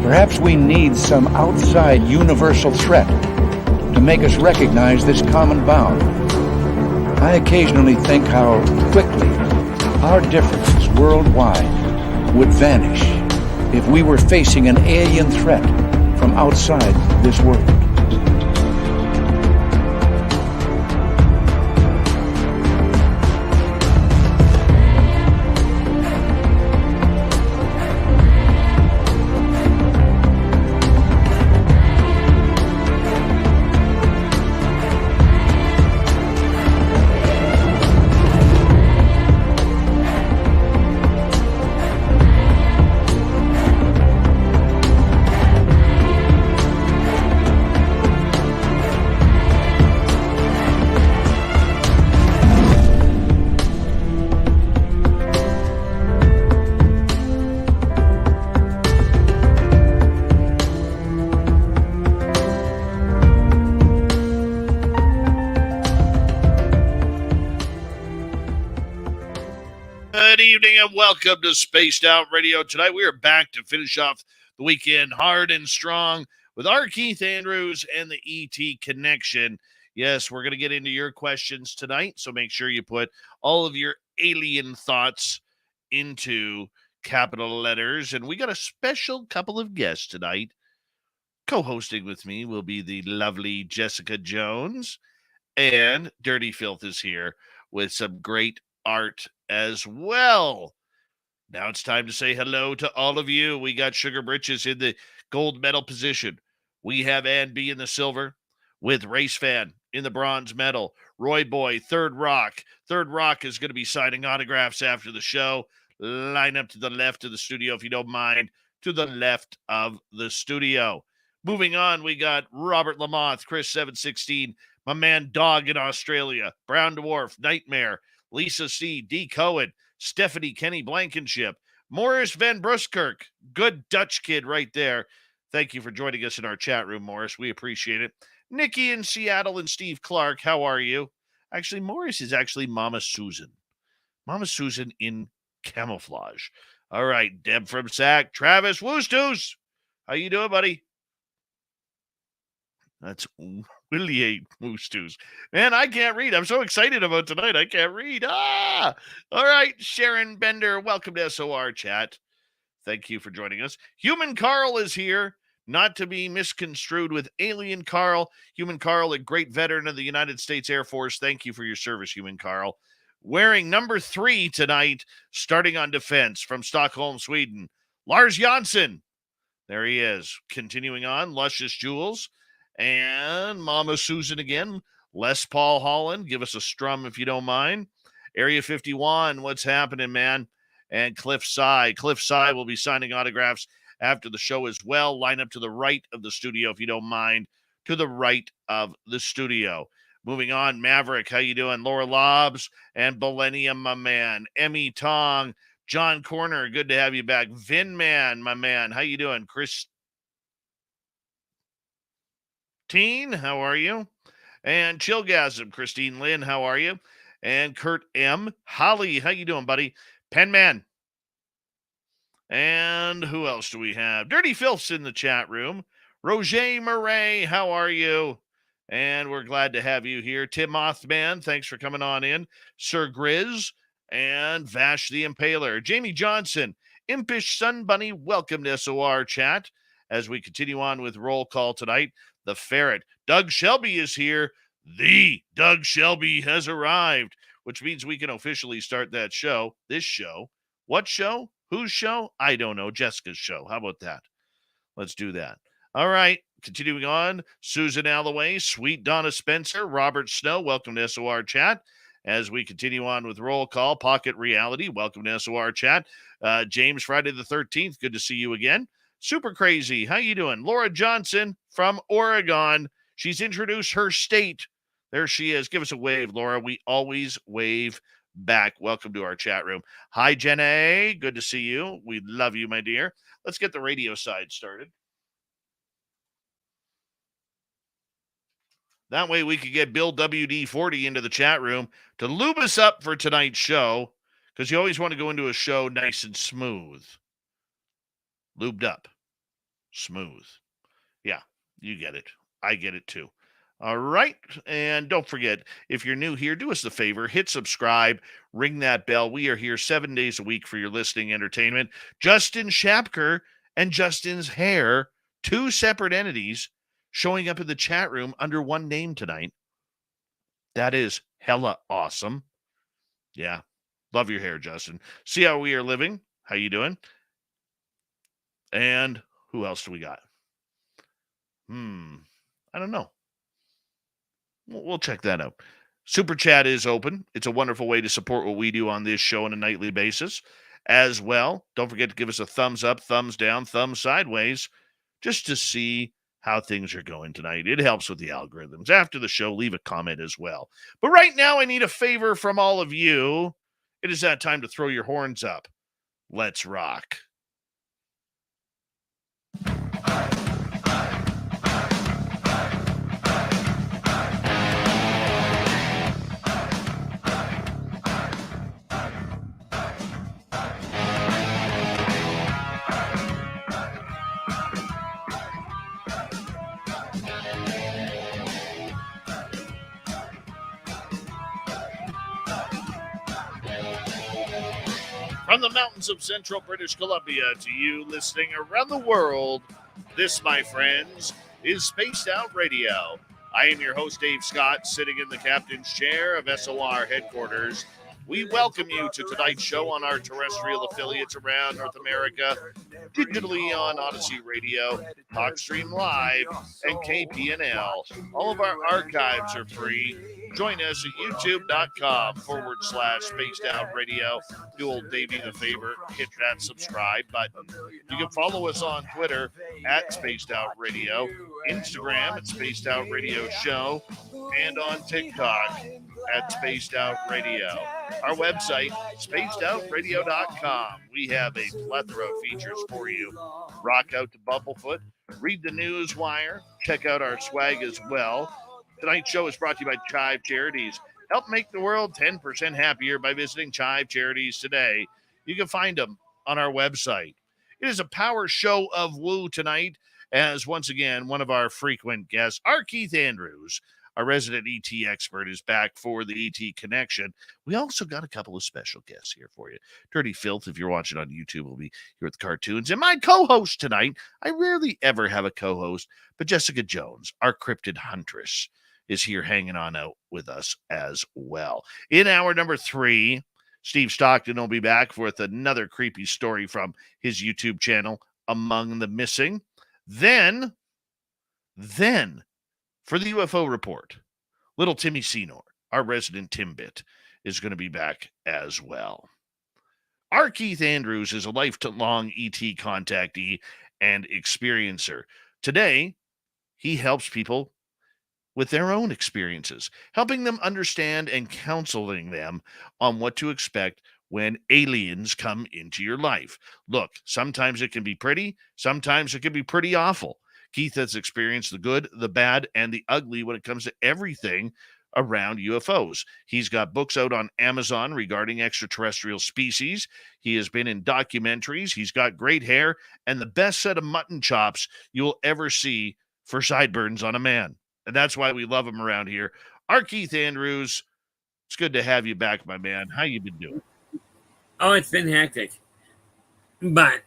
Perhaps we need some outside universal threat to make us recognize this common bound. I occasionally think how quickly our differences worldwide would vanish if we were facing an alien threat from outside this world. Good evening and welcome to Spaced Out Radio. Tonight we are back to finish off the weekend hard and strong with R Keith Andrews and the ET Connection. Yes, we're going to get into your questions tonight, so make sure you put all of your alien thoughts into capital letters. And we got a special couple of guests tonight. Co-hosting with me will be the lovely Jessica Jones, and Dirty Filth is here with some great art as well. Now it's time to say hello to all of you. We got Sugar Britches in the gold medal position. We have Ann B in the silver with Race Fan in the bronze medal. Roy Boy, Third Rock. Third Rock is going to be signing autographs after the show. Line up to the left of the studio, if you don't mind, to the left of the studio. Moving on, we got Robert Lamoth, Chris 716, my man Dog in Australia, Brown Dwarf, Nightmare, Lisa C., D. Cohen, Stephanie Kenny Blankenship, Morris Van Bruskirk, good Dutch kid right there. Thank you for joining us in our chat room, Morris. We appreciate it. Nikki in Seattle and Steve Clark, how are you? Actually, Morris is actually Mama Susan. Mama Susan in camouflage. All right, Deb from Sac, Travis Woostos. How you doing, buddy? That's Willie Woostos. Man, I can't read. I'm so excited about tonight. I can't read. All right, Sharon Bender, welcome to SOR Chat. Thank you for joining us. Human Carl is here, not to be misconstrued with Alien Carl. Human Carl, a great veteran of the United States Air Force. Thank you for your service, Human Carl. Wearing number 3 tonight, starting on defense from Stockholm, Sweden. Lars Jansson. There he is. Continuing on, Luscious Jewels. And Mama Susan again. Les Paul Holland, give us a strum if you don't mind. Area 51, what's happening, man? And Cliff Sy. Cliff Sy will be signing autographs after the show as well. Line up to the right of the studio if you don't mind. To the right of the studio. Moving on, Maverick, how you doing? Laura Lobbs and Millennium, my man. Emmy Tong, John Corner, good to have you back. Vin Man, my man, how you doing? Christine, how are you? And Chillgasm, Christine Lynn, how are you? And Kurt M. Holly, how you doing, buddy? Penman. And who else do we have? Dirty Filth's in the chat room. Roger Murray, how are you? And we're glad to have you here. Tim Mothman, thanks for coming on in. Sir Grizz and Vash the Impaler. Jamie Johnson, Impish Sun Bunny, welcome to SOR Chat. As we continue on with roll call tonight, the Ferret. Doug Shelby is here. The Doug Shelby has arrived, which means we can officially start that show. This show. What show? Whose show? I don't know. Jessica's show. How about that? Let's do that. All right. Continuing on, Susan Alloway, Sweet Donna Spencer, Robert Snow, welcome to SOR Chat. As we continue on with roll call, Pocket Reality, welcome to SOR Chat. James Friday the 13th, good to see you again. Super Crazy, how you doing? Laura Johnson from Oregon. She's introduced her state. There she is. Give us a wave, Laura. We always wave back. Welcome to our chat room. Hi, Jenna. Good to see you. We love you, my dear. Let's get the radio side started. That way we could get Bill WD-40 into the chat room to lube us up for tonight's show, because you always want to go into a show nice and smooth. Lubed up. smooth. Yeah, you get it. I get it too. All right. And don't forget, if you're new here, do us the favor, hit subscribe, ring that bell. We are here 7 days a week for your listening entertainment. Justin Shapker and Justin's hair, two separate entities showing up in the chat room under one name tonight. That is hella awesome. Yeah. Love your hair, Justin. See how we are living. How you doing? And who else do we got? I don't know. We'll check that out. Super Chat is open. It's a wonderful way to support what we do on this show on a nightly basis as well. Don't forget to give us a thumbs up, thumbs down, thumbs sideways, just to see how things are going tonight. It helps with the algorithms. After the show, leave a comment as well. But right now, I need a favor from all of you. It is that time to throw your horns up. Let's rock. From the mountains of central British Columbia to you listening around the world, this, my friends, is Spaced Out Radio. I am your host, Dave Scott, sitting in the captain's chair of SOR headquarters. We welcome you to tonight's show on our terrestrial affiliates around North America, digitally on Odyssey Radio, TalkStream Live, and KPNL. All of our archives are free. Join us at youtube.com/Spaced Out Radio. Do old Davey the favor, hit that subscribe button. You can follow us on Twitter at Spaced Out Radio, Instagram at Spaced Out Radio Show, and on TikTok at Spaced Out Radio. Our website, spacedoutradio.com. We have a plethora of features for you. Rock out to Bumblefoot, read the news wire, check out our swag as well. Tonight's show is brought to you by Chive Charities. Help make the world 10% happier by visiting Chive Charities today. You can find them on our website. It is a power show of woo tonight, as once again, one of our frequent guests, R Keith Andrews, our resident ET expert, is back for the ET Connection. We also got a couple of special guests here for you. Dirty Filth, if you're watching on YouTube, will be here with the cartoons. And my co-host tonight, I rarely ever have a co-host, but Jessica Jones, our cryptid huntress, is here hanging on out with us as well. In hour number 3, Steve Stockton will be back with another creepy story from his YouTube channel, Among the Missing. Then, for the UFO report, little Timmy Senor, our resident Timbit, is going to be back as well. R Keith Andrews is a lifelong ET contactee and experiencer. Today, he helps people with their own experiences, helping them understand and counseling them on what to expect when aliens come into your life. Look, sometimes it can be pretty, sometimes it can be pretty awful. Keith has experienced the good, the bad, and the ugly when it comes to everything around UFOs. He's got books out on Amazon regarding extraterrestrial species. He has been in documentaries. He's got great hair and the best set of mutton chops you'll ever see for sideburns on a man. And that's why we love him around here. R Keith Andrews, it's good to have you back, my man. How you been doing? Oh, it's been hectic, but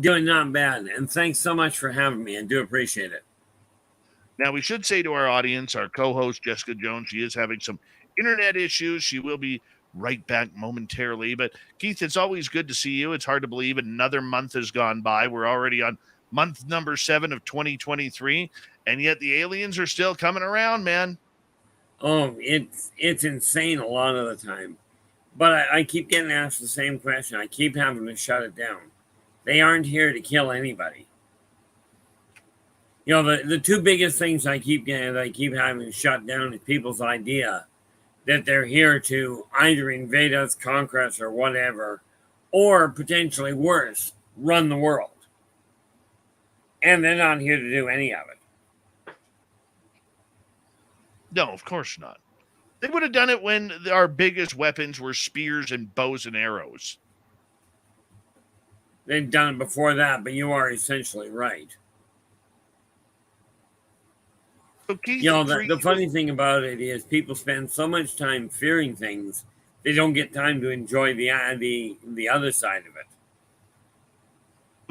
doing not bad. And thanks so much for having me. I do appreciate it. Now, we should say to our audience, our co-host, Jessica Jones, she is having some internet issues. She will be right back momentarily. But, Keith, it's always good to see you. It's hard to believe another month has gone by. We're already on month number 7 of 2023, and yet the aliens are still coming around, man. Oh, it's insane a lot of the time. But I keep getting asked the same question. I keep having to shut it down. They aren't here to kill anybody. You know, the two biggest things I keep having to shut down is people's idea that they're here to either invade us, conquer us, or whatever, or potentially worse, run the world. And they're not here to do any of it. No, of course not. They would have done it when our biggest weapons were spears and bows and arrows. They've done it before that, but you are essentially right. So Keith, You know, for the you, funny thing about it is people spend so much time fearing things, they don't get time to enjoy the other side of it.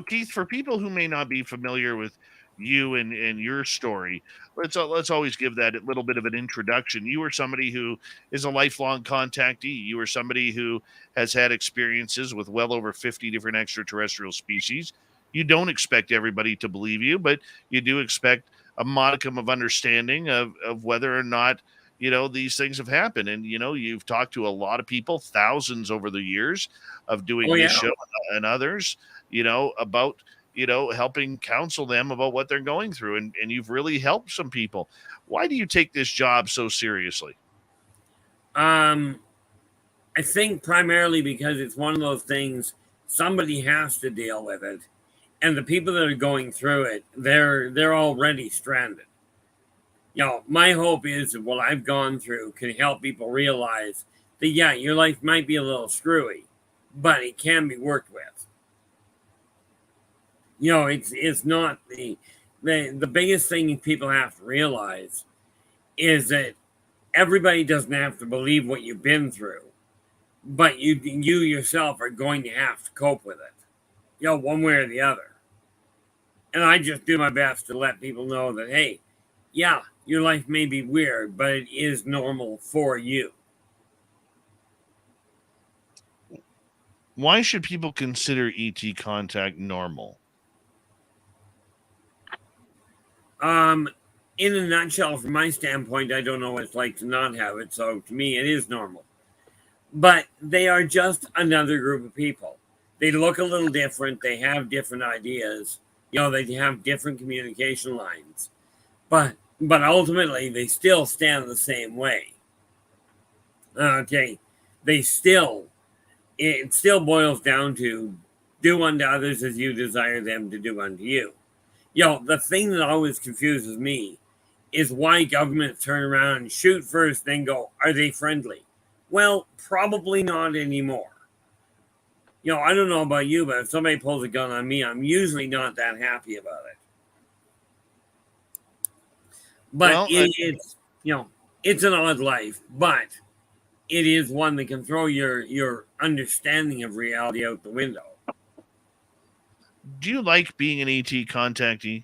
Keith, for people who may not be familiar with you and your story, let's always give that a little bit of an introduction. You are somebody who is a lifelong contactee. You are somebody who has had experiences with well over 50 different extraterrestrial species. You don't expect everybody to believe you, but you do expect a modicum of understanding of whether or not these things have happened. And you've talked to a lot of people, thousands over the years of Oh doing this yeah. show and others, about helping counsel them about what they're going through. And you've really helped some people. Why do you take this job so seriously? I think primarily because it's one of those things somebody has to deal with it, and the people that are going through it, they're already stranded. You know, my hope is that what I've gone through can help people realize that yeah, your life might be a little screwy, but it can be worked with. You know, it's not the biggest thing people have to realize is that everybody doesn't have to believe what you've been through, but you yourself are going to have to cope with it, one way or the other. And I just do my best to let people know that hey, yeah, your life may be weird, but it is normal for you. Why should people consider ET contact normal? In a nutshell, from my standpoint, I don't know what it's like to not have it, so to me, it is normal. But they are just another group of people. They look a little different. They have different ideas. They have different communication lines. But ultimately, they still stand the same way. Okay, it still boils down to do unto others as you desire them to do unto you. The thing that always confuses me is why governments turn around and shoot first, then go, are they friendly? Well, probably not anymore. I don't know about you, but if somebody pulls a gun on me, I'm usually not that happy about it. But it's an odd life, but it is one that can throw your understanding of reality out the window. Do you like being an ET contactee?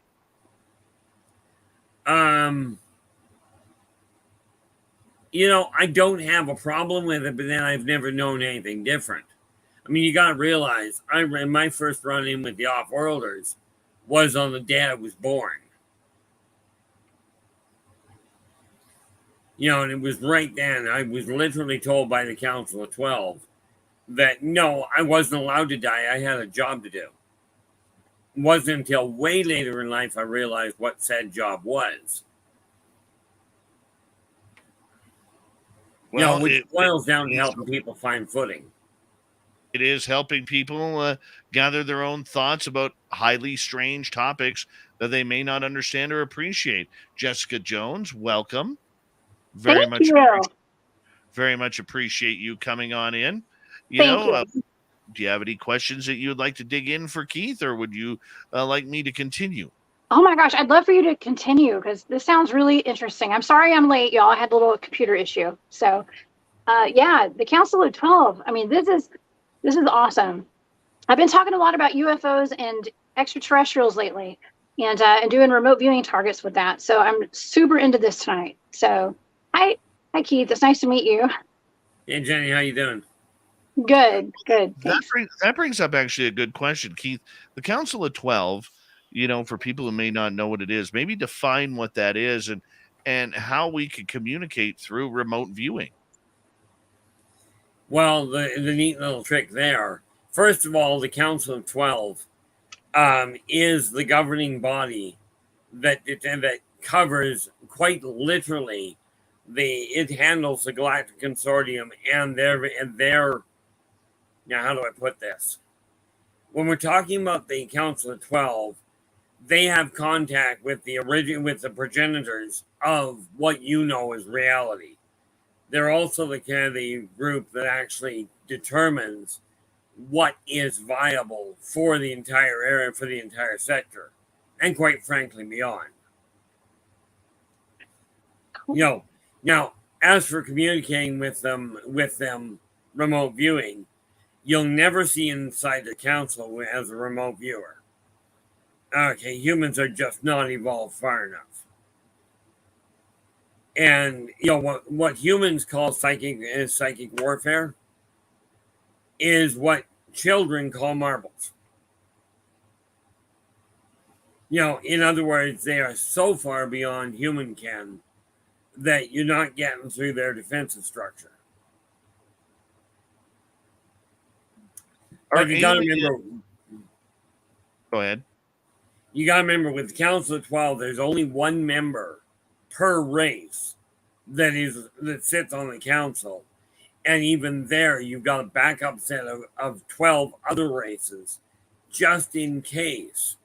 I don't have a problem with it, but then I've never known anything different. I mean, you got to realize, my first run in with the off-worlders was on the day I was born. And it was right then. I was literally told by the Council of 12 that no, I wasn't allowed to die. I had a job to do. It wasn't until way later in life I realized what said job was. Well, which boils down to helping people find footing. It is helping people gather their own thoughts about highly strange topics that they may not understand or appreciate. Jessica Jones, welcome. Very Thank you. Very much appreciate you coming on in. Thank you. Do you have any questions that you would like to dig in for Keith, or would you like me to continue? Oh my gosh, I'd love for you to continue because this sounds really interesting. I'm sorry I'm late, y'all. I had a little computer issue. So, the Council of 12. I mean, this is awesome. I've been talking a lot about UFOs and extraterrestrials lately, and doing remote viewing targets with that. So I'm super into this tonight. So, hi Keith. It's nice to meet you. Hey Jenny, how you doing? Good. That brings up actually a good question, Keith. The Council of 12. For people who may not know what it is, maybe define what that is and how we can communicate through remote viewing. Well, the neat little trick there. First of all, the Council of 12 is the governing body that covers quite literally it handles the Galactic Consortium and their now how do I put this? When we're talking about the Council of 12, they have contact with the progenitors of what you know as reality. They're also the group that actually determines what is viable for the entire area, for the entire sector, and quite frankly, beyond. Now, as for communicating with them remote viewing, you'll never see inside the council as a remote viewer. Okay, humans are just not evolved far enough. And what humans call psychic warfare is what children call marbles. In other words, they are so far beyond human ken that you're not getting through their defensive structure. But you gotta remember. Go ahead. You gotta remember, with the Council of 12, there's only one member per race that sits on the council, and even there, you've got a backup set of 12 other races, just in case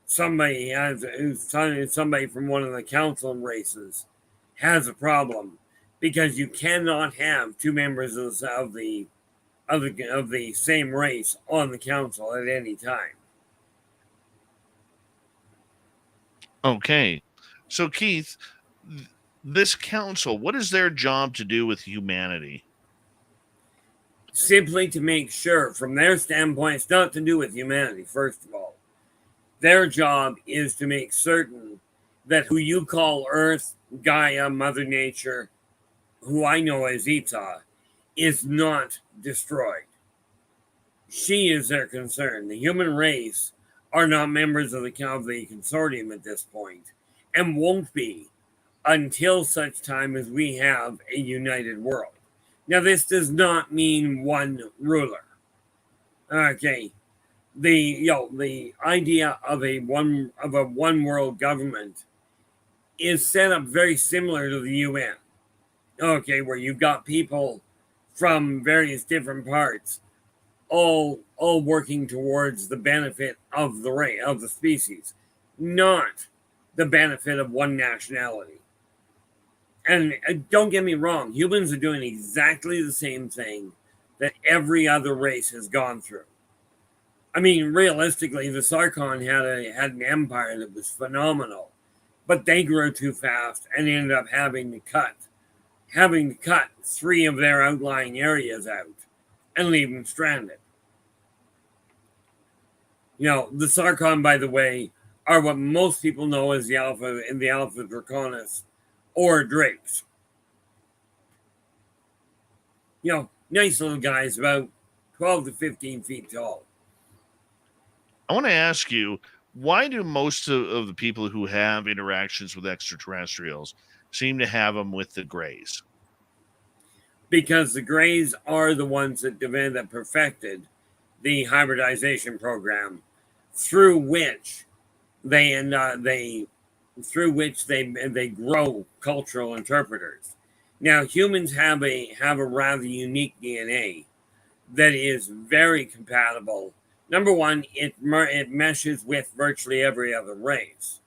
somebody from one of the council races has a problem, because you cannot have two members of the same race on the council at any time. Okay, so Keith, this council, what is their job to do with humanity? Simply to make sure, from their standpoint, it's not to do with humanity, first of all. Their job is to make certain that who you call Earth, Gaia, Mother Nature, who I know as ETA, is not destroyed. She is their concern. The human race are not members of the consortium at this point, and won't be until such time as we have a united world. Now, this does not mean one ruler. Okay, the idea of a one world government is set up very similar to the UN. Okay, where you've got people from various different parts, all working towards the benefit of the species, not the benefit of one nationality. And don't get me wrong, humans are doing exactly the same thing that every other race has gone through. I mean, realistically, the Sarkon had an empire that was phenomenal, but they grew too fast and ended up having to cut 3 of their outlying areas out and leave them stranded. The Sarkon, by the way, are what most people know as the Alpha Draconis or Drakes. Nice little guys, about 12 to 15 feet tall. I want to ask you, why do most of the people who have interactions with extraterrestrials seem to have them with the Greys? Because the Greys are the ones that perfected the hybridization program, through which they grow cultural interpreters. Now, humans have a rather unique DNA that is very compatible. Number one, it meshes with virtually every other race.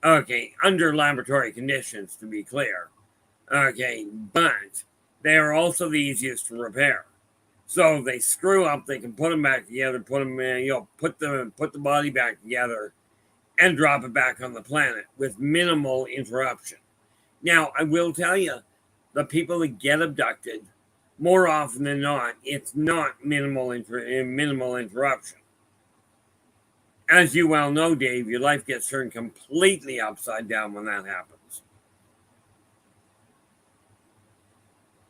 Okay, under laboratory conditions, to be clear. Okay, but they are also the easiest to repair. So if they screw up, they can put them back together, put the body back together, and drop it back on the planet with minimal interruption. Now, I will tell you, the people that get abducted, more often than not, it's not minimal interruption. As you well know, Dave, your life gets turned completely upside down when that happens.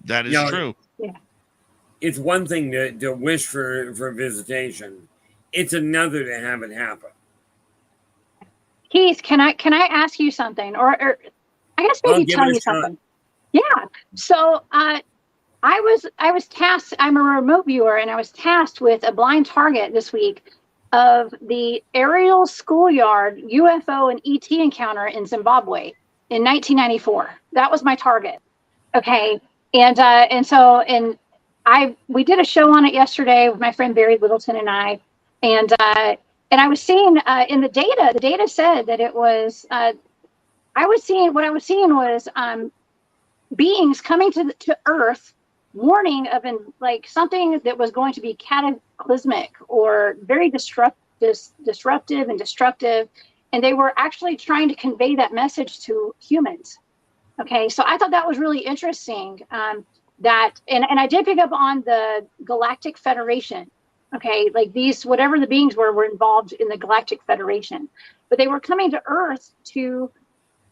That is true. Yeah. It's one thing to wish for visitation. It's another to have it happen. Keith, can I ask you something, or I guess maybe tell you something? Yeah. So I was tasked. I'm a remote viewer, and I was tasked with a blind target this week of the aerial schoolyard UFO and ET encounter in Zimbabwe in 1994. That was my target. Okay, we did a show on it yesterday with my friend Barry Littleton and I, and I was seeing in the data said that it was what I was seeing was beings coming to Earth, warning of something that was going to be cataclysmic or very disruptive and destructive, and they were actually trying to convey that message to humans. Okay, so I thought that was really interesting. That and I did pick up on the Galactic Federation. Okay, like these whatever the beings were involved in the Galactic Federation, but they were coming to Earth to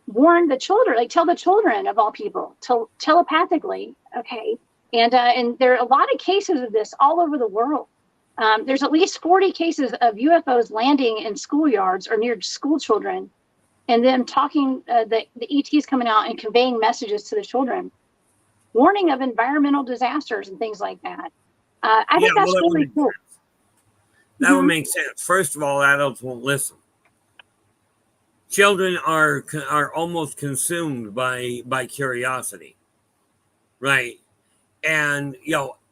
warn the children, like tell the children of all people, telepathically. Okay, and there are a lot of cases of this all over the world. There's at least 40 cases of UFOs landing in schoolyards or near school children, and them talking, the ETs coming out and conveying messages to the children, warning of environmental disasters and things like that. I think that's really cool. That would make sense. First of all, adults won't listen. Children are almost consumed by curiosity, right? And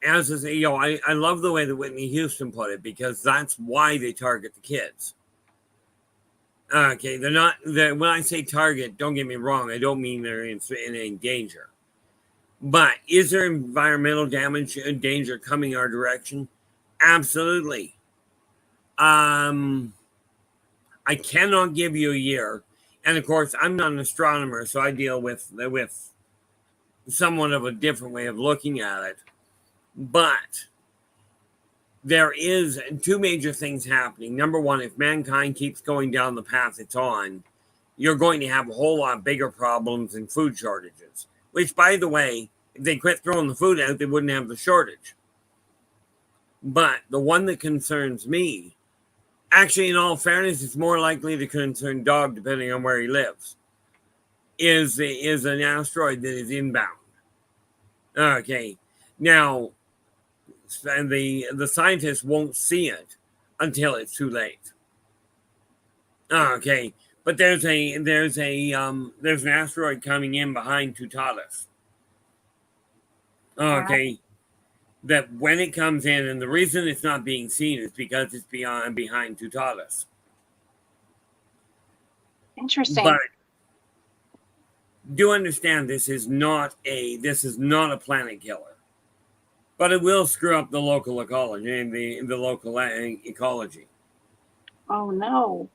as I say, I love the way that Whitney Houston put it, because that's why they target the kids. Okay, they're not. When I say target, don't get me wrong. I don't mean they're in danger. But is there environmental damage and danger coming our direction? Absolutely. I cannot give you a year, and of course, I'm not an astronomer, so I deal with somewhat of a different way of looking at it. But there is two major things happening. Number one, if mankind keeps going down the path it's on, you're going to have a whole lot bigger problems and food shortages. Which, by the way, if they quit throwing the food out, they wouldn't have the shortage. But the one that concerns me, actually, in all fairness, it's more likely to concern Dog, depending on where he lives, is an asteroid that is inbound. Okay, now, and the scientists won't see it until it's too late. Okay, but there's an asteroid coming in behind Tutatis. Okay, that when it comes in, and the reason it's not being seen is because it's behind Tutatis. Interesting. But do understand this is not a planet killer, but it will screw up the local ecology and the local ecology. Oh no.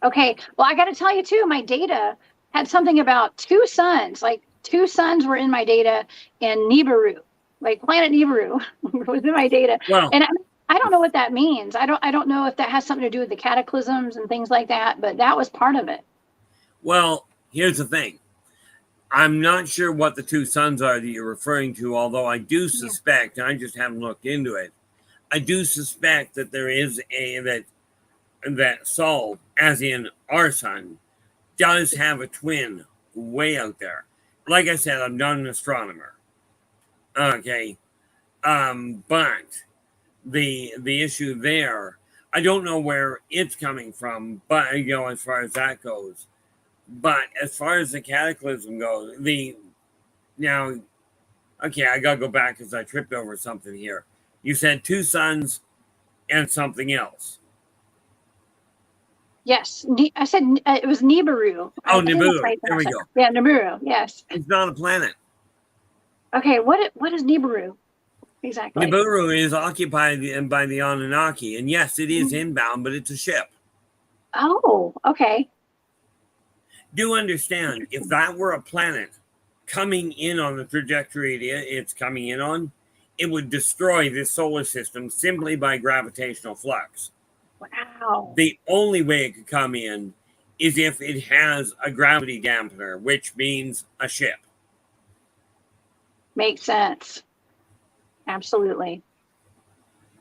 Okay, well, I got to tell you too, my data had something about two suns. Like 2 suns were in my data, and Nibiru, like planet Nibiru, was in my data. Well, and I don't know what that means. I don't know if that has something to do with the cataclysms and things like that, but that was part of it. Well, here's the thing. I'm not sure what the 2 suns are that you're referring to, although I do suspect, and I just haven't looked into it, I do suspect that there is that Sol, as in our sun, does have a twin way out there. Like I said, I'm not an astronomer. Okay. But the issue there, I don't know where it's coming from, but as far as that goes. But as far as the cataclysm goes, I gotta go back because I tripped over something here. You said 2 suns and something else. Yes, I said it was Nibiru. Oh, Nibiru. There we go. Yeah, Nibiru. Yes. It's not a planet. Okay, what is Nibiru exactly? Nibiru is occupied by the Anunnaki, and yes, it is inbound, but it's a ship. Oh, okay. Do understand, if that were a planet coming in on the trajectory it's coming in on, it would destroy this solar system simply by gravitational flux. Wow. The only way it could come in is if it has a gravity dampener, which means a ship. Makes sense. Absolutely.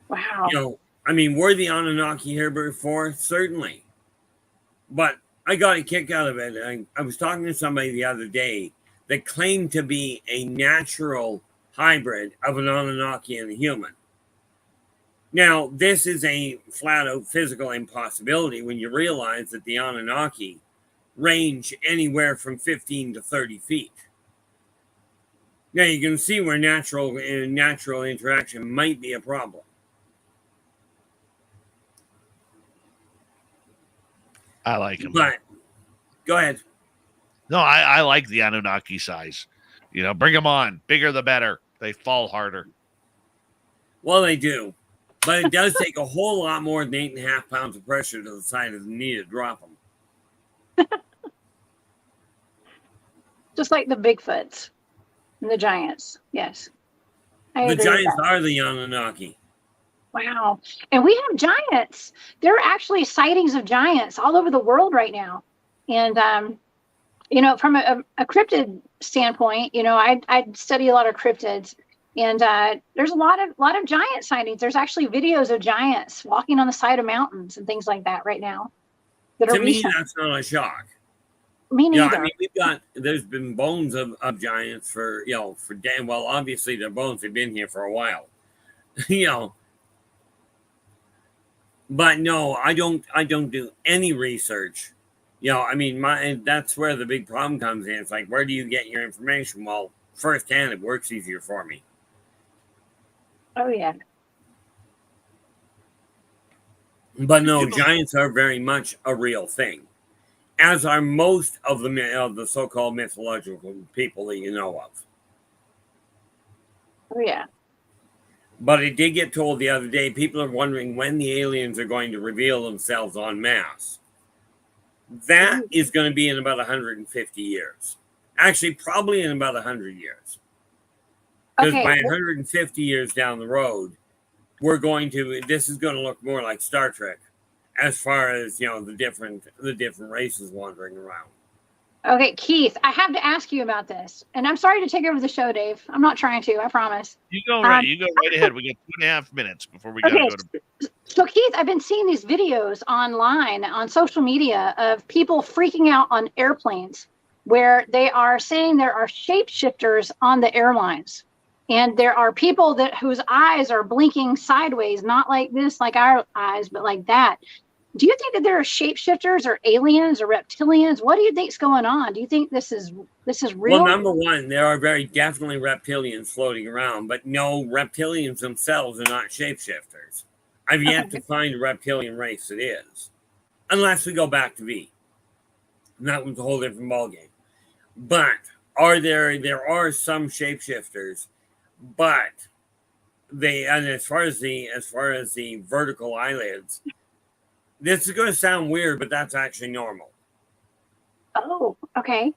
Wow. Were the Anunnaki here before? Certainly. But I got a kick out of it. I was talking to somebody the other day that claimed to be a natural hybrid of an Anunnaki and a human. Now, this is a flat-out physical impossibility when you realize that the Anunnaki range anywhere from 15 to 30 feet. Now, you can see where natural interaction might be a problem. I like him. But, go ahead. No, I like the Anunnaki size. Bring them on. Bigger the better. They fall harder. Well, they do. But it does take a whole lot more than 8.5 pounds of pressure to the side of the knee to drop them. Just like the Bigfoots and the giants. Yes. I The agree with giants that. are the Anunnaki. Wow. And we have giants. There are actually sightings of giants all over the world right now. And, from a cryptid standpoint, I study a lot of cryptids. And there's a lot of giant sightings. There's actually videos of giants walking on the side of mountains and things like that right now. That To are me, recent. that's not a shock. Me Yeah, neither. I mean, there's been bones of giants for damn well. Obviously, their bones have been here for a while, But no, I don't do any research. I mean, that's where the big problem comes in. It's like, where do you get your information? Well, firsthand, it works easier for me. Oh yeah. But no, giants are very much a real thing, as are most of the so-called mythological people that you know of. Oh yeah. But it did get told the other day, people are wondering when the aliens are going to reveal themselves en masse. That is going to be in about 150 years. Actually, probably in about 100 years. Because by 150 years down the road, this is going to look more like Star Trek as far as, the different races wandering around. Okay, Keith, I have to ask you about this. And I'm sorry to take over the show, Dave. I'm not trying to, I promise. You go right ahead. We got 2.5 minutes before we got to go to. So, Keith, I've been seeing these videos online on social media of people freaking out on airplanes where they are saying there are shapeshifters on the airlines. And there are people whose eyes are blinking sideways, not like this, like our eyes, but like that. Do you think that there are shapeshifters or aliens or reptilians? What do you think's going on? Do you think this is real? Well, number one, there are very definitely reptilians floating around, but no, reptilians themselves are not shapeshifters. I've yet to find a reptilian race that is, unless we go back to V. And that was a whole different ballgame. But there are some shapeshifters, but as far as the vertical eyelids, this is going to sound weird, but that's actually normal. Oh, okay.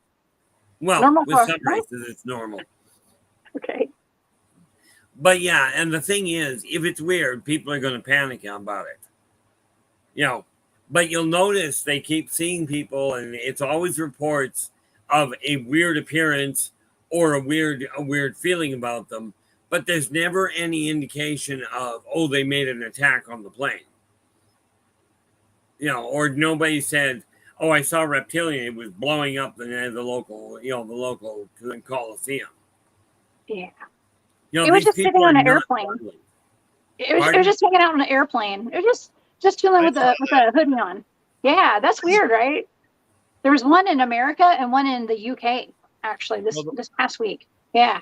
Well, normal with some races, it's normal. Okay. But yeah, and the thing is, if it's weird, people are going to panic about it. But you'll notice they keep seeing people, and it's always reports of a weird appearance or a weird feeling about them. But there's never any indication of, they made an attack on the plane. Or nobody said, I saw a reptilian. It was blowing up the local Coliseum. Yeah. It was just sitting on an airplane. It was just hanging out on an airplane. It was just chilling with a hoodie on. Yeah, that's weird, right? There was one in America and one in the UK, actually, this past week. Yeah.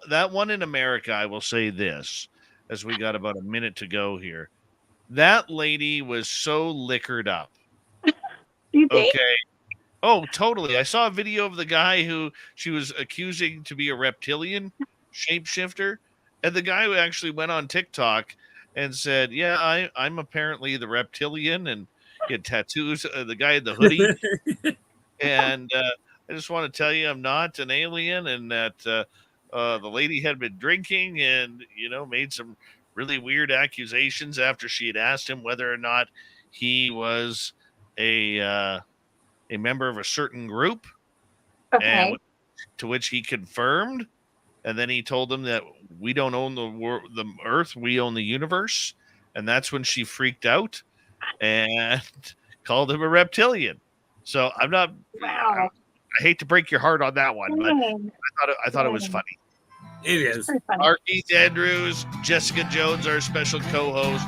That one in America, I will say this, as we got about a minute to go here. That lady was so liquored up. You think? Okay. Oh, totally. I saw a video of the guy who she was accusing to be a reptilian shapeshifter. And the guy who actually went on TikTok and said, yeah, I'm apparently the reptilian, and he had tattoos, the guy in the hoodie. And I just want to tell you I'm not an alien, and that the lady had been drinking and, made some really weird accusations after she had asked him whether or not he was a member of a certain group. Okay. And to which he confirmed. And then he told them that we don't own the Earth, we own the universe. And that's when she freaked out and called him a reptilian. So I'm not. Wow. I hate to break your heart on that one, but I thought it was funny. It is. R Keith Andrews, Jessica Jones, our special co-host,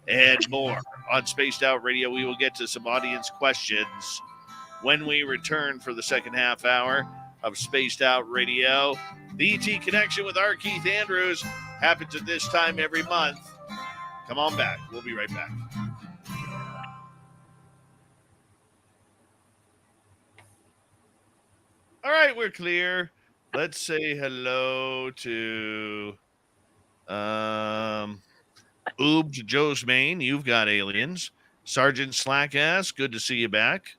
and more on Spaced Out Radio. We will get to some audience questions when we return for the second half hour of Spaced Out Radio. The ET Connection with R Keith Andrews happens at this time every month. Come on back. We'll be right back. All right, we're clear. Let's say hello to Oob to Joe's Main. You've got aliens. Sergeant Slackass, good to see you back.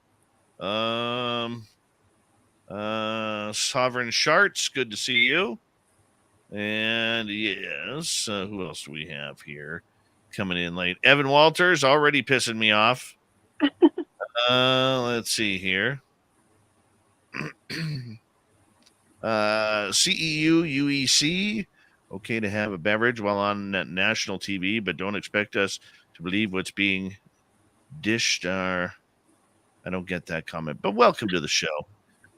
Sovereign Sharts, good to see you. And yes, who else do we have here coming in late? Evan Walters, already pissing me off. Let's see here. CEU UEC, okay to have a beverage while on national TV, but don't expect us to believe what's being dished. I don't get that comment, but welcome to the show.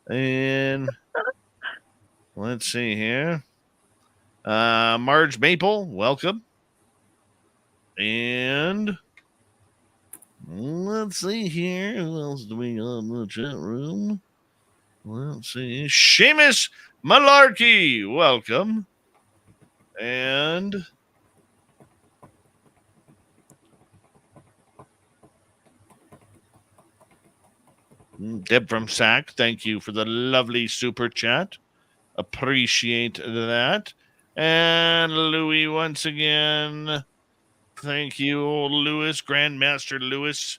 And let's see here. Marge Maple, welcome. And let's see here. Who else do we got in the chat room? Let's see. Seamus Malarkey, welcome. And Deb from SAC, thank you for the lovely super chat. Appreciate that. And Louis once again. Thank you, old Lewis, Grandmaster Lewis.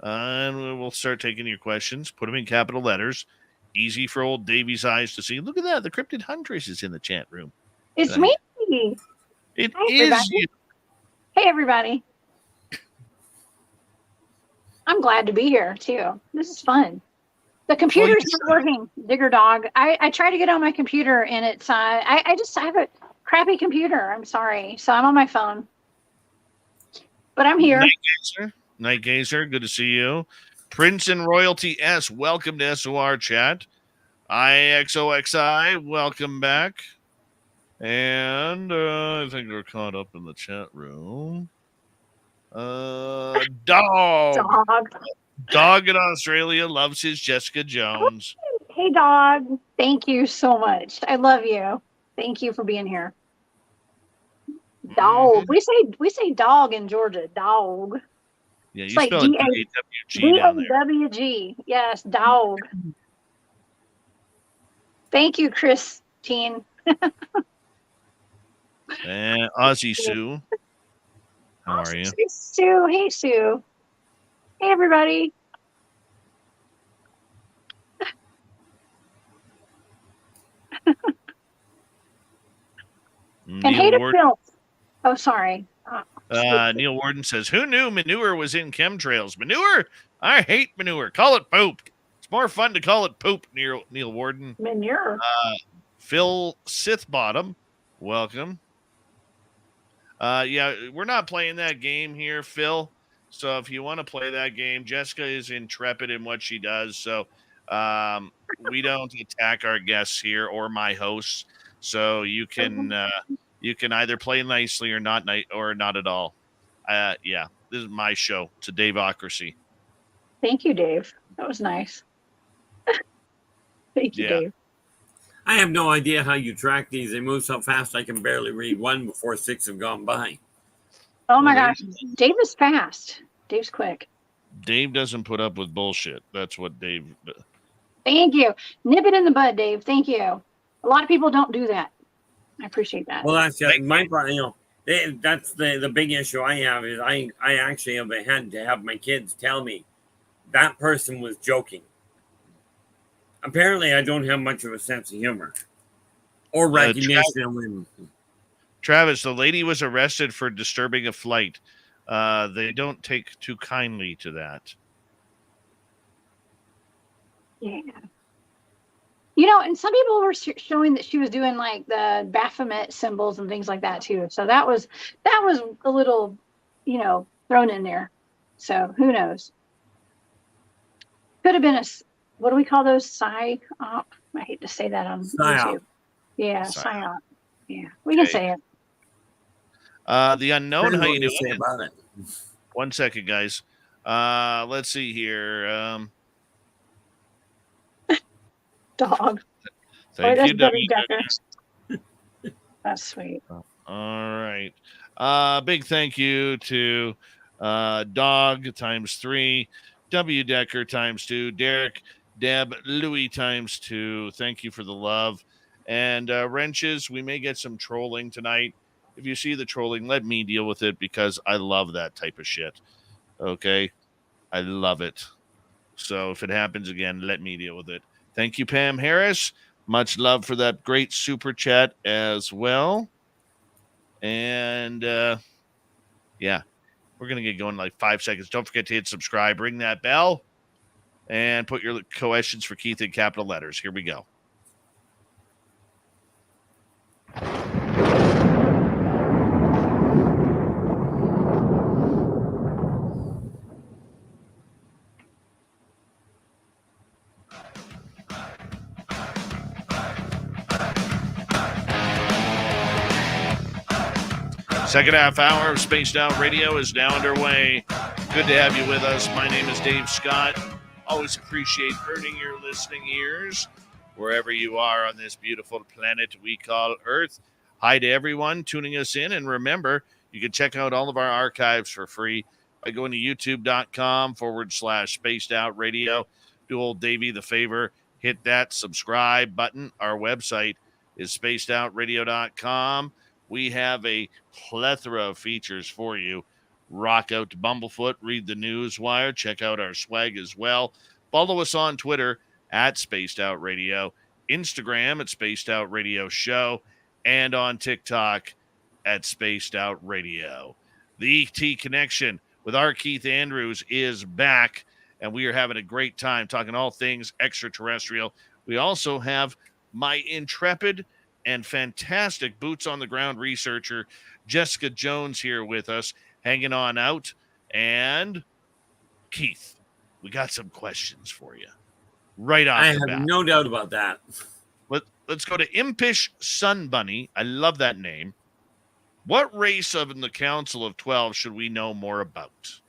And we will start taking your questions. Put them in capital letters. Easy for old Davy's eyes to see. Look at that. The Cryptid Huntress is in the chat room. It's me. It Hi, is everybody. you. Hey, everybody. I'm glad to be here, too. This is fun. The computer's not working, Digger Dog. I try to get on my computer, and it's I have a crappy computer. I'm sorry. So I'm on my phone. But I'm here. Night Gazer, good to see you. Prince and Royalty S, welcome to SOR chat. IXOXI, welcome back. And I think we're caught up in the chat room. Dog in Australia loves his Jessica Jones. Hey, Dog. Thank you so much. I love you. Thank you for being here. Dog. Mm-hmm. We say dog in Georgia. Dog. Yeah, you it's like spell it D-A-W-G down there. D-A-W-G. Yes, dog. Thank you, Christine. And Aussie Sue. How are you? Sue. Hey, Sue. Hey, everybody. And hey to Phil. Oh, sorry. Neil Warden says, who knew manure was in chemtrails? Manure? I hate manure. Call it poop. It's more fun to call it poop, Neil Warden. Manure. Phil Sithbottom, welcome. Yeah, we're not playing that game here, Phil. So if you want to play that game, Jessica is intrepid in what she does. So we don't attack our guests here or my hosts. So you can either play nicely or not at all. Yeah, this is my show. It's a Daveocracy. Thank you, Dave. That was nice. Thank you, Dave. I have no idea how you track these. They move so fast I can barely read one before 6 have gone by. Oh my gosh. Dave is fast. Dave's quick. Dave doesn't put up with bullshit. That's what Dave does. Thank you. Nip it in the bud, Dave. Thank you. A lot of people don't do that. I appreciate that. Well, that's my problem. That's the big issue I have is I actually have had to have my kids tell me that person was joking. Apparently, I don't have much of a sense of humor or recognition of women. Travis, the lady was arrested for disturbing a flight. They don't take too kindly to that. Yeah. You know, and some people were showing that she was doing like the Baphomet symbols and things like that too. So that was a little, thrown in there. So who knows? Could have been what do we call those? Psyop? I hate to say that on YouTube. Yeah, psyop. Yeah, we can say it. The unknown, how you doing? About it. 1 second, guys. Let's see here. Dog. Thank you, W. That's sweet. All right. Big thank you to Dog ×3, W Decker ×2, Derek, Deb, Louis ×2. Thank you for the love. And Wrenches, we may get some trolling tonight. If you see the trolling, let me deal with it because I love that type of shit. Okay? I love it. So if it happens again, let me deal with it. Thank you, Pam Harris. Much love for that great super chat as well. And yeah, we're going to get going in like 5 seconds. Don't forget to hit subscribe, ring that bell, and put your questions for Keith in capital letters. Here we go. Second half hour of Spaced Out Radio is now underway. Good to have you with us. My name is Dave Scott. Always appreciate earning your listening ears wherever you are on this beautiful planet we call Earth. Hi to everyone tuning us in. And remember, you can check out all of our archives for free by going to youtube.com/Spaced Out Radio. Do old Davey the favor, hit that subscribe button. Our website is spacedoutradio.com. We have a plethora of features for you. Rock out to Bumblefoot, read the news wire, check out our swag as well. Follow us on Twitter at Spaced Out Radio, Instagram at Spaced Out Radio Show, and on TikTok at Spaced Out Radio. The ET Connection with R Keith Andrews is back, and we are having a great time talking all things extraterrestrial. We also have my intrepid and fantastic boots-on-the-ground researcher, Jessica Jones, here with us, hanging on out. And, Keith, we got some questions for you right off the bat. I have no doubt about that. Let's go to Impish Sun Bunny. I love that name. What race of the Council of 12 should we know more about?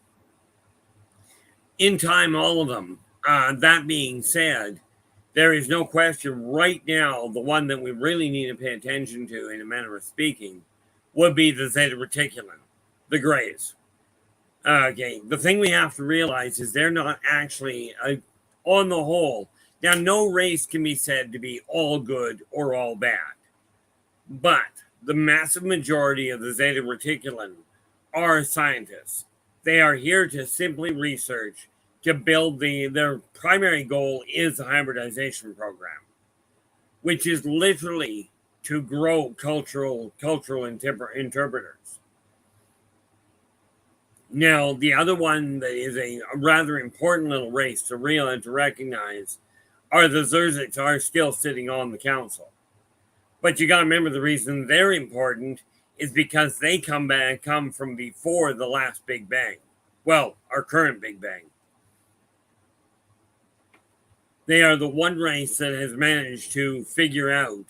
In time, all of them. That being said, there is no question right now, the one that we really need to pay attention to, in a manner of speaking, would be the Zeta Reticulin, the Greys. Okay, the thing we have to realize is they're not actually, on the whole, now no race can be said to be all good or all bad, but the massive majority of the Zeta Reticulin are scientists. They are here to simply research, to build their primary goal is the hybridization program, which is literally to grow cultural interpreters. Now, the other one that is a rather important little race to recognize are the Zerziks, are still sitting on the council. But you got to remember the reason they're important is because they come from before the last Big Bang. Well, our current Big Bang. They are the one race that has managed to figure out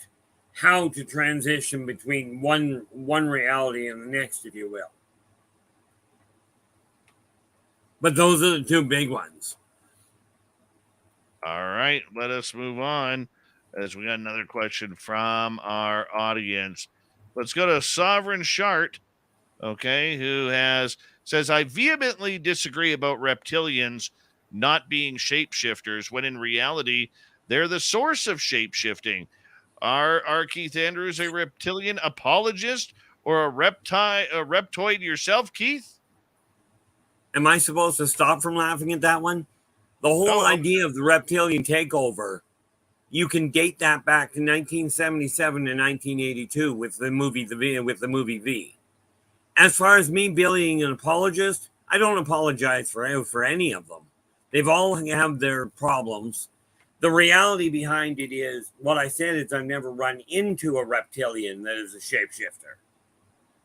how to transition between one reality and the next, if you will. But those are the two big ones. All right, let us move on as we got another question from our audience. Let's go to Sovereign Shart, okay, who says, I vehemently disagree about reptilians not being shapeshifters when in reality they're the source of shapeshifting. Are Keith Andrews a reptilian apologist or a reptoid yourself, Keith? Am I supposed to stop from laughing at that one? The whole idea of the reptilian takeover, you can date that back to 1977 to 1982 with the movie V. As far as me being an apologist, I don't apologize for any of them. They've all have their problems. The reality behind it is, what I said is I've never run into a reptilian that is a shapeshifter.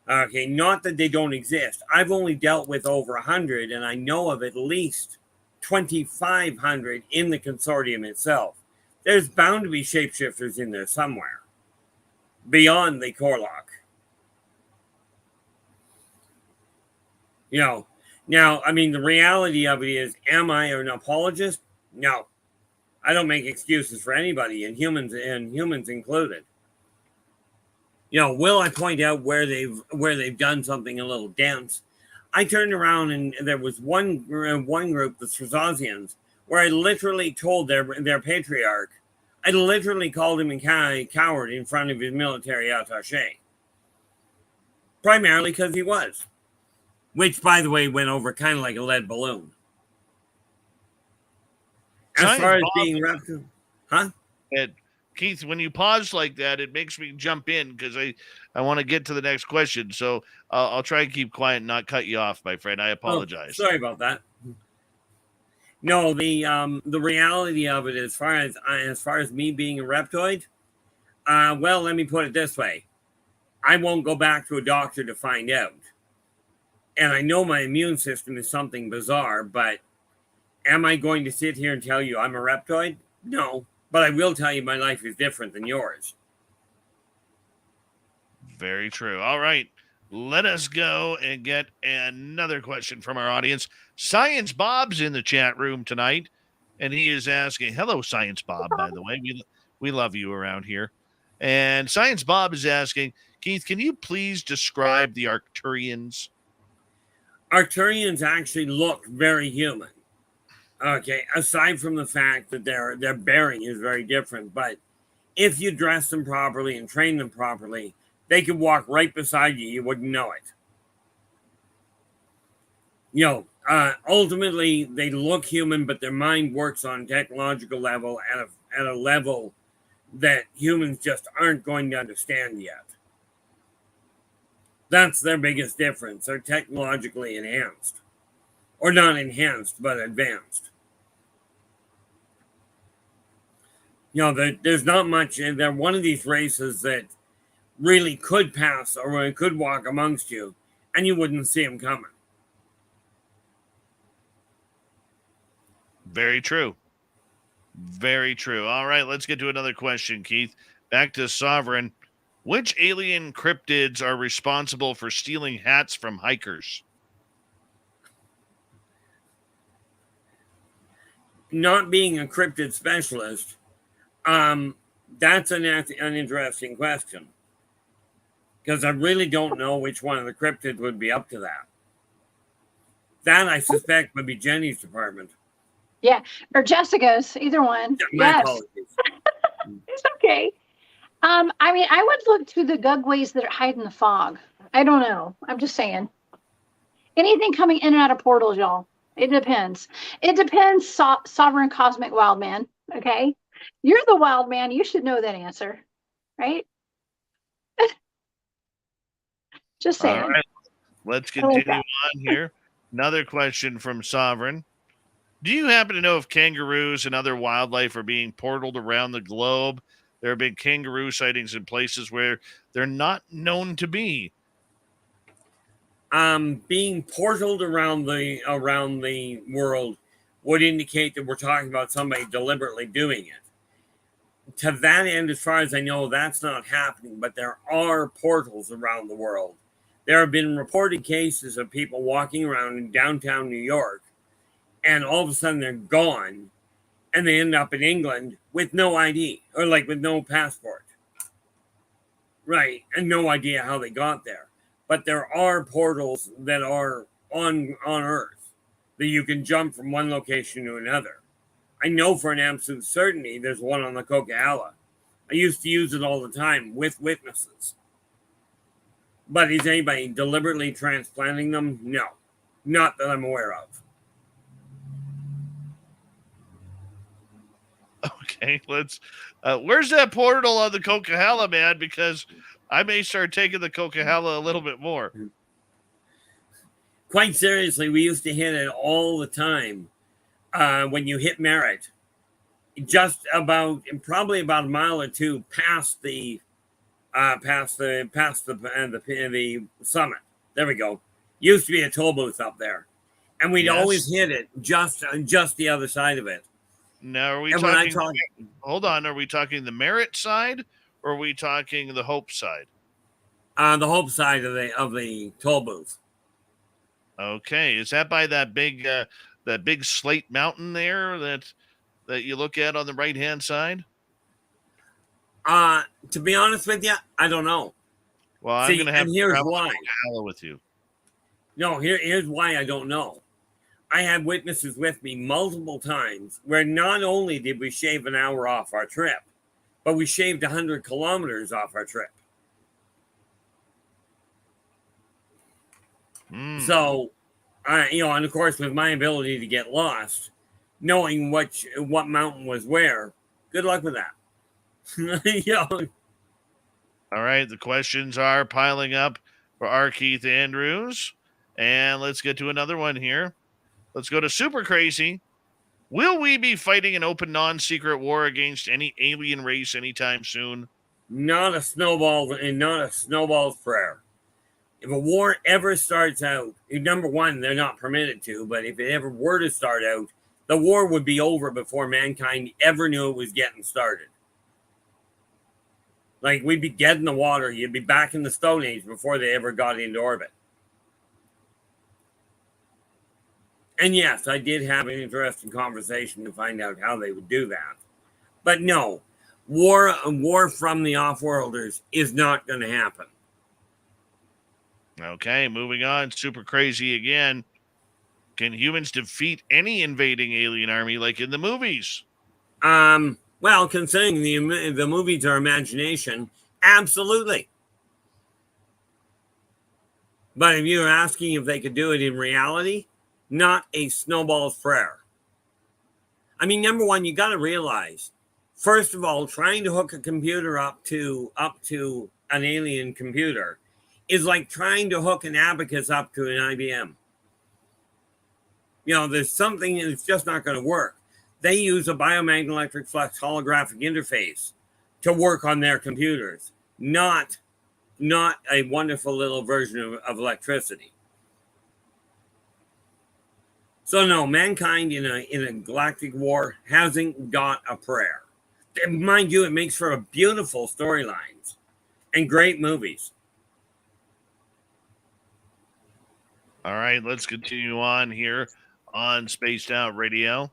Okay, not that they don't exist. I've only dealt with over 100, and I know of at least 2,500 in the consortium itself. There's bound to be shapeshifters in there somewhere, beyond the Corlock. Now, I mean, the reality of it is, am I an apologist? No. I don't make excuses for anybody, and humans included. Will I point out where they've done something a little dense? I turned around and there was one group, the Strazazians, where I literally told their patriarch, I literally called him a coward in front of his military attaché. Primarily because he was. Which, by the way, went over kind of like a lead balloon. As far as being reptile, Huh? And Keith, when you pause like that, it makes me jump in because I want to get to the next question. So I'll try and keep quiet and not cut you off, my friend. I apologize. Sorry about that. No, the reality of it, as far as me being a reptoid, well, let me put it this way: I won't go back to a doctor to find out. And I know my immune system is something bizarre, but am I going to sit here and tell you I'm a reptoid? No, but I will tell you my life is different than yours. Very true. All right. Let us go and get another question from our audience. Science Bob's in the chat room tonight, and he is asking, hello, Science Bob, by the way. We love you around here. And Science Bob is asking, Keith, can you please describe the Arcturians? Arcturians actually look very human. Okay, aside from the fact that their bearing is very different, but if you dress them properly and train them properly, they could walk right beside you. You wouldn't know it. Ultimately, they look human, but their mind works on a technological level at a level that humans just aren't going to understand yet. That's their biggest difference. They're technologically enhanced. Or not enhanced, but advanced. There's not much. They're one of these races that really could pass or could walk amongst you, and you wouldn't see them coming. Very true. Very true. All right, let's get to another question, Keith. Back to Sovereign. Which alien cryptids are responsible for stealing hats from hikers? Not being a cryptid specialist, that's an interesting question. Because I really don't know which one of the cryptids would be up to that. That, I suspect, would be Jenny's department. Yeah, or Jessica's, either one. My apologies. It's okay. I would look to the gugways that hide in the fog. I don't know. I'm just saying. Anything coming in and out of portals, y'all. It depends. It depends, Sovereign Cosmic Wild Man. Okay? You're the wild man. You should know that answer. Right? Just saying. All right. Let's continue on here. Another question from Sovereign. Do you happen to know if kangaroos and other wildlife are being portaled around the globe? There have been kangaroo sightings in places where they're not known to be. Being portaled around the world would indicate that we're talking about somebody deliberately doing it. To that end, as far as I know, that's not happening, but there are portals around the world. There have been reported cases of people walking around in downtown New York, and all of a sudden they're gone, and they end up in England with no ID, or with no passport. Right, and no idea how they got there. But there are portals that are on Earth that you can jump from one location to another. I know for an absolute certainty there's one on the Coquihalla. I used to use it all the time with witnesses. But is anybody deliberately transplanting them? No, not that I'm aware of. Okay, let's. Where's that portal on the Coquihalla, man? Because I may start taking the Coquihalla a little bit more. Quite seriously, we used to hit it all the time. When you hit Merritt, probably about a mile or two past the summit. There we go. Used to be a toll booth up there, and we'd always hit it just the other side of it. Now, are we talking? Hold on. Are we talking the Merritt side, or are we talking the Hope side? The Hope side of the toll booth. Okay, is that by that big slate mountain there that you look at on the right hand side? To be honest with you, I don't know. Well, I'm going to have here's why. With you. No, here's why I don't know. I had witnesses with me multiple times where not only did we shave an hour off our trip, but we shaved 100 kilometers off our trip. So, and of course, with my ability to get lost, knowing what mountain was where, Good luck with that. All right, the questions are piling up for R Keith Andrews. And let's get to another one here. Let's go to Super Crazy. Will we be fighting an open non-secret war against any alien race anytime soon? Not a snowball's prayer. If a war ever starts out, number one, they're not permitted to, but if it ever were to start out, the war would be over before mankind ever knew it was getting started. Like, we'd be dead in the water. You'd be back in the Stone Age before they ever got into orbit. And yes, I did have an interesting conversation to find out how they would do that. But no, war from the off-worlders is not going to happen. Okay, moving on. Super Crazy again. Can humans defeat any invading alien army like in the movies? Well, considering the movies are imagination, absolutely. But if you're asking if they could do it in reality, not a snowball's prayer. I mean, number one, you got to realize, first of all, trying to hook a computer up to an alien computer is like trying to hook an abacus up to an IBM. You know, there's something that's just not going to work. They use a biomagnetic flux holographic interface to work on their computers, not a wonderful little version of electricity. So no, mankind in a galactic war hasn't got a prayer. And mind you, it makes for a beautiful storylines and great movies. All right, let's continue on here on Spaced Out Radio.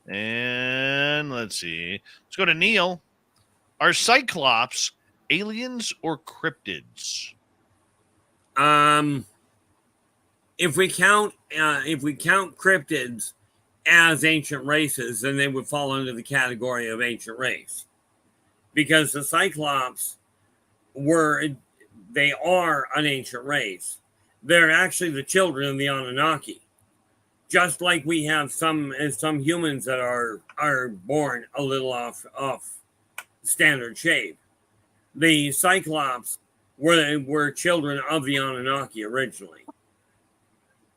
And let's see. Let's go to Neil. Are Cyclops aliens or cryptids? If we count cryptids as ancient races, then they would fall under the category of ancient race, because the Cyclops are an ancient race. They're actually the children of the Anunnaki, just like we have some humans that are born a little off standard shape. The Cyclops were children of the Anunnaki originally.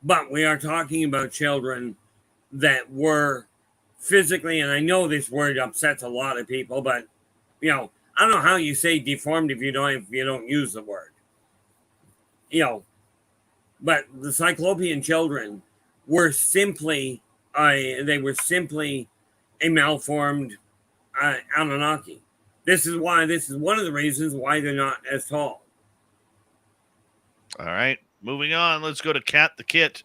But we are talking about children that were physically, and I know this word upsets a lot of people, but I don't know how you say deformed if you don't use the word. But the Cyclopean children were simply a malformed Anunnaki. This is one of the reasons why they're not as tall. All right. Moving on, let's go to Cat the Kit.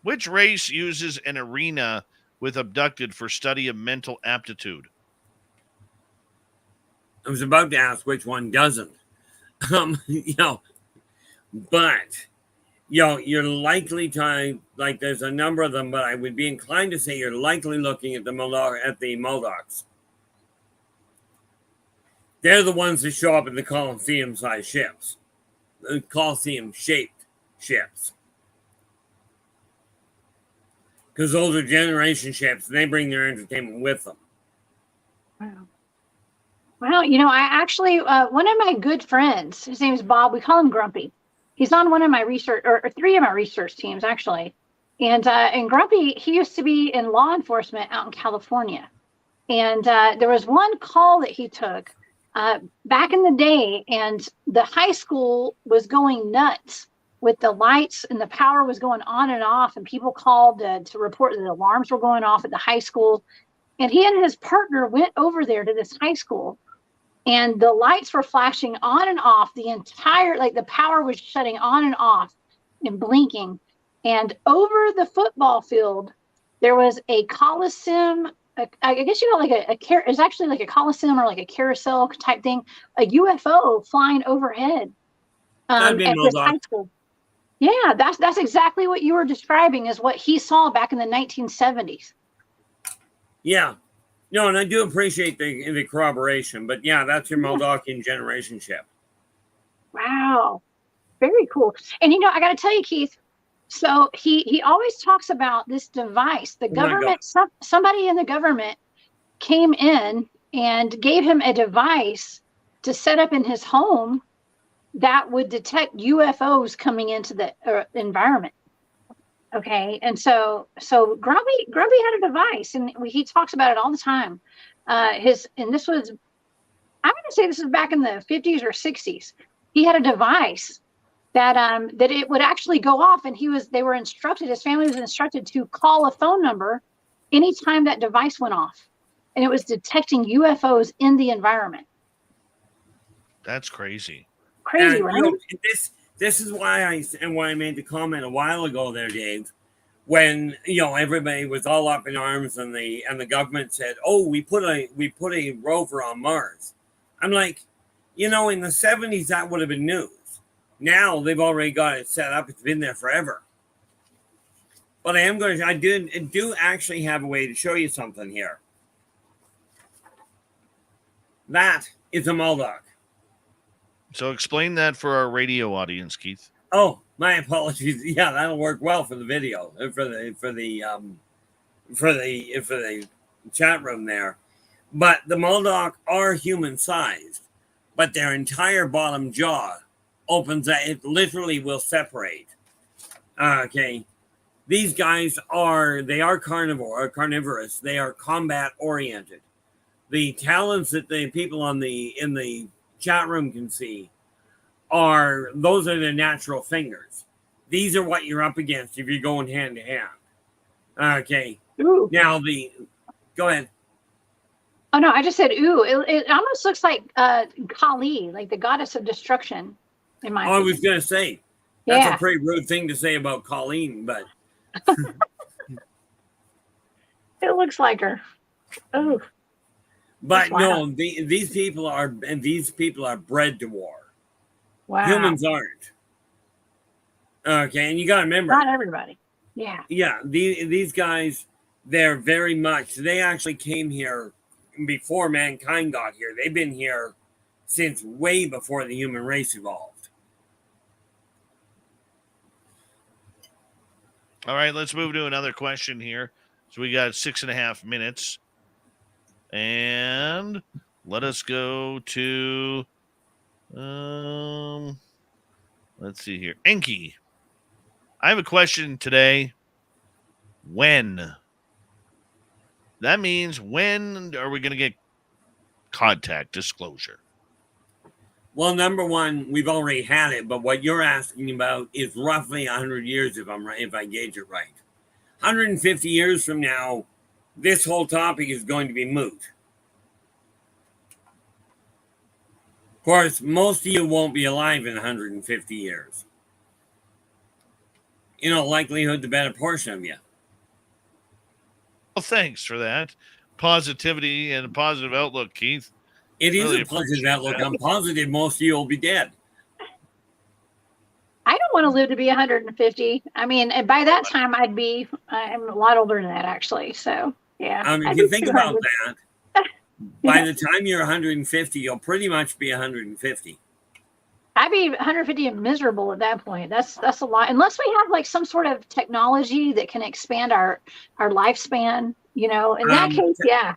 Which race uses an arena with abducted for study of mental aptitude? I was about to ask which one doesn't. But you're likely to, like, there's a number of them, but I would be inclined to say you're likely looking at the Maldoks. They're the ones that show up in the Colosseum-sized ships, the Colosseum-shaped ships, because those are generation ships and they bring their entertainment with them. Wow. Well, I actually, one of my good friends, his name is Bob, we call him Grumpy. He's on one of my research, or three of my research teams actually. And Grumpy, he used to be in law enforcement out in California. And there was one call that he took back in the day, and the high school was going nuts with the lights, and the power was going on and off, and people called to report that the alarms were going off at the high school. And he and his partner went over there to this high school, and the lights were flashing on and off the entire, like, the power was shutting on and off and blinking. And over the football field, there was a Coliseum, I guess like it's actually like a Coliseum or like a carousel type thing, a UFO flying overhead at this high school. Yeah, that's exactly what you were describing, is what he saw back in the 1970s. Yeah. No, and I do appreciate the corroboration, but yeah, that's your Maldokian generation ship. Wow. Very cool. And I got to tell you, Keith, so he always talks about this device. The government, somebody in the government came in and gave him a device to set up in his home that would detect UFOs coming into the environment. Okay, and so Grubby had a device, and he talks about it all the time. And this was, I'm going to say this is back in the 50s or 60s. He had a device that that it would actually go off, and they were instructed, his family was instructed to call a phone number anytime that device went off, and it was detecting UFOs in the environment. That's crazy. Crazy, right? You know, this is why I made the comment a while ago there, Dave, when everybody was all up in arms and the government said, "Oh, we put a rover on Mars." I'm like, in the 70s that would have been news. Now they've already got it set up. It's been there forever. But I do actually have a way to show you something here. That is a Maldokin. So explain that for our radio audience, Keith. Oh, my apologies. Yeah, that'll work well for the video, for the chat room there. But the Maldokin are human sized, but their entire bottom jaw opens that it literally will separate. Okay. These guys are carnivorous. They are combat oriented. The talents that the people in the chat room can see those are their natural fingers. These are what you're up against if you're going hand to hand. Okay. Ooh. Now go ahead. Oh no, I just said ooh. It almost looks like Kali, like the goddess of destruction. In my opinion. I was gonna say that's a pretty rude thing to say about Colleen, but it looks like her. Oh. But no, these people are bred to war. Wow. Humans aren't. Okay, and you got to remember, not everybody. Yeah. Yeah, these guys, they actually came here before mankind got here. They've been here since way before the human race evolved. All right, let's move to another question here. So we got 6.5 minutes. And let us go to, let's see here. Enki. I have a question today. When? That means when are we going to get contact disclosure? Well, number one, we've already had it, but what you're asking about is roughly 100 years, if I gauge it right. 150 years from now, this whole topic is going to be moot. Of course, most of you won't be alive in 150 years. Likelihood the better portion of you. Well, thanks for that. Positivity and a positive outlook, Keith. It is really a positive outlook. I'm positive most of you will be dead. I don't want to live to be 150. I mean, and by that time, I'm a lot older than that, actually. So, yeah. If you think about that, by the time you're 150, you'll pretty much be 150. I'd be 150 and miserable at that point. That's a lot. Unless we have like some sort of technology that can expand our lifespan, in that case, yeah.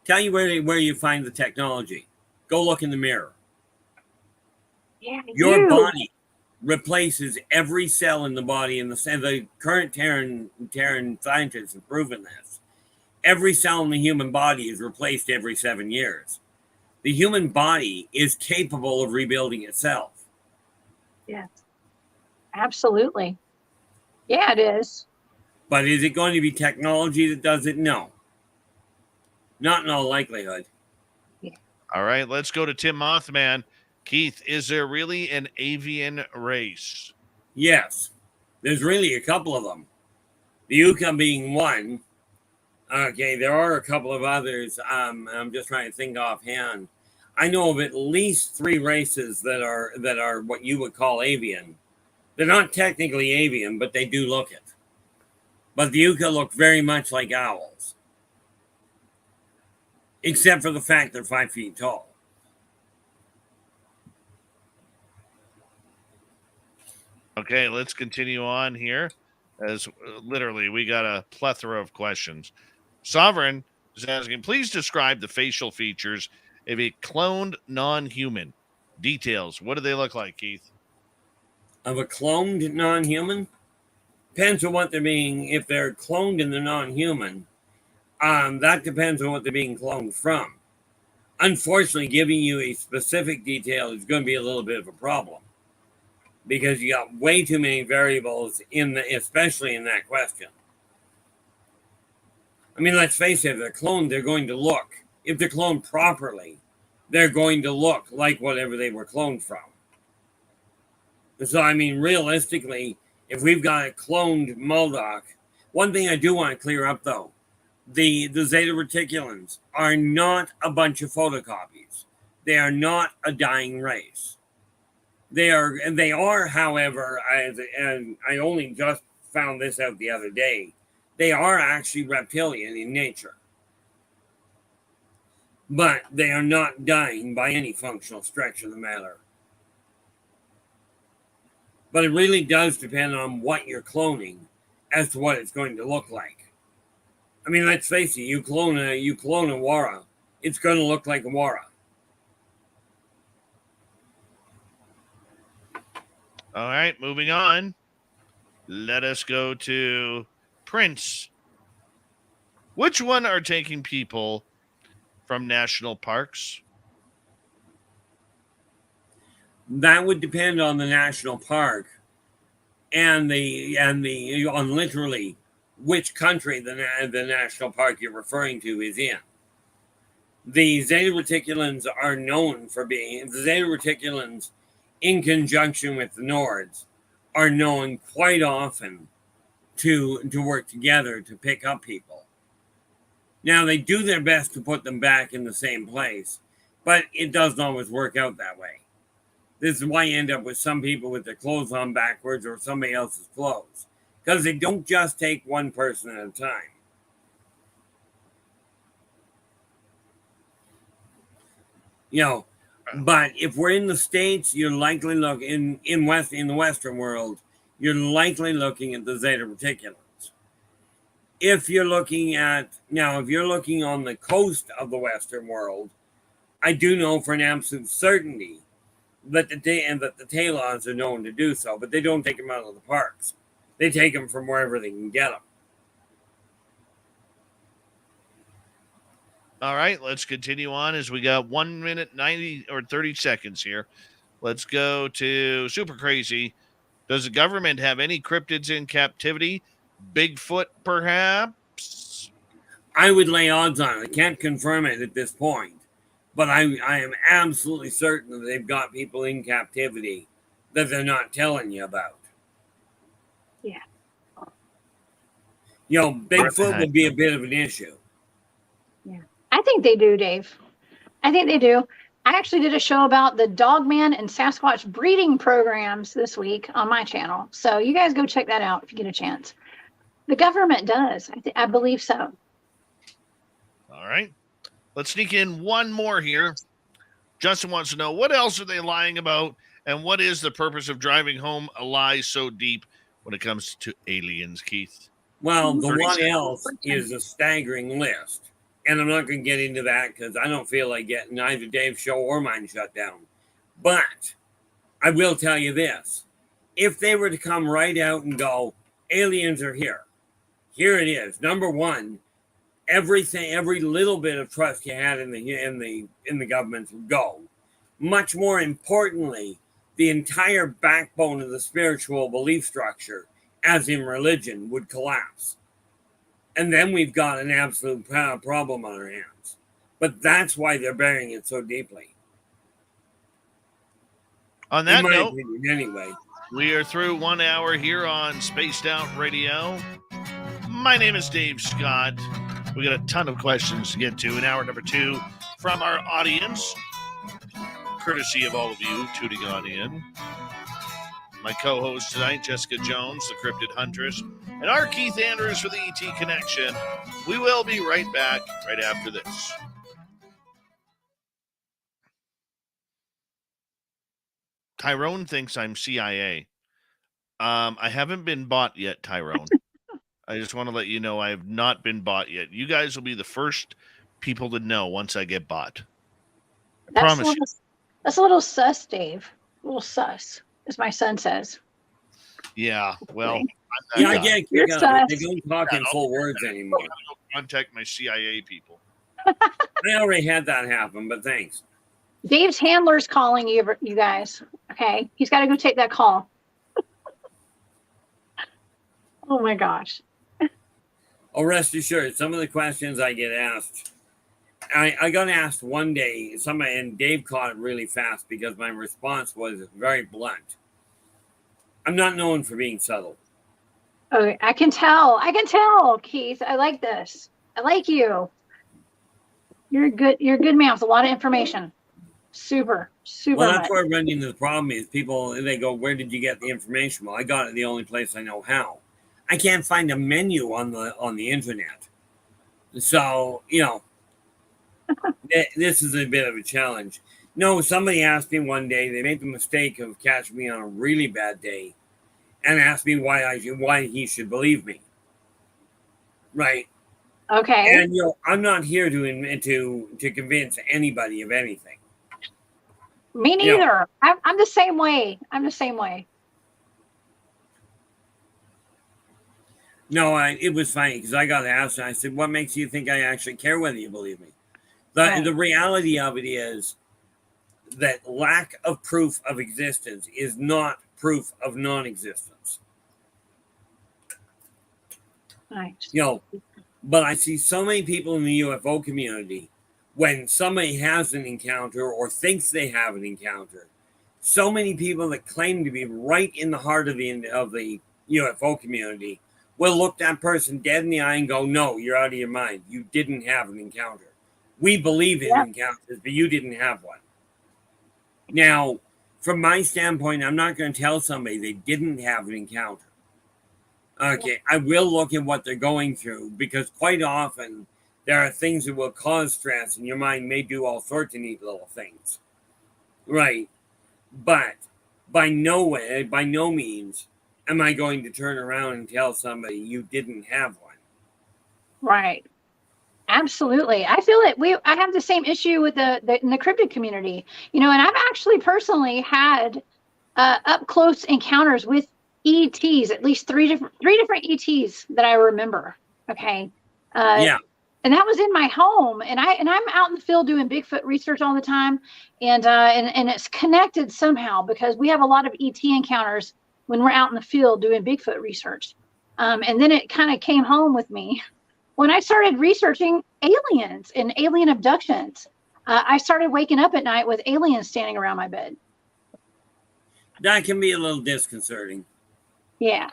Tell you where you find the technology. Go look in the mirror. Yeah, your body replaces every cell in the body, and the current Terran scientists have proven this. Every cell in the human body is replaced every 7 years. The human body is capable of rebuilding itself. Yes, absolutely. Yeah, it is. But is it going to be technology that does it? No. Not in all likelihood. Yeah. All right, let's go to Tim Mothman. Keith, is there really an avian race? Yes. There's really a couple of them. The Yucca being one. Okay, there are a couple of others. I'm just trying to think offhand. I know of at least 3 races that are what you would call avian. They're not technically avian, but they do look it. But the Yucca look very much like owls. Except for the fact they're 5 feet tall. Okay, let's continue on here. As literally, we got a plethora of questions. Sovereign, is asking, please describe the facial features of a cloned non-human. Details. What do they look like, Keith? Of a cloned non-human? Depends on what they're being. If they're cloned and they're non-human, that depends on what they're being cloned from. Unfortunately, giving you a specific detail is going to be a little bit of a problem because you got way too many variables especially in that question. I mean, let's face it, if they're cloned, they're going to look. If they're cloned properly, they're going to look like whatever they were cloned from. So, I mean, realistically, if we've got a cloned Maldokin, one thing I do want to clear up, though, the Zeta Reticulins are not a bunch of photocopies. They are not a dying race. They are, however, and I only just found this out the other day, they are actually reptilian in nature. But they are not dying by any functional stretch of the matter. But it really does depend on what you're cloning as to what it's going to look like. I mean, let's face it, you clone a Wara, it's going to look like a Wara. All right, moving on. Let us go to Prince. Which one are taking people from national parks? That would depend on the national park and on literally which country the national park you're referring to is in. The Zeta Reticulins are known for being the Zeta Reticulins in conjunction with the Nords are known quite often to work together to pick up people. Now, they do their best to put them back in the same place, but it doesn't always work out that way. This is why you end up with some people with their clothes on backwards or somebody else's clothes, because they don't just take one person at a time. You know, but if we're in the States, you're likely looking in the Western world, you're likely looking at the Zeta Reticulans. If you're looking on the coast of the Western world, I do know for an absolute certainty that the Talons are known to do so, but they don't take them out of the parks. They take them from wherever they can get them. All right, let's continue on as we got 1 minute, 90 or 30 seconds here. Let's go to Super Crazy. Does the government have any cryptids in captivity? Bigfoot, perhaps? I would lay odds on it. I can't confirm it at this point, but I am absolutely certain that they've got people in captivity that they're not telling you about. Yeah. You know, Bigfoot would be a bit of an issue. Yeah. I think they do, Dave. I think they do. I actually did a show about the Dogman and Sasquatch breeding programs this week on my channel. So you guys go check that out if you get a chance. The government does. I believe so. All right. Let's sneak in one more here. Justin wants to know, what else are they lying about? And what is the purpose of driving home a lie so deep when it comes to aliens, Keith? Well, the what else is a staggering list. And I'm not going to get into that because I don't feel like getting either Dave's show or mine shut down. But I will tell you this. If they were to come right out and go, aliens are here. Here it is. Number one, everything, every little bit of trust you had in the government would go. Much more importantly, the entire backbone of the spiritual belief structure, as in religion, would collapse. And then we've got an absolute problem on our hands. But that's why they're burying it so deeply. On that note, opinion, anyway, we are through 1 hour here on Spaced Out Radio. My name is Dave Scott. We got a ton of questions to get to in hour number 2 from our audience, courtesy of all of you tuning on in. My co-host tonight, Jessica Jones, the Cryptid Huntress, and R Keith Andrews for the ET Connection. We will be right back right after this. Tyrone thinks I'm CIA. I haven't been bought yet, Tyrone. I just want to let you know I have not been bought yet. You guys will be the first people to know once I get bought. I promise you. That's a little sus, Dave. A little sus, as my son says. Yeah, well, I get You're they sus. don't talk in full words anymore. I'm gonna go contact my CIA people. I already had that happen, but thanks. Dave's handler's calling you guys. Okay, he's got to go take that call. Oh my gosh. Oh, rest assured, some of the questions I get asked, I got asked one day, somebody, and Dave caught it really fast because my response was very blunt. I'm not known for being subtle. Okay, I can tell, Keith. I like this. I like you. You're a good man with a lot of information. Super. Well, that's where I run into the problem is people, they go, where did you get the information? Well, I got it the only place I know how. I can't find a menu on the internet. So, this is a bit of a challenge. No, somebody asked me one day, they made the mistake of catching me on a really bad day and asked me why he should believe me. Right. Okay. And I'm not here to convince anybody of anything. Me neither. I'm the same way. No, it was funny because I got asked and I said, what makes you think I actually care whether you believe me? The reality of it is that lack of proof of existence is not proof of non-existence. Nice. But I see so many people in the UFO community, when somebody has an encounter or thinks they have an encounter, so many people that claim to be right in the heart of the UFO community will look that person dead in the eye and go, no, you're out of your mind. You didn't have an encounter. We believe in encounters, but you didn't have one. Now, from my standpoint, I'm not going to tell somebody they didn't have an encounter. Okay, I will look at what they're going through because quite often there are things that will cause stress and your mind may do all sorts of neat little things. Right. But by no means am I going to turn around and tell somebody you didn't have one. Right. Absolutely. I feel it. I have the same issue with in the cryptid community, and I've actually personally had up close encounters with ETs, at least three different ETs that I remember. Okay. And that was in my home, and I'm out in the field doing Bigfoot research all the time, and it's connected somehow because we have a lot of ET encounters when we're out in the field doing Bigfoot research. And then it kind of came home with me when I started researching aliens and alien abductions. I started waking up at night with aliens standing around my bed. That can be a little disconcerting. Yeah,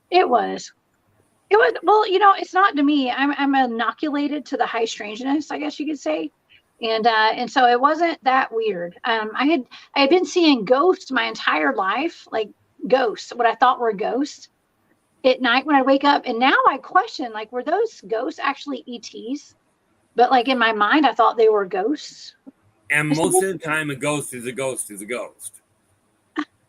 it was. Well, it's not to me. I'm inoculated to the high strangeness, I guess you could say, and so it wasn't that weird. I had been seeing ghosts my entire life, like ghosts, what I thought were ghosts, at night when I wake up, and now I question, like, were those ghosts actually ETs? But like in my mind, I thought they were ghosts. And most of the time, a ghost is a ghost is a ghost.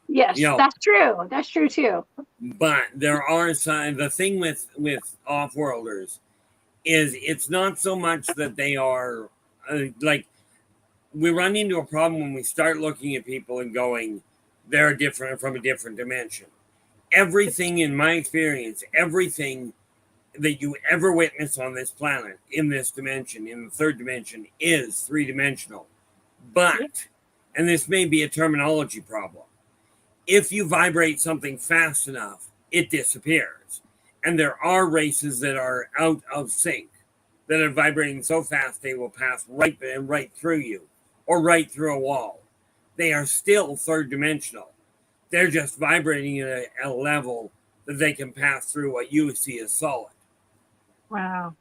Yes, that's true. That's true too. But there are some. The thing with off-worlders is it's not so much that they are like we run into a problem when we start looking at people and going, they're different from a different dimension. Everything in my experience, everything that you ever witness on this planet, in this dimension, in the third dimension, is three-dimensional. But, and this may be a terminology problem, if you vibrate something fast enough, it disappears. And there are races that are out of sync, that are vibrating so fast they will pass right through you, or right through a wall. They are still third dimensional. They're just vibrating at a level that they can pass through what you see as solid. Wow.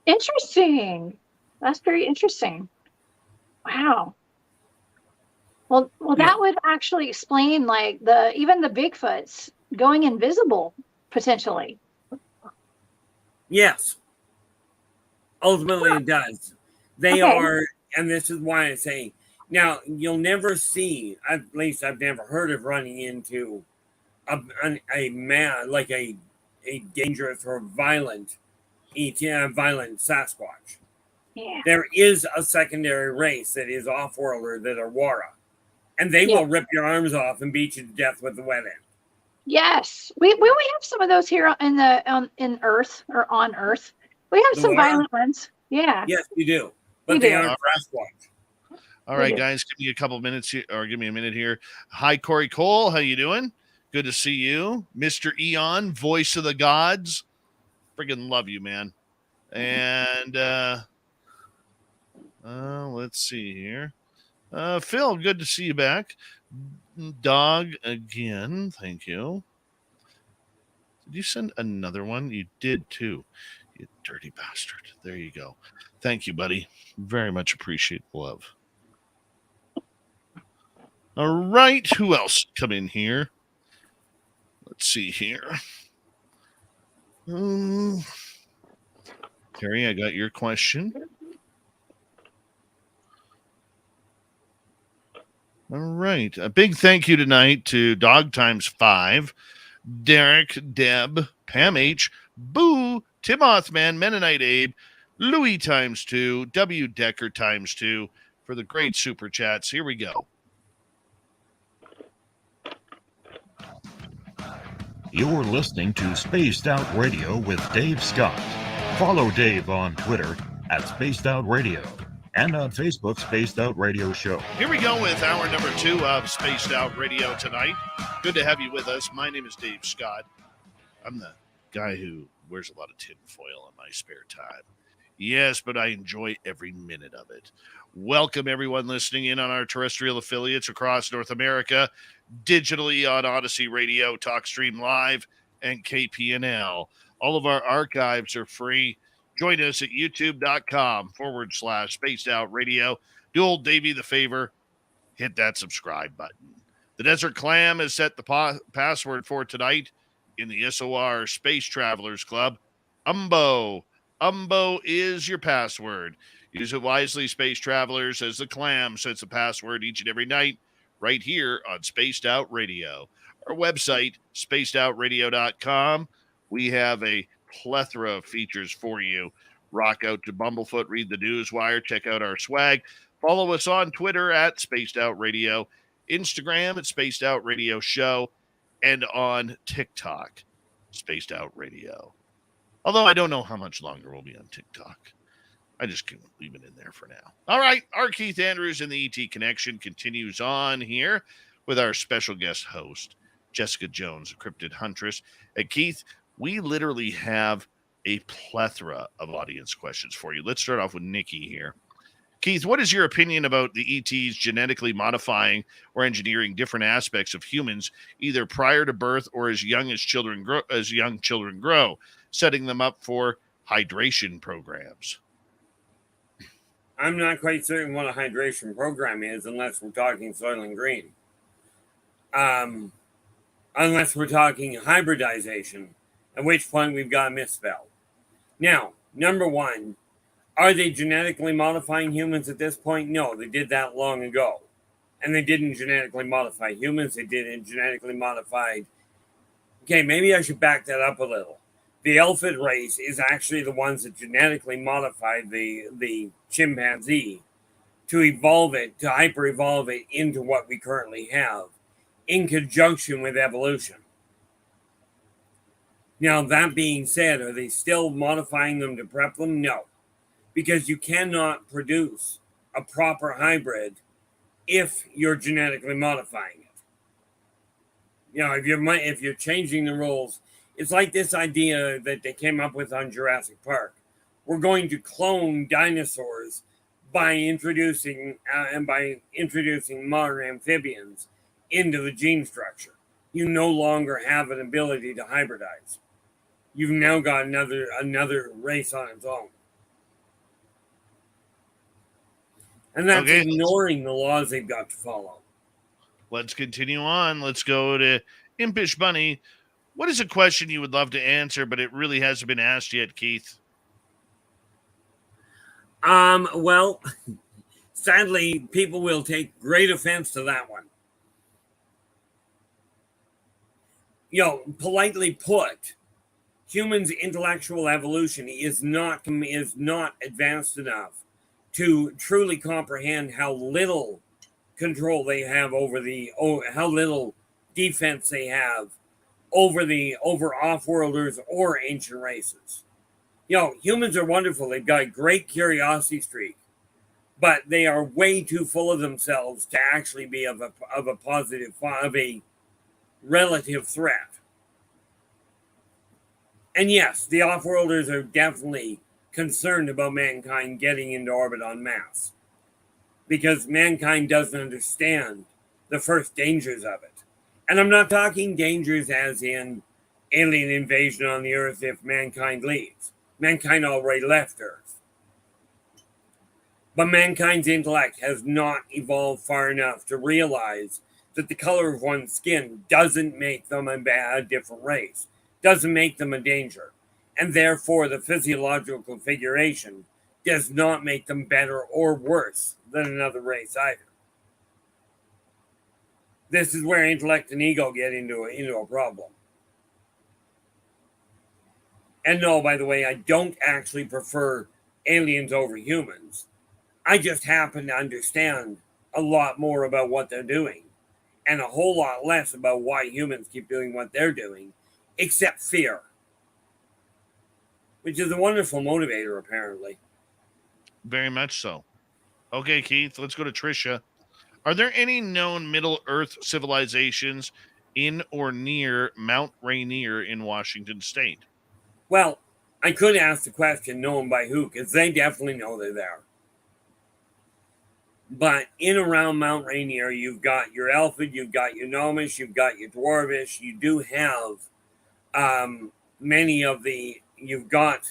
Interesting. That's very interesting. Wow. Well, that would actually explain like even the Bigfoots going invisible potentially. Yes. Ultimately, it does. They are, and this is why I say, now you'll never see, at least I've never heard of running into a man, like a a dangerous or violent violent Sasquatch. Yeah. There is a secondary race that is off-worlder that are Wara, and they Yeah. will rip your arms off and beat you to death with the wet end. Yes, we have some of those here in the in Earth or on Earth. We have The some Wara? violent ones. Yeah. Yes, you do, but We they do. aren't Sasquatch. All We right, do. guys, give me a couple minutes here, or give me a minute here. Hi, Corey Cole. How you doing? Good to see you. Mr. Eon, voice of the gods. Friggin' love you, man. And let's see here. Phil, good to see you back. Dog again. Thank you. Did you send another one? You did too. You dirty bastard. There you go. Thank you, buddy. Very much appreciate the love. All right. Who else come in here? Let's see here. Terry, I got your question. All right. A big thank you tonight to Dog Times 5, Derek, Deb, Pam H, Boo, Tim Othman, Mennonite Abe, Louis times 2, W Decker times 2 for the great super chats. Here we go. You're listening to Spaced Out Radio with Dave Scott. Follow Dave on Twitter at Spaced Out Radio and on Facebook, Spaced Out Radio Show. Here we go with hour number 2 of Spaced Out Radio tonight. Good to have you with us. My name is Dave Scott. I'm the guy who wears a lot of tinfoil in my spare time. Yes, but I enjoy every minute of it. Welcome, everyone listening in on our terrestrial affiliates across North America, digitally on Odyssey Radio, TalkStream Live, and KPNL. All of our archives are free. Join us at youtube.com/Spaced Out Radio. Do old Davey the favor, hit that subscribe button. The Desert Clam has set the password for tonight in the SOR Space Travelers Club. Umbo. Umbo is your password. Use it wisely, Space Travelers, as the Clam sets a password each and every night right here on Spaced Out Radio. Our website, spacedoutradio.com. We have a plethora of features for you. Rock out to Bumblefoot, read the Newswire, check out our swag. Follow us on Twitter at Spaced Out Radio, Instagram at Spaced Out Radio Show, and on TikTok, Spaced Out Radio. Although I don't know how much longer we'll be on TikTok. I just can leave it in there for now. All right, R Keith Andrews and the ET Connection continues on here with our special guest host, Jessica Jones, a cryptid huntress. And Keith, we literally have a plethora of audience questions for you. Let's start off with Nikki here. Keith, what is your opinion about the ETs genetically modifying or engineering different aspects of humans, either prior to birth or as young children grow, setting them up for hydration programs? I'm not quite certain what a hydration program is unless we're talking Soylent Green. Unless we're talking hybridization, at which point we've got misspelled. Now, number one, are they genetically modifying humans at this point? No, they did that long ago. And they didn't genetically modify humans. They did genetically modified. Okay, maybe I should back that up a little. The elephant race is actually the ones that genetically modified the chimpanzee to evolve it, to hyper-evolve it into what we currently have in conjunction with evolution. Now, that being said, are they still modifying them to prep them? No, because you cannot produce a proper hybrid if you're genetically modifying it. You know, if you're changing the rules, it's like this idea that they came up with on Jurassic Park. We're going to clone dinosaurs by introducing modern amphibians into the gene structure. You no longer have an ability to hybridize. You've now got another race on its own. And that's ignoring the laws they've got to follow. Let's continue on. Let's go to Impish Bunny. What is a question you would love to answer, but it really hasn't been asked yet, Keith? Well, sadly, people will take great offense to that one. You know, politely put, humans' intellectual evolution is not advanced enough to truly comprehend how little control they have how little defense they have over off-worlders or ancient races. Humans are wonderful. They've got a great curiosity streak, but they are way too full of themselves to actually be of a relative threat. And yes, the off-worlders are definitely concerned about mankind getting into orbit en masse, because mankind doesn't understand the first dangers of it. And I'm not talking dangers as in alien invasion on the Earth if mankind leaves. Mankind already left Earth. But mankind's intellect has not evolved far enough to realize that the color of one's skin doesn't make them a different race, doesn't make them a danger. And therefore, the physiological configuration does not make them better or worse than another race either. This is where intellect and ego get into a problem. And no, by the way, I don't actually prefer aliens over humans. I just happen to understand a lot more about what they're doing, and a whole lot less about why humans keep doing what they're doing, except fear, which is a wonderful motivator, apparently. Very much so. Okay, Keith, let's go to Tricia. Are there any known Middle Earth civilizations in or near Mount Rainier in Washington State? Well, I could ask the question known by who, because they definitely know they're there. But in around Mount Rainier, you've got your Elfid, you've got your Gnomish, you've got your Dwarvish. You do have many of the. You've got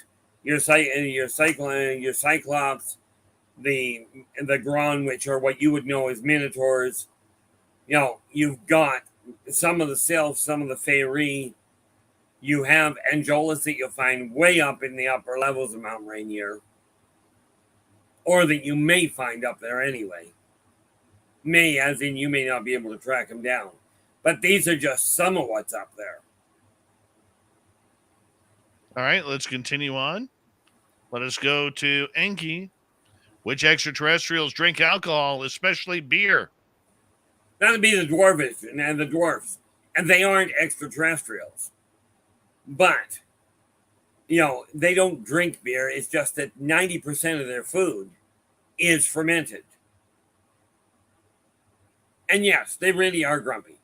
your Cyclops, the Gron, which are what you would know as Minotaurs. You've got some of the Sylphs, some of the Faerie. You have Angelus that you'll find way up in the upper levels of Mount Rainier, or that you may find up there anyway. May, as in you may not be able to track them down. But these are just some of what's up there. All right, let's continue on. Let us go to Enki. Which extraterrestrials drink alcohol, especially beer? That would be the Dwarvish and the dwarfs. And they aren't extraterrestrials. But, they don't drink beer. It's just that 90% of their food is fermented. And yes, they really are grumpy.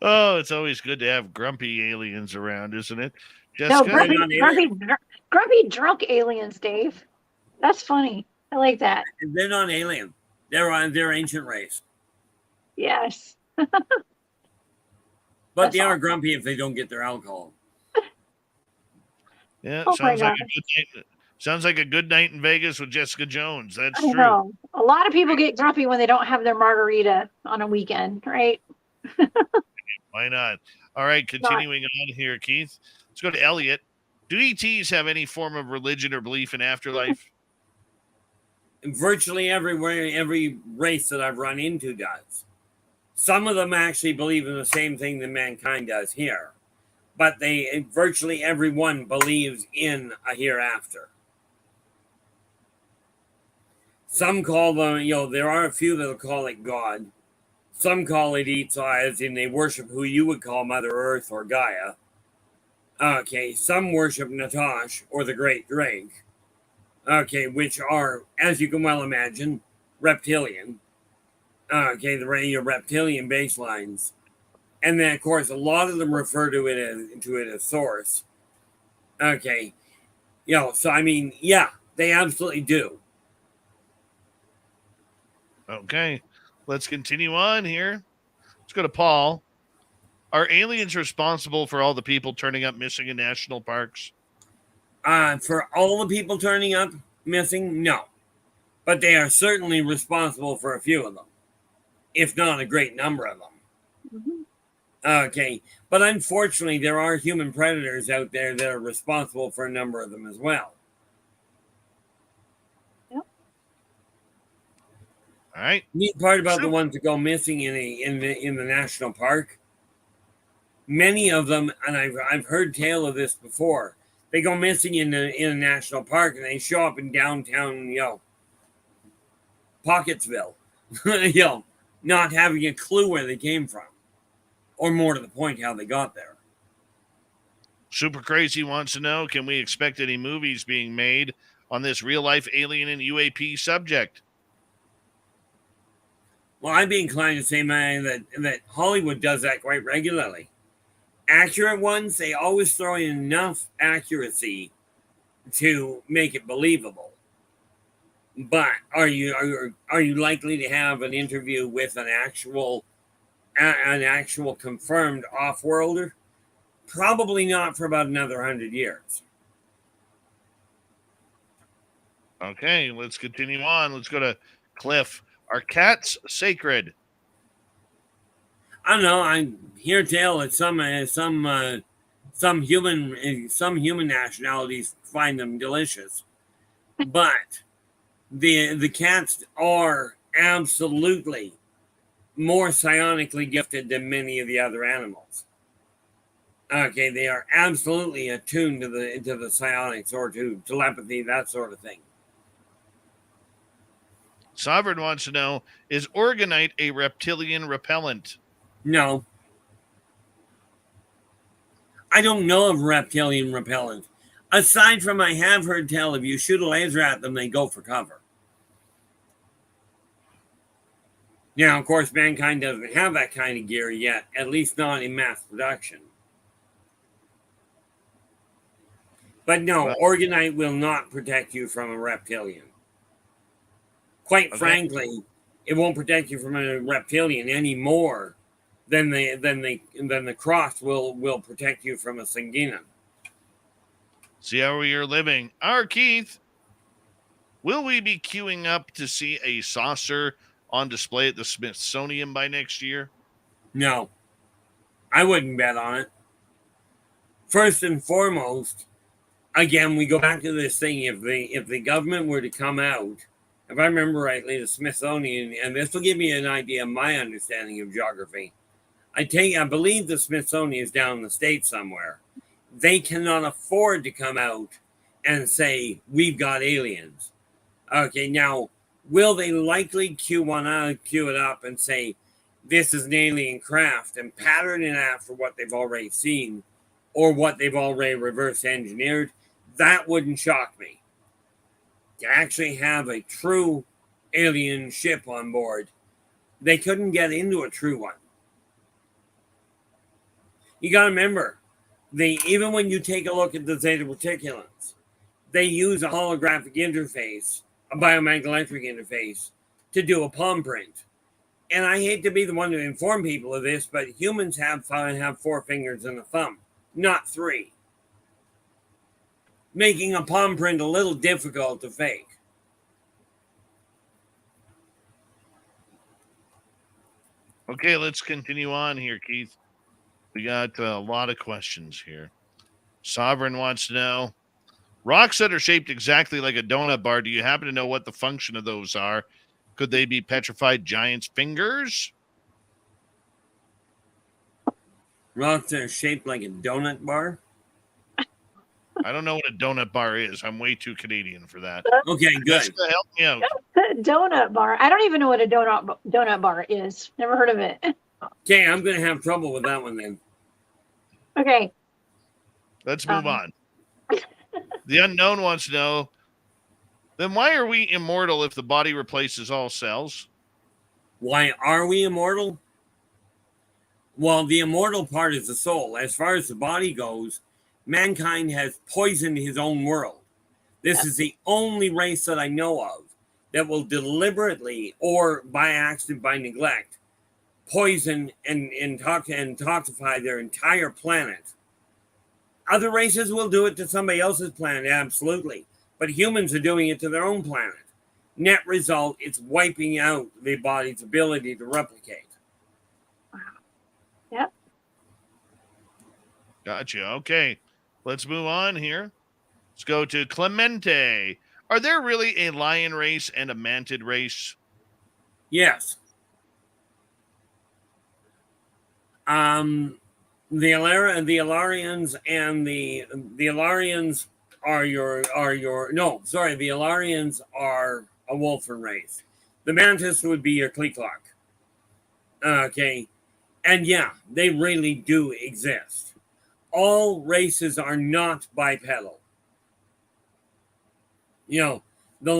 Oh, it's always good to have grumpy aliens around, isn't it? No, Jessica? grumpy drunk aliens, Dave. That's funny. I like that. They're not alien. They're ancient race. Yes. But they are grumpy if they don't get their alcohol. Yeah, Oh sounds like a good night. Sounds like a good night in Vegas with Jessica Jones. That's I true. know. A lot of people get grumpy when they don't have their margarita on a weekend, right? Why not? All right, continuing on here, Keith. Let's go to Elliot. Do ETs have any form of religion or belief in afterlife? Virtually every race that I've run into does. Some of them actually believe in the same thing that mankind does here. But virtually everyone believes in a hereafter. Some call them, there are a few that'll call it God. Some call it Etza, as in they worship who you would call Mother Earth or Gaia. Okay, some worship Natash or the Great Drake. Okay, which are, as you can well imagine, reptilian. Okay, your reptilian baselines. And then, of course, a lot of them refer to it as source. Okay. So, I mean, yeah, they absolutely do. Okay, let's continue on here. Let's go to Paul. Are aliens responsible for all the people turning up missing in national parks? For all the people turning up missing, no. But they are certainly responsible for a few of them, if not a great number of them. Mm-hmm. Okay, but unfortunately, there are human predators out there that are responsible for a number of them as well. Yep. All right. Neat part about the ones that go missing in the national park Many of them, and I've heard tale of this before. They go missing in a national park, and they show up in downtown, Pocketsville, not having a clue where they came from, or more to the point, how they got there. Super Crazy wants to know, can we expect any movies being made on this real-life alien and UAP subject? Well, I'd be inclined to say, man, that Hollywood does that quite regularly. Accurate ones, they always throw in enough accuracy to make it believable. But are you likely to have an interview with an actual confirmed off-worlder? Probably not for about another 100 years. Okay, let's continue on. Let's go to Cliff. Are cats sacred? I don't know. I hear tell that some human nationalities find them delicious, but the cats are absolutely more psionically gifted than many of the other animals. Okay, they are absolutely attuned to the psionics or to telepathy, that sort of thing. Sovereign wants to know, is organite a reptilian repellent? No. I don't know of reptilian repellent. Aside from I have heard tell if you shoot a laser at them, they go for cover. Now, of course, mankind doesn't have that kind of gear yet, at least not in mass production. But no, organite will not protect you from a reptilian. Quite frankly, it won't protect you from a reptilian any more than the cross will protect you from a Singina. See how we are living. R Keith, will we be queuing up to see a saucer on display at the Smithsonian by next year? No, I wouldn't bet on it. First and foremost, again, we go back to this thing. If the government were to come out, if I remember rightly, the Smithsonian, and this will give me an idea of my understanding of geography. I believe the Smithsonian is down in the States somewhere. They cannot afford to come out and say, we've got aliens. Okay, now, will they likely queue it up and say, this is an alien craft and pattern it after what they've already seen or what they've already reverse engineered? That wouldn't shock me. To actually have a true alien ship on board, they couldn't get into a true one. You got to remember, even when you take a look at the Zeta Reticulins, they use a holographic interface, a biomagnetic interface, to do a palm print. And I hate to be the one to inform people of this, but humans have 4 fingers and a thumb, not 3. Making a palm print a little difficult to fake. Okay, let's continue on here, Keith. We got a lot of questions here. Sovereign wants to know, rocks that are shaped exactly like a donut bar, do you happen to know what the function of those are? Could they be petrified giants' fingers? Rocks that are shaped like a donut bar? I don't know what a donut bar is. I'm way too Canadian for that. Okay, good. That's to help me out. Donut bar. I don't even know what a donut bar is. Never heard of it. Okay, I'm going to have trouble with that one then. Okay. Let's move on. The unknown wants to know, then why are we immortal if the body replaces all cells? Why are we immortal? Well, the immortal part is the soul. As far as the body goes, mankind has poisoned his own world. This is the only race that I know of that will deliberately or by accident, by neglect, poison and toxify their entire planet. Other races will do it to somebody else's planet, absolutely. But humans are doing it to their own planet. Net result, it's wiping out the body's ability to replicate. Wow. Yep. Gotcha. Okay. Let's move on here. Let's go to Clemente. Are there really a lion race and a mantid race? Yes. The Alarians and the Alarians are the Alarians are a wolfen race. The Mantis would be your Kleeklok. Okay. And yeah, they really do exist. All races are not bipedal. You know, the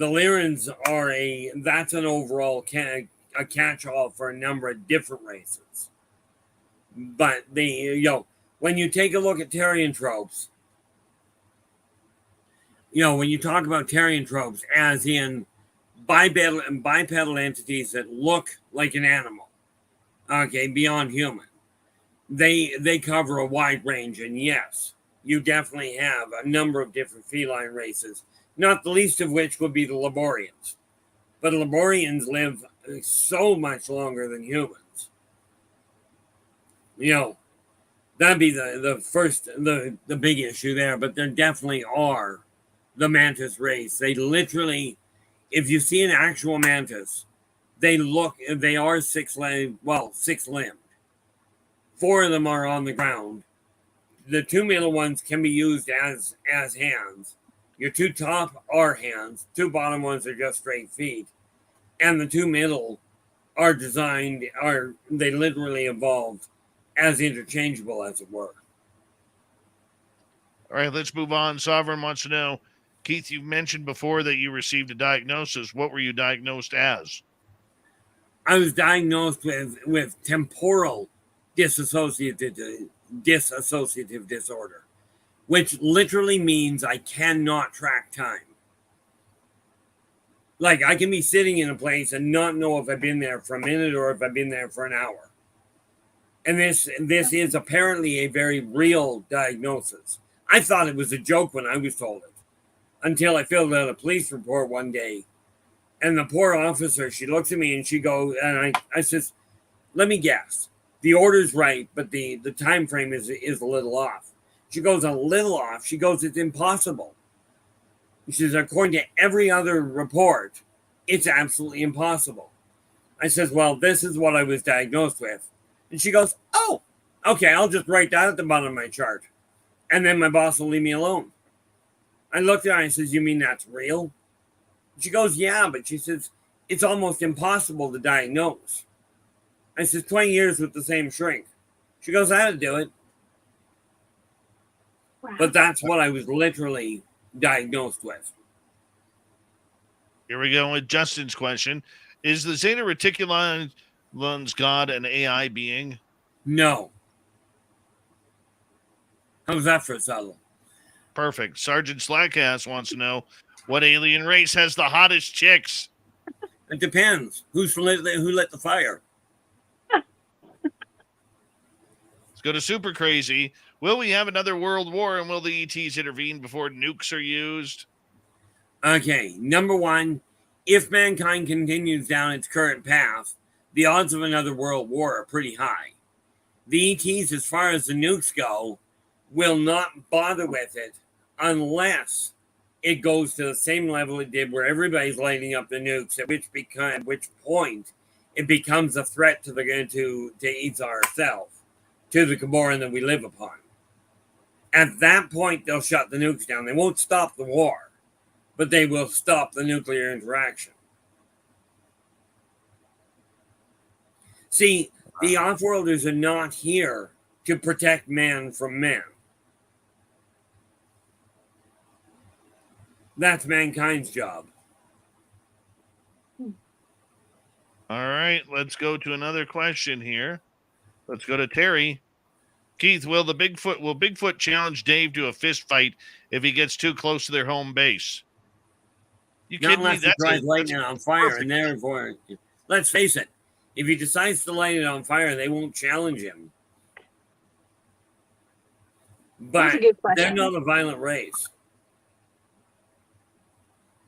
Lyrans are that's an overall a catch-all for a number of different races. But when you take a look at Terrian tropes, when you talk about Terrian tropes, as in bipedal entities that look like an animal, okay, beyond human, they cover a wide range, and yes, you definitely have a number of different feline races, not the least of which would be the Laborians. But Laborians live so much longer than humans. That'd be the first, the big issue there, but there definitely are the mantis race. They literally, if you see an actual mantis, they are six-limbed. 4 of them are on the ground. The 2 middle ones can be used as hands. Your 2 top are hands. 2 bottom ones are just straight feet. And the 2 middle are they literally evolved as interchangeable, as it were. All right, let's move on. Sovereign wants to know, Keith, you mentioned before that you received a diagnosis. What were you diagnosed as? I was diagnosed with temporal dissociative disorder, which literally means I cannot track time. Like, I can be sitting in a place and not know if I've been there for a minute or if I've been there for an hour. And this is apparently a very real diagnosis. I thought it was a joke when I was told it, until I filled out a police report one day. And the poor officer, she looks at me and she goes, and I says, let me guess. The order's right, but the time frame is a little off. She goes, a little off. She goes, it's impossible. She says, according to every other report, it's absolutely impossible. I says, well, this is what I was diagnosed with. And she goes, oh, okay, I'll just write that at the bottom of my chart. And then my boss will leave me alone. I looked at her and I says, you mean that's real? She goes, yeah, but she says, it's almost impossible to diagnose. I says, 20 years with the same shrink. She goes, that'd do it. Wow. But that's what I was literally diagnosed with. Here we go with Justin's question. Is the Zeta Reticulins god an AI being? No. How's that for a subtle? Perfect. Sergeant Slackass wants to know, what alien race has the hottest chicks? It depends. Who lit the fire? Let's go to Super Crazy. Will we have another world war, and will the ETs intervene before nukes are used? Okay, number one, if mankind continues down its current path, the odds of another world war are pretty high. The ETs, as far as the nukes go, will not bother with it unless it goes to the same level it did where everybody's lighting up the nukes, at which point it becomes a threat to Izar itself, to the Gaboran that we live upon. At that point, they'll shut the nukes down. They won't stop the war, but they will stop the nuclear interaction. See, the Offworlders are not here to protect man from man. That's mankind's job. All right, let's go to another question here. Let's go to Terry. Keith, will Bigfoot challenge Dave to a fist fight if he gets too close to their home base? You kidding me? That's lighting it on fire, and therefore, let's face it, if he decides to light it on fire, they won't challenge him. But they're not a violent race.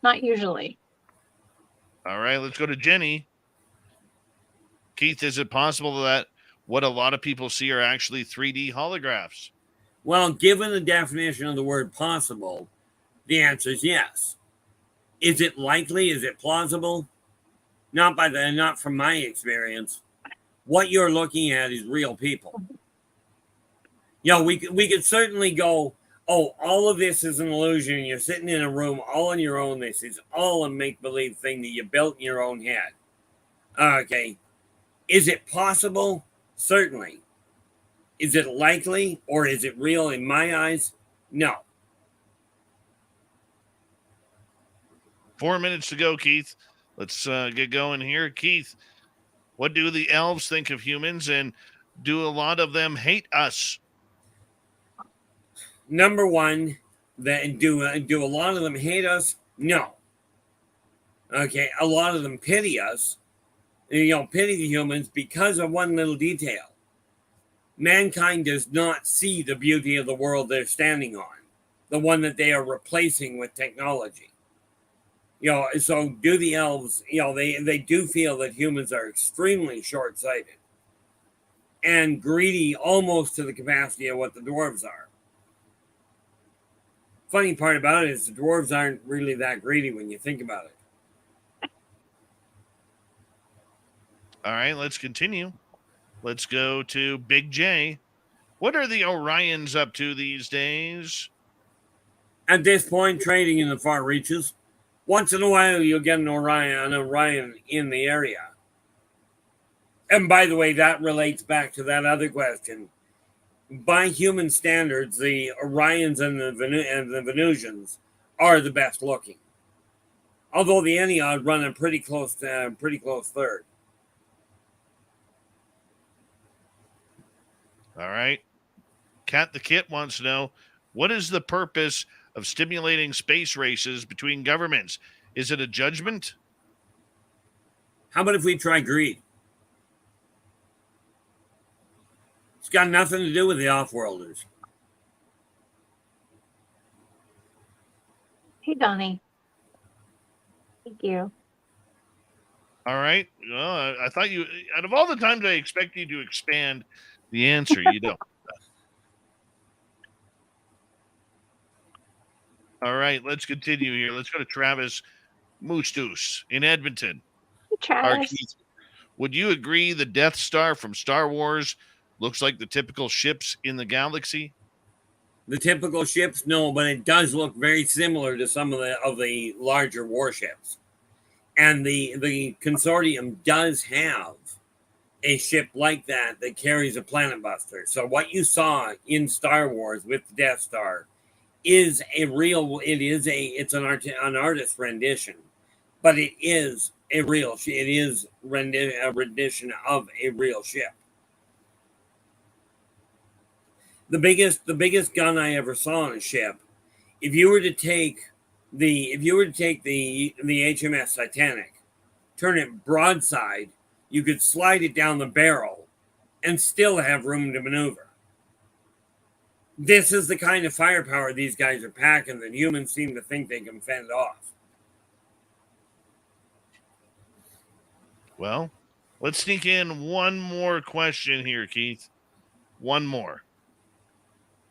Not usually. All right, let's go to Jenny. Keith, is it possible that what a lot of people see are actually 3D holographs? Well, given the definition of the word possible, the answer is yes. Is it likely? Is it plausible? Not from my experience. what you're looking at is real people. We could certainly go, oh, all of this is an illusion. You're sitting in a room all on your own. This is all a make-believe thing that you built in your own head. Okay. Is it possible? Certainly. Is it likely or is it real in my eyes? No. 4 minutes to go, Keith. Let's get going here. Keith, what do the elves think of humans, and do a lot of them hate us? Number one, do a lot of them hate us? No. Okay, a lot of them pity us. Pity the humans because of one little detail. Mankind does not see the beauty of the world they're standing on, the one that they are replacing with technology. So do the elves, they do feel that humans are extremely short-sighted and greedy almost to the capacity of what the dwarves are. Funny part about it is the dwarves aren't really that greedy when you think about it. All right, let's continue. Let's go to Big J. What are the Orions up to these days? At this point, trading in the far reaches. Once in a while, you'll get an Orion in the area. And by the way, that relates back to that other question. By human standards, the Orions and the Venusians are the best looking. Although the Ennead run a pretty close third. All right. Cat the Kit wants to know, what is the purpose of stimulating space races between governments? Is it a judgment? How about if we try greed? It's got nothing to do with the off-worlders. Hey, Donnie. Thank you. All right. Well, I thought you, out of all the times I expect you to expand the answer, you don't. All right, let's continue here. Let's go to Travis Moostus in Edmonton. Hey, Travis. Keith, would you agree the Death Star from Star Wars looks like the typical ships in the galaxy? The typical ships, no, but it does look very similar to some of the larger warships. And the consortium does have a ship like that carries a planet buster. So what you saw in Star Wars with the Death Star is an artist rendition, but it is a rendition of a real ship. The biggest gun I ever saw on a ship, if you were to take the HMS Titanic, turn it broadside, you could slide it down the barrel and still have room to maneuver. This is the kind of firepower these guys are packing that humans seem to think they can fend off. Well, let's sneak in one more question here, Keith. One more.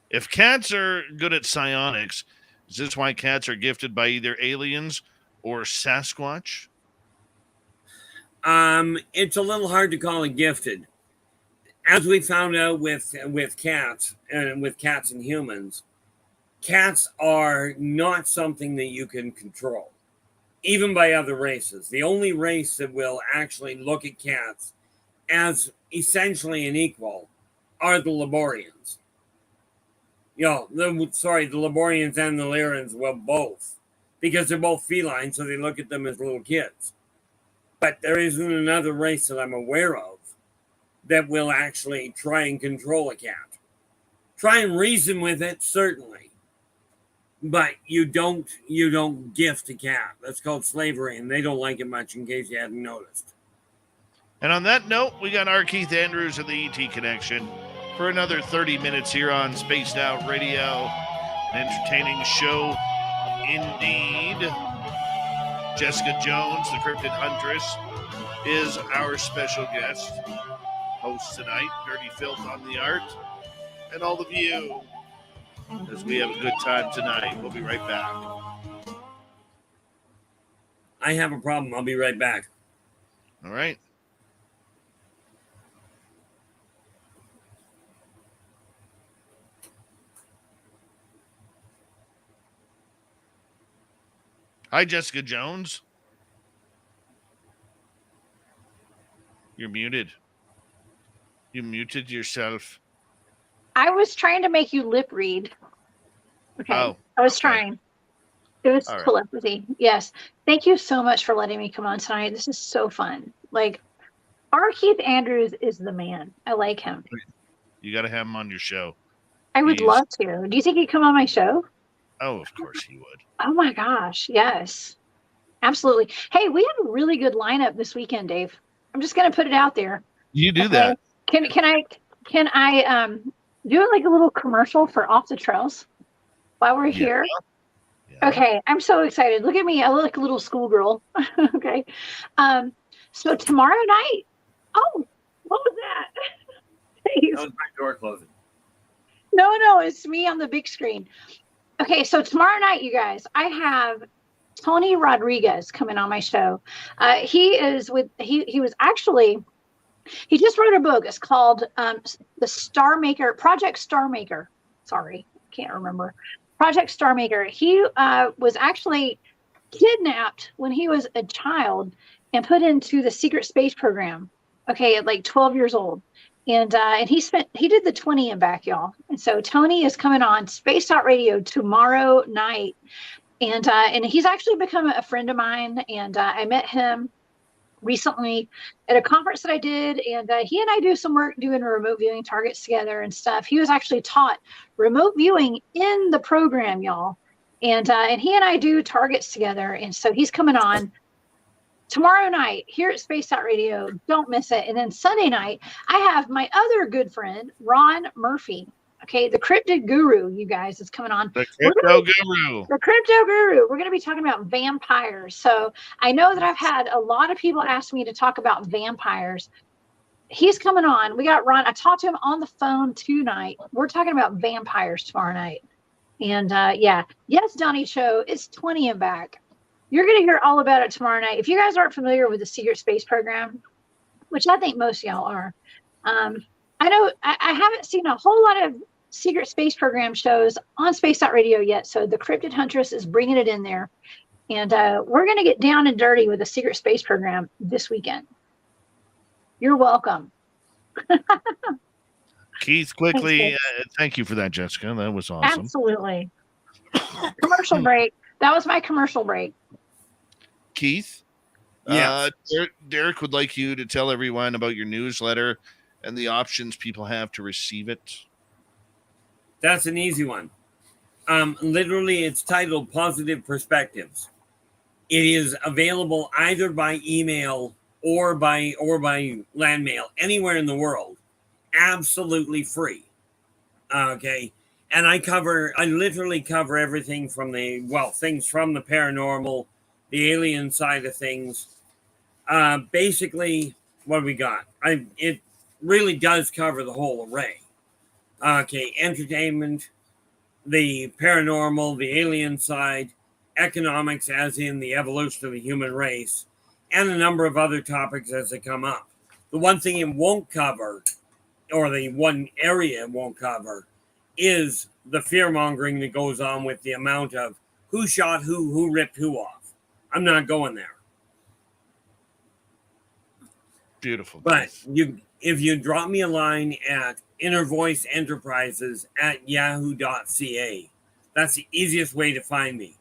If cats are good at psionics, is this why cats are gifted by either aliens or Sasquatch? It's a little hard to call it gifted. As we found out with cats and humans, cats are not something that you can control, even by other races. The only race that will actually look at cats as essentially an equal are the Laborians. The Laborians and the Lyrans, well, both, because they're both feline, so they look at them as little kids. But there isn't another race that I'm aware of that will actually try and control a cat. Try and reason with it, certainly. But you don't gift a cat. That's called slavery, and they don't like it much, in case you hadn't noticed. And on that note, we got R Keith Andrews of the ET Connection for another 30 minutes here on Spaced Out Radio. An entertaining show indeed. Jessica Jones, the Cryptid Huntress, is our special guest. Host tonight, Dirty Filth on the art, and all of you, as we have a good time tonight. We'll be right back. I have a problem. I'll be right back. All right. Hi, Jessica Jones. You're muted. You muted yourself. I was trying to make you lip read. Okay. Oh, I was okay. trying. It was All right. telepathy. Yes. Thank you so much for letting me come on tonight. This is so fun. Like, R Keith Andrews is the man. I like him. You got to have him on your show. I would love to. Do you think he'd come on my show? Oh, of course he would. Oh my gosh. Yes. Absolutely. Hey, we have a really good lineup this weekend, Dave. I'm just going to put it out there. You do that. Can I do like a little commercial for Off the Trails while we're here? Yeah. Okay, I'm so excited. Look at me. I look like a little schoolgirl. Okay. So tomorrow night. Oh, what was that? That was my door closing. No, it's me on the big screen. Okay, so tomorrow night, you guys, I have Tony Rodriguez coming on my show. He just wrote a book. It's called the Star Maker, Project Star Maker. Sorry, can't remember. Project Star Maker. He was actually kidnapped when he was a child and put into the secret space program. Okay, at like 12 years old. And he did the 20 and back, y'all. And so Tony is coming on Spaced Out Radio tomorrow night. And he's actually become a friend of mine. And I met him recently at a conference that I did. And he and I do some work doing remote viewing targets together and stuff. He was actually taught remote viewing in the program, y'all. And he and I do targets together. And so he's coming on tomorrow night here at Spaced Out Radio. Don't miss it. And then Sunday night, I have my other good friend, Ron Murphy. Okay, the Cryptid Guru, you guys, is coming on. The Crypto Guru. The Crypto Guru. We're going to be talking about vampires. So I know that I've had a lot of people ask me to talk about vampires. He's coming on. We got Ron. I talked to him on the phone tonight. We're talking about vampires tomorrow night. And yes, Donnie Cho, it's 20 and back. You're going to hear all about it tomorrow night. If you guys aren't familiar with the Secret Space Program, which I think most of y'all are, I know I haven't seen a whole lot of Secret Space Program shows on Space Out Radio yet. So the Cryptid Huntress is bringing it in there. And we're going to get down and dirty with the Secret Space Program this weekend. You're welcome. Keith, quickly, thank you for that, Jessica. That was awesome. Absolutely. Commercial break. That was my commercial break. Keith, Derek would like you to tell everyone about your newsletter and the options people have to receive it. That's an easy one. Literally, it's titled Positive Perspectives. It is available either by email or by land mail anywhere in the world, absolutely free. Okay. And I literally cover everything from things from the paranormal, the alien side of things. Basically, what we got? It really does cover the whole array. Okay, entertainment, the paranormal, the alien side, economics, as in the evolution of the human race, and a number of other topics as they come up. The one thing it won't cover, or the one area it won't cover, is the fear-mongering that goes on with the amount of who shot who ripped who off. I'm not going there. Beautiful. But if you drop me a line at innervoiceenterprises@yahoo.ca, that's the easiest way to find me.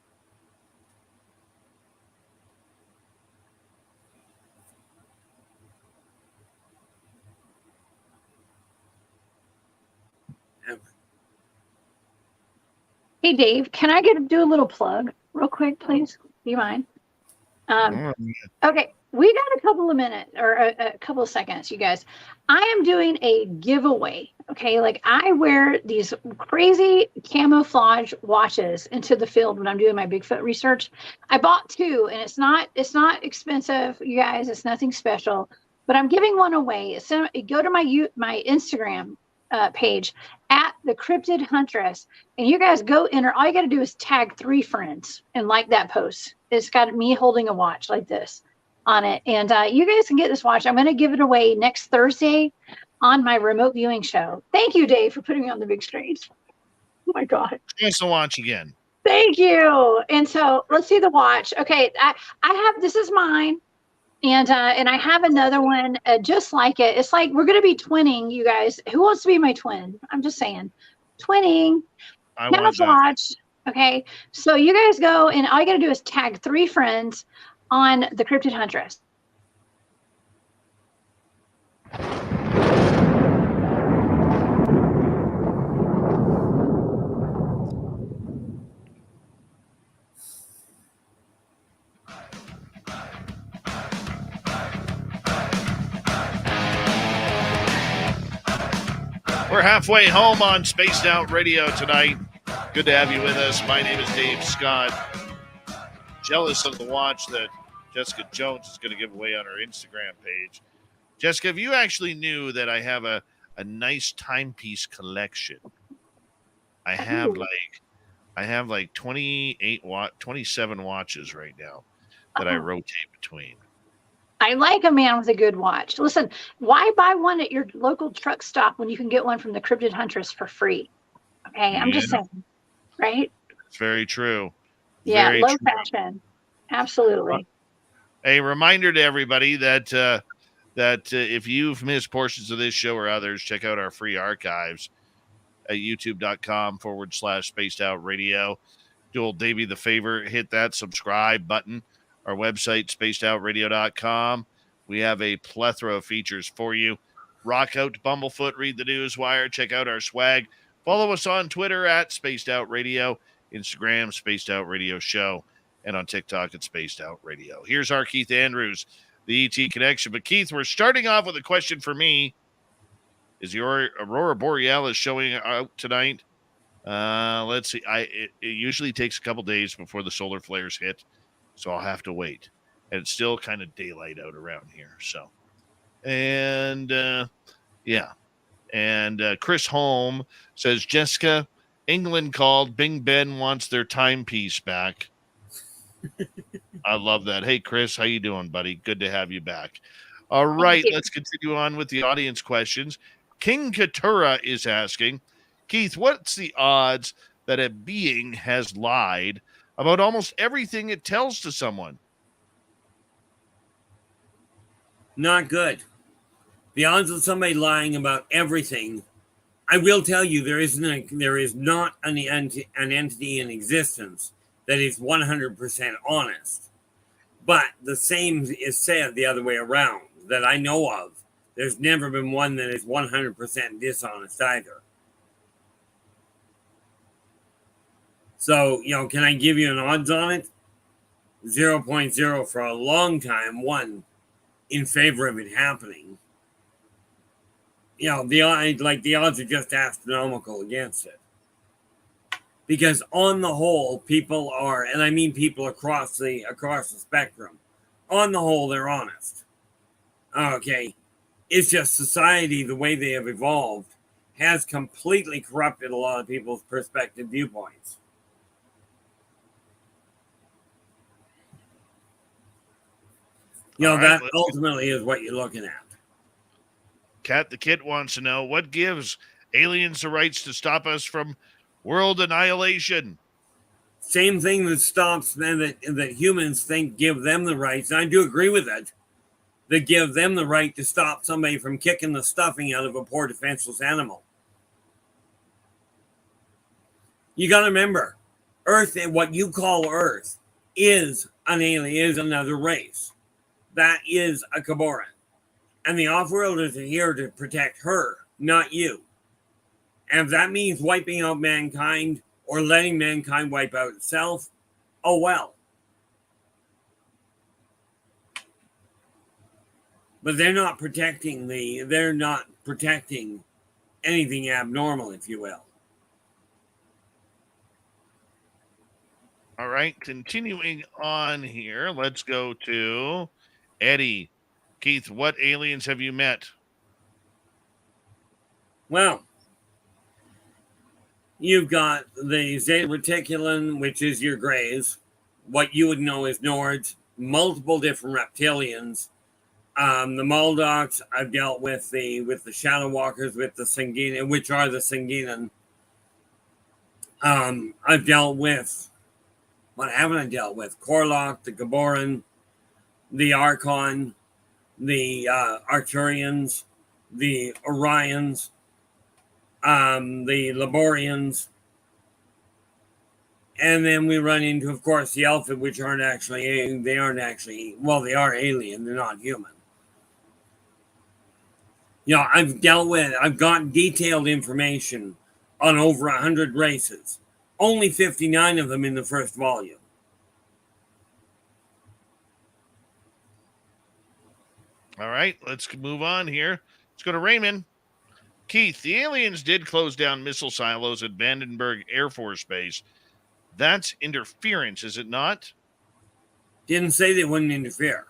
Hey, Dave, can I do a little plug real quick, please? Do you mind? Okay, we got a couple of minutes or a couple of seconds, you guys. I am doing a giveaway. Okay, like I wear these crazy camouflage watches into the field when I'm doing my Bigfoot research. I bought two, and it's not expensive, you guys. It's nothing special, but I'm giving one away. So go to my Instagram page at the Cryptid Huntress, and you guys go enter. All you got to do is tag 3 friends and like that post. It's got me holding a watch like this on it, and you guys can get this watch. I'm going to give it away next Thursday on my remote viewing show. Thank you, Dave, for putting me on the big screen. Oh my God! Thanks to watch again. Thank you. And so let's see the watch. Okay, I have, this is mine. And I have another one just like it. It's like we're gonna be twinning, you guys. Who wants to be my twin? I'm just saying, twinning. I want that. Camouflage. Okay, so you guys go, and all you gotta do is tag 3 friends on the Cryptid Huntress. We're halfway home on Spaced Out Radio tonight. Good to have you with us. My name is Dave Scott. Jealous of the watch that Jessica Jones is going to give away on her Instagram page. Jessica, if you actually knew that I have a nice timepiece collection. I have like 27 watches right now that I rotate between. I like a man with a good watch. Listen, why buy one at your local truck stop when you can get one from the Cryptid Huntress for free? Okay, I'm just saying, right? It's very true. Yeah, Very low true. fashion. Absolutely. A reminder to everybody that if you've missed portions of this show or others, check out our free archives at youtube.com/spaced out radio. Do old Davey the favor, hit that subscribe button. Our website, spacedoutradio.com. We have a plethora of features for you. Rock out to Bumblefoot, read the news wire, check out our swag. Follow us on Twitter at Spaced Out Radio, Instagram, Spaced Out Radio Show, and on TikTok at Spaced Out Radio. Here's R Keith Andrews, the ET Connection. But Keith, we're starting off with a question for me. Is your Aurora Borealis showing out tonight? Let's see. It usually takes a couple days before the solar flares hit, so I'll have to wait. And it's still kind of daylight out around here. So, and yeah. And Chris Holm says, Jessica, England called. Bing Ben wants their timepiece back. I love that. Hey, Chris, how you doing, buddy? Good to have you back. All right, let's continue on with the audience questions. King Katura is asking, Keith, what's the odds that a being has lied about almost everything it tells to someone? Not good. The odds of somebody lying about everything, I will tell you, there is not an entity in existence that is 100% honest. But the same is said the other way around that I know of. There's never been one that is 100% dishonest either. So, can I give you an odds on it? 0.0 for a long time, 1 in favor of it happening. The odds are just astronomical against it. Because on the whole, people are, and I mean people across the spectrum, on the whole, they're honest. Okay. It's just society, the way they have evolved, has completely corrupted a lot of people's perspective viewpoints. That ultimately is what you're looking at. Cat the Kid wants to know, what gives aliens the rights to stop us from world annihilation? Same thing that stops them that humans think give them the rights. And I do agree with it. That give them the right to stop somebody from kicking the stuffing out of a poor defenseless animal. You got to remember, Earth, and what you call Earth, is an alien, is another race. That is a Kaboran. And the off-worlders are here to protect her, not you. And if that means wiping out mankind or letting mankind wipe out itself, oh well. But they're not protecting anything abnormal, if you will. All right, continuing on here, let's go to Eddie. Keith, what aliens have you met? Well, you've got the Zeta Reticulin, which is your Greys, what you would know as Nords, multiple different reptilians. The Maldoks, I've dealt with the Shadow Walkers, with the Sangina, which are the Sanginan. I've dealt with What haven't I dealt with? Korlock, the Gaboran, the Archon, the Arcturians, the Orions, the Laborians, and then we run into, of course, the Alpha, which aren't actually, they are alien, they're not human. You know, I've got detailed information on over 100 races, only 59 of them in the first volume. All right, let's move on here. Let's go to Raymond. Keith, the aliens did close down missile silos at Vandenberg Air Force Base. That's interference, is it not? Didn't say they wouldn't interfere.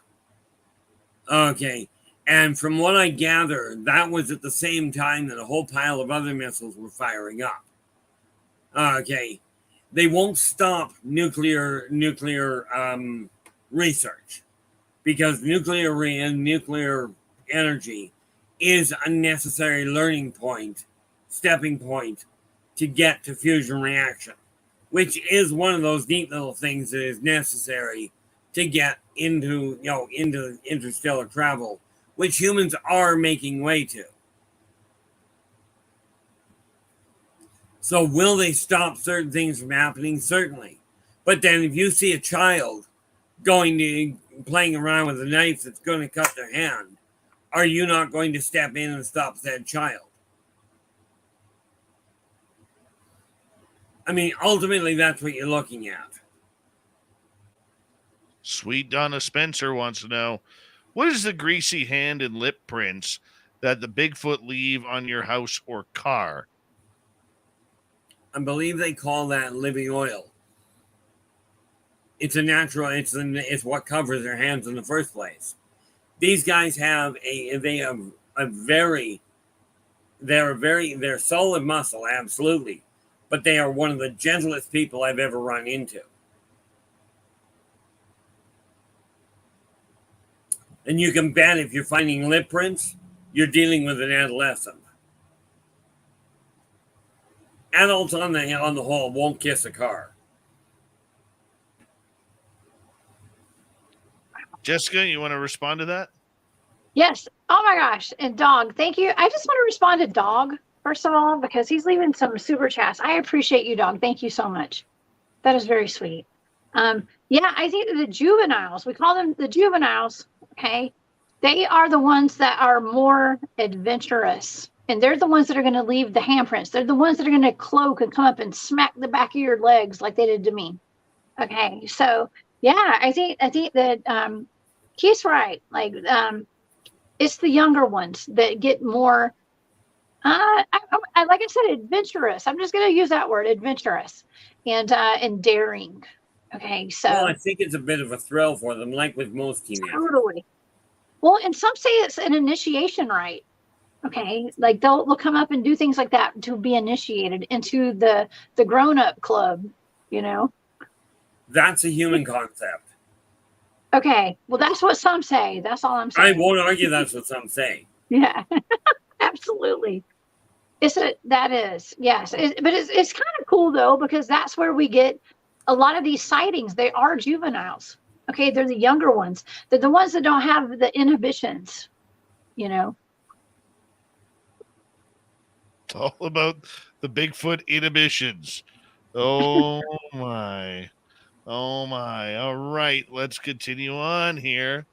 Okay. And from what I gather, that was at the same time that a whole pile of other missiles were firing up. Okay. They won't stop nuclear research, because nuclear energy is a necessary stepping point to get to fusion reaction, which is one of those neat little things that is necessary to get into interstellar travel, which humans are making way to. So will they stop certain things from happening? Certainly. But then if you see a child playing around with a knife that's going to cut their hand, are you not going to step in and stop that child? I mean, ultimately, that's what you're looking at. Sweet Donna Spencer wants to know, what is the greasy hand and lip prints that the Bigfoot leave on your house or car? I believe they call that living oil. It's a natural, it's what covers their hands in the first place. These guys they're solid muscle, absolutely. But they are one of the gentlest people I've ever run into. And you can bet if you're finding lip prints, you're dealing with an adolescent. Adults on the whole won't kiss a car. Jessica, you want to respond to that? Yes. Oh my gosh. And Dog, thank you. I just want to respond to Dog, first of all, because he's leaving some super chats. I appreciate you, Dog. Thank you so much. That is very sweet. Yeah, I think the juveniles, we call them the juveniles, okay? They are the ones that are more adventurous. And they're the ones that are going to leave the handprints. They're the ones that are going to cloak and come up and smack the back of your legs like they did to me. Okay, so yeah, I think that Keith's right. Like, it's the younger ones that get more, like I said, adventurous. I'm just going to use that word, adventurous, and daring. Okay, so well, I think it's a bit of a thrill for them, like with most teenagers. Totally. Well, and some say it's an initiation rite. Okay, like they'll come up and do things like that to be initiated into the grown-up club. You know, that's a human concept. Okay, well, that's what some say. That's all I'm saying. I won't argue that's what some say. Yeah, absolutely. That is, yes. But it's kind of cool, though, because that's where we get a lot of these sightings. They are juveniles. Okay, they're the younger ones. They're the ones that don't have the inhibitions, you know. It's all about the Bigfoot inhibitions. Oh, my. Oh, my. All right, let's continue on here.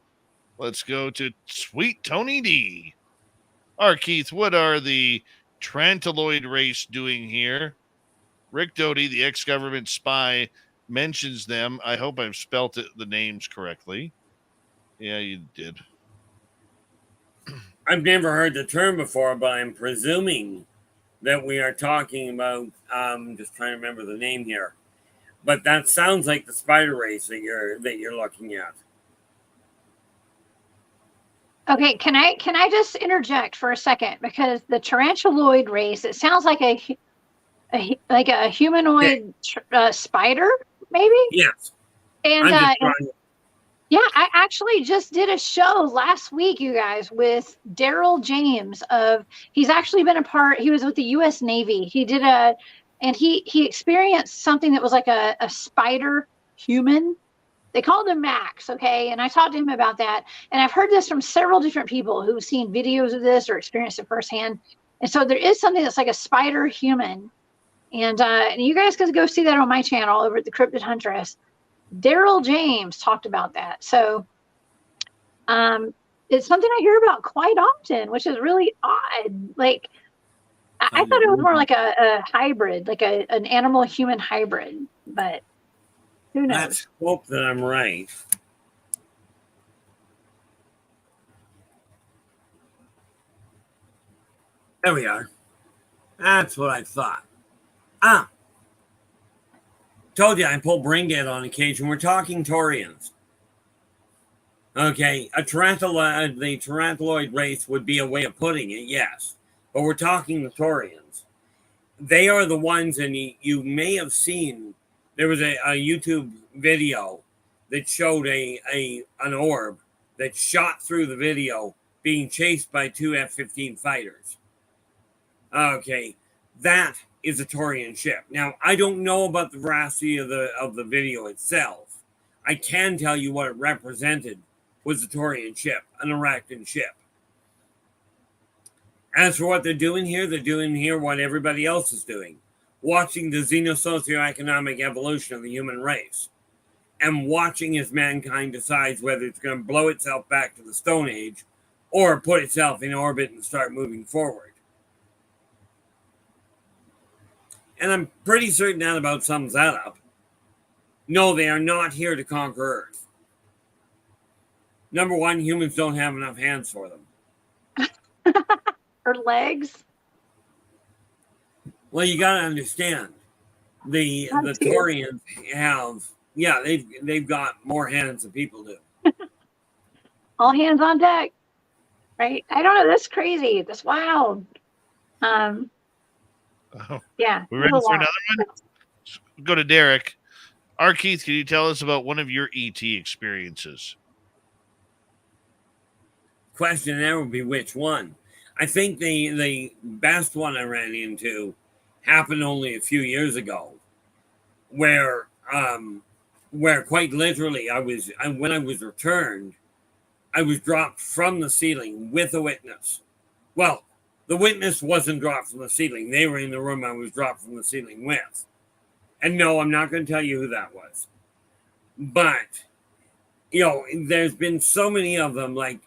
Let's go to Sweet Tony D. R. Keith, what are the Trantaloid race doing here? Rick Doty, the ex-government spy, mentions them. I hope I've spelt the names correctly. Yeah, you did. I've never heard the term before, but I'm presuming that we are talking about, just trying to remember the name here. But that sounds like the spider race that you're looking at. Okay, can I just interject for a second, because the tarantuloid race, it sounds like a humanoid spider, maybe. Yes. And yeah, I actually just did a show last week, you guys, with Daryl James he's actually been he was with the U.S. Navy. He did and he experienced something that was like a spider human. They called him Max, okay? And I talked to him about that. And I've heard this from several different people who've seen videos of this or experienced it firsthand. And so there is something that's like a spider human. And you guys can go see that on my channel over at the Cryptid Huntress. Daryl James talked about that. So it's something I hear about quite often, which is really odd. Like, I thought it was more like a hybrid, like an animal-human hybrid, but who knows? Let's hope that I'm right. There we are. That's what I thought. Told you I pull brain dead on occasion. We're talking Taurians. Okay, the Tarantuloid race would be a way of putting it, yes. But we're talking the Taurians. They are the ones, and you may have seen, there was a YouTube video that showed an orb that shot through the video being chased by 2 F-15 fighters. Okay, that is a Taurian ship. Now, I don't know about the veracity of the video itself. I can tell you what it represented was a Taurian ship, an Arachnid ship. As for what they're doing here what everybody else is doing. Watching the xeno-socioeconomic evolution of the human race. And watching as mankind decides whether it's going to blow itself back to the Stone Age or put itself in orbit and start moving forward. And I'm pretty certain that about sums that up. No, they are not here to conquer Earth. Number one, humans don't have enough hands for them. Or legs. Well, you got to understand, the Taurians have, they've got more hands than people do. All hands on deck, right? I don't know. That's crazy. That's wild. Yeah. We ready for another one? Go to Derek. R. Keith, can you tell us about one of your ET experiences? Question there would be which one. I think the best one I ran into happened only a few years ago, where quite literally when I was returned, I was dropped from the ceiling with a witness. Well, the witness wasn't dropped from the ceiling. They were in the room I was dropped from the ceiling with. And no, I'm not going to tell you who that was. But, there's been so many of them. Like,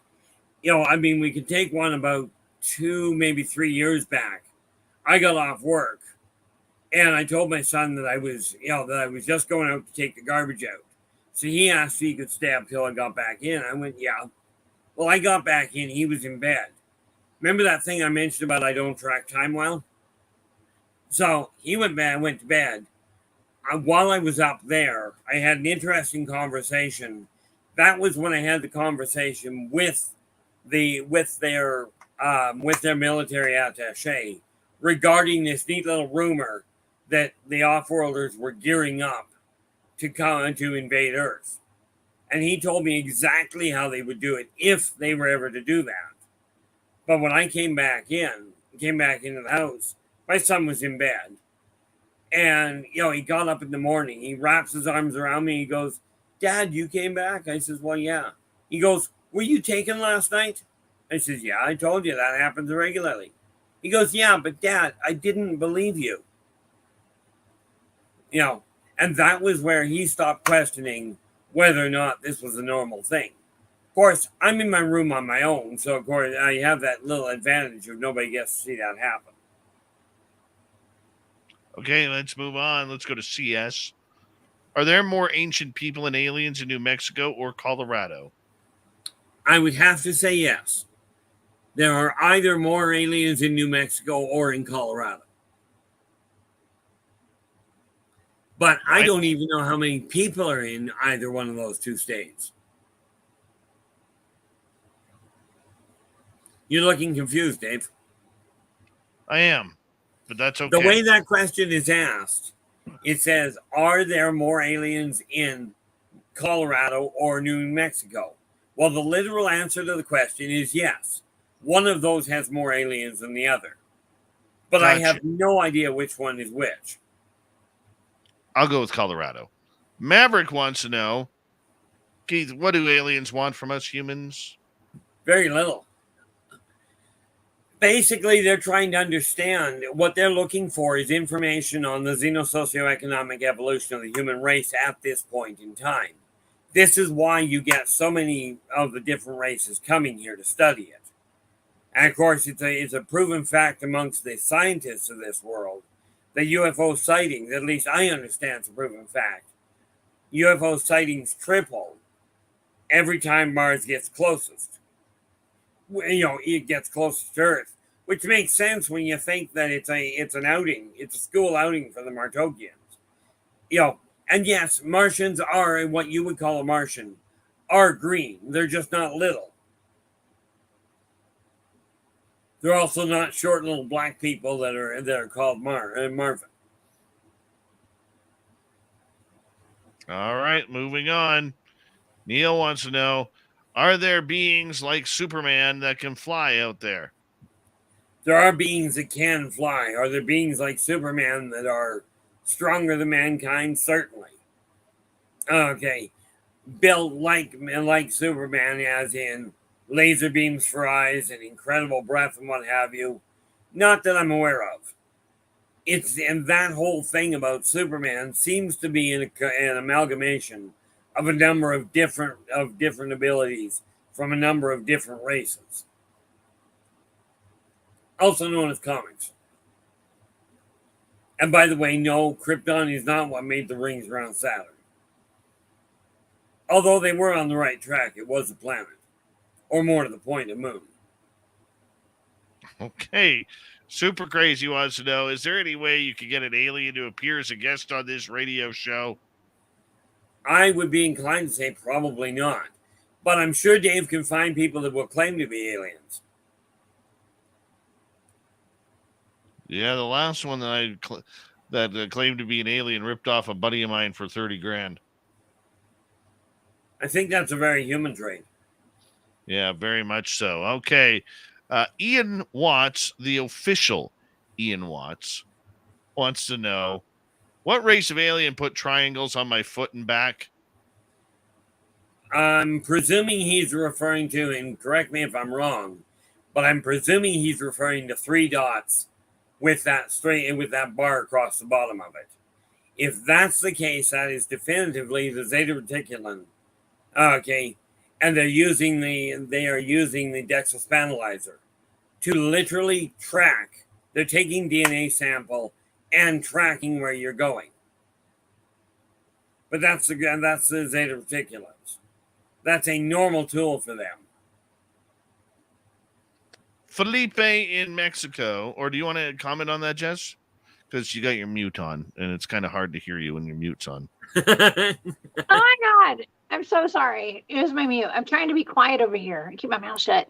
we could take one about 2, maybe 3 years back. I got off work and I told my son that I was just going out to take the garbage out. So he asked if he could stay up till I got back in. I went, yeah. Well, I got back in. He was in bed. Remember that thing I mentioned about I don't track time well? So he went to bed. While I was up there, I had an interesting conversation. That was when I had the conversation with their military attaché regarding this neat little rumor that the off-worlders were gearing up to come to invade Earth. And he told me exactly how they would do it if they were ever to do that. But when I came back into the house, my son was in bed. And, he got up in the morning. He wraps his arms around me. He goes, "Dad, you came back?" I says, "Well, yeah." He goes, "Were you taken last night?" I says, "Yeah, I told you that happens regularly." He goes, "Yeah, but Dad, I didn't believe you." And that was where he stopped questioning whether or not this was a normal thing. Of course, I'm in my room on my own, so of course I have that little advantage of nobody gets to see that happen. Okay, let's move on. Let's go to CS. Are there more ancient people and aliens in New Mexico or Colorado? I would have to say yes. There are either more aliens in New Mexico or in Colorado. But I don't even know how many people are in either one of those two states. You're looking confused, Dave. I am, but that's okay. The way that question is asked, it says, are there more aliens in Colorado or New Mexico? Well, the literal answer to the question is yes. One of those has more aliens than the other. But gotcha. I have no idea which one is which. I'll go with Colorado. Maverick wants to know, Keith, what do aliens want from us humans? Very little. Basically, they're trying to understand. What they're looking for is information on the xenosocioeconomic evolution of the human race at this point in time. This is why you get so many of the different races coming here to study it. And of course, it's a proven fact amongst the scientists of this world that UFO sightings, at least I understand it's a proven fact, UFO sightings triple every time Mars gets closest. It gets closest to Earth, which makes sense when you think that it's an outing, it's a school outing for the Maldokians. And yes, Martians are what you would call a Martian, are green. They're just not little. They're also not short little black people that are called Marvin. All right, moving on. Neil wants to know, are there beings like Superman that can fly out there? There are beings that can fly. Are there beings like Superman that are stronger than mankind? Certainly. Okay. Built like Superman, as in laser beams for eyes and incredible breath and what have you. Not that I'm aware of. And that whole thing about Superman seems to be an amalgamation of a number of different abilities from a number of different races, also known as comics. And by the way, no, Krypton is not what made the rings around Saturn. Although they were on the right track, it was a planet, or more to the point, a moon. Okay. Super Crazy wants to know, is there any way you could get an alien to appear as a guest on this radio show? I would be inclined to say probably not. But I'm sure Dave can find people that will claim to be aliens. Yeah, the last one that claimed to be an alien ripped off a buddy of mine for 30 grand. I think that's a very human trait. Yeah, very much so. Okay. Ian Watts, the official Ian Watts, wants to know, what race of alien put triangles on my foot and back? I'm presuming he's referring to, and correct me if I'm wrong, but I'm presuming he's referring to 3 dots with that bar across the bottom of it. If that's the case, that is definitively the Zeta Reticulin. Okay. And they are using the dexospanalizer to literally track. They're taking DNA sample and tracking where you're going. But that's the Zeta Reticulins. That's a normal tool for them. Felipe in Mexico, or do you want to comment on that, Jess? Because you got your mute on, and it's kind of hard to hear you when your mute's on. Oh my God. I'm so sorry. It was my mute. I'm trying to be quiet over here. Keep my mouth shut.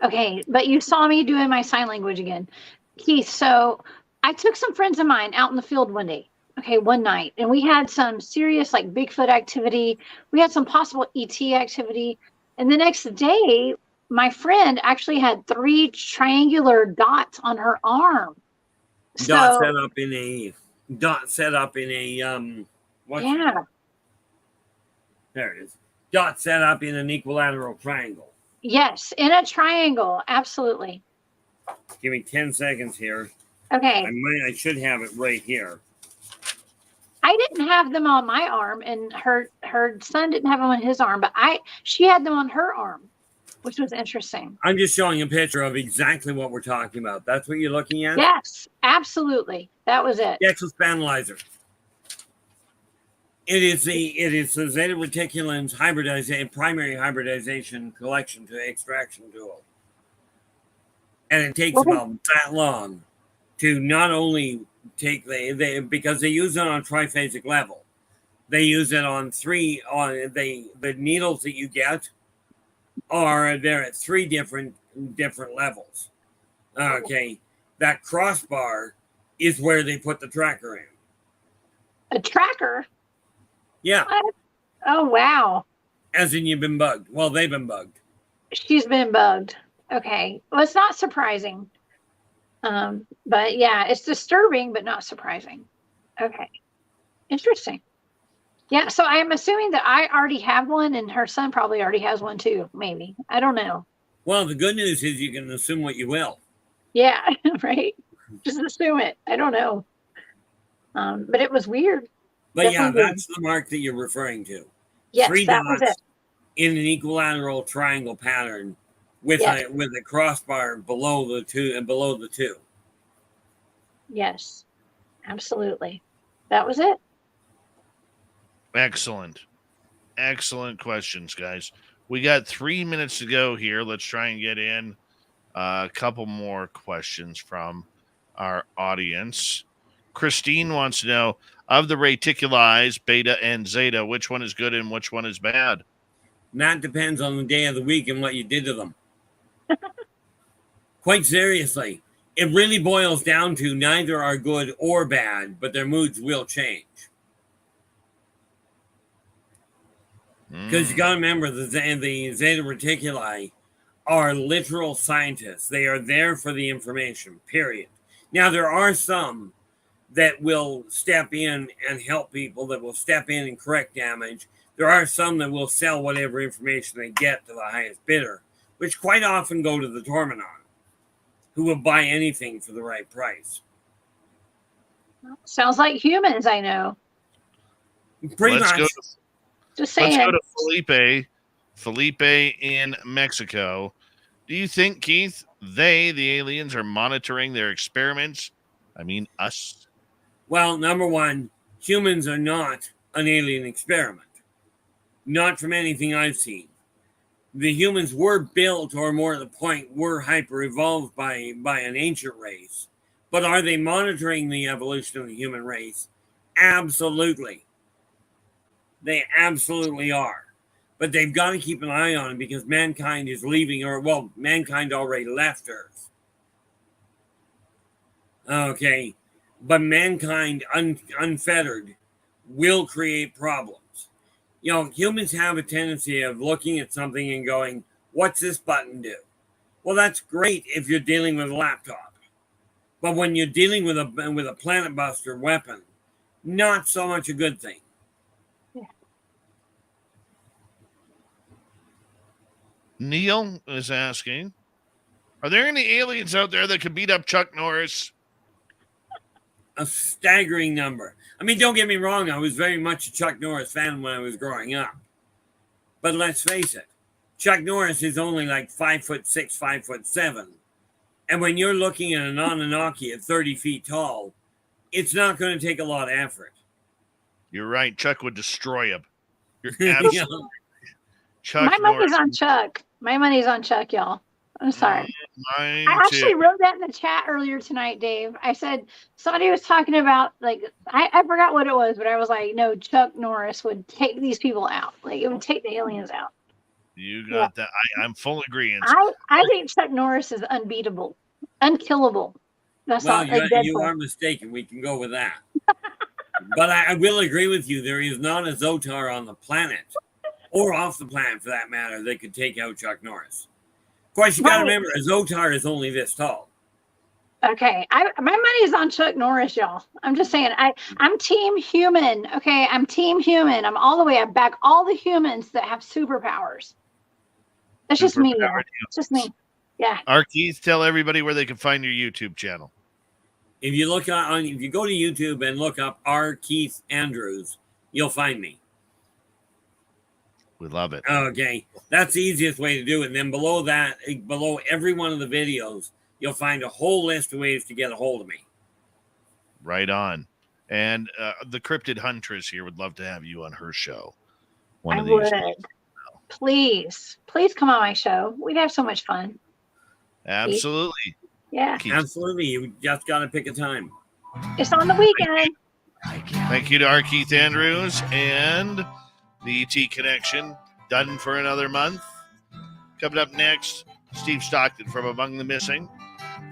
Okay. But you saw me doing my sign language again. Keith, so I took some friends of mine out in the field one day. Okay. One night. And we had some serious like Bigfoot activity. We had some possible ET activity. And the next day, my friend actually had 3 triangular dots on her arm. Dot set up in a what? Yeah. There it is. Dot set up in an equilateral triangle. Yes, in a triangle. Absolutely. Give me 10 seconds here. Okay. I should have it right here. I didn't have them on my arm, and her son didn't have them on his arm, but she had them on her arm, which was interesting. I'm just showing a picture of exactly what we're talking about. That's what you're looking at? Yes, absolutely. That was it. Dexospanalizer. It is the Zeta Reticulin's primary hybridization collection to extraction tool. And it takes about that long to not only take because they use it on a triphasic level. They use it on the needles that you get they're at 3 different levels. Okay. That crossbar is where they put the tracker in. A tracker? Yeah. What? Oh, wow. As in you've been bugged. Well, they've been bugged. She's been bugged. Okay. Well, it's not surprising. But yeah, it's disturbing, but not surprising. Okay. Interesting. Yeah, so I'm assuming that I already have one, and her son probably already has one too. Maybe, I don't know. Well, the good news is you can assume what you will. Yeah, right. Just assume it. I don't know. But it was weird. But Definitely yeah, weird. that's the mark that you're referring to. Yes, 3 that was dots it. in an equilateral triangle pattern with Yes. a crossbar below the two and below the 2. Yes, absolutely. That was it. Excellent. Excellent questions, guys. We got 3 minutes to go here. Let's try and get in a couple more questions from our audience. Christine wants to know, of the reticulins, beta and zeta, which one is good and which one is bad? And that depends on the day of the week and what you did to them. Quite seriously, it really boils down to neither are good or bad, but their moods will change. Because you got to remember, the Zeta Reticuli are literal scientists. They are there for the information, period. Now, there are some that will step in and help people, that will step in and correct damage. There are some that will sell whatever information they get to the highest bidder, which quite often go to the Tormenon, who will buy anything for the right price. Sounds like humans, I know. Pretty much. Just saying. Let's go to Felipe in Mexico. Do you think, Keith, the aliens, are monitoring their experiments? I mean, us. Well, number one, humans are not an alien experiment. Not from anything I've seen. The humans were built, or more to the point, were hyper-evolved by an ancient race. But are they monitoring the evolution of the human race? Absolutely. They absolutely are. But they've got to keep an eye on it because mankind is leaving, mankind already left Earth. Okay. But mankind, unfettered, will create problems. You know, humans have a tendency of looking at something and going, what's this button do? Well, that's great if you're dealing with a laptop. But when you're dealing with a planet buster weapon, not so much a good thing. Neil is asking, are there any aliens out there that could beat up Chuck Norris? A staggering number. I mean, don't get me wrong, I was very much a Chuck Norris fan when I was growing up. But let's face it, Chuck Norris is only like 5'6", 5'7". And when you're looking at an Anunnaki at 30 feet tall, it's not going to take a lot of effort. You're right. Chuck would destroy him. You're absolutely Chuck. My money's on Chuck. My money's on Chuck, y'all. I'm sorry. I actually wrote that in the chat earlier tonight, Dave. I said somebody was talking about, like, I forgot what it was, but I was like, no, Chuck Norris would take these people out. Like, it would take the aliens out. You got that. I'm full agreement. I think Chuck Norris is unbeatable, unkillable. That's well, you are mistaken. We can go with that. But I will agree with you. There is not a Zotar on the planet, or off the planet for that matter, that could take out Chuck Norris. Of course, you got to remember, a Zotar is only this tall. Okay, my money is on Chuck Norris, y'all. I'm just saying, I'm team human. Okay, I'm team human. I'm all the way. I back all the humans that have superpowers. That's just me. It's just me. Yeah. R Keith, tell everybody where they can find your YouTube channel. If you look if you go to YouTube and look up R Keith Andrews, you'll find me. We love it. Okay, that's the easiest way to do it. And then below that, below every one of the videos, you'll find a whole list of ways to get a hold of me. Right on. And the Cryptid Huntress here would love to have you on her show. I would. Please come on my show. We'd have so much fun. Absolutely. Yeah. Absolutely. You just got to pick a time. It's on the weekend. Thank you to R Keith Andrews and the ET Connection, done for another month. Coming up next, Steve Stockton from Among the Missing.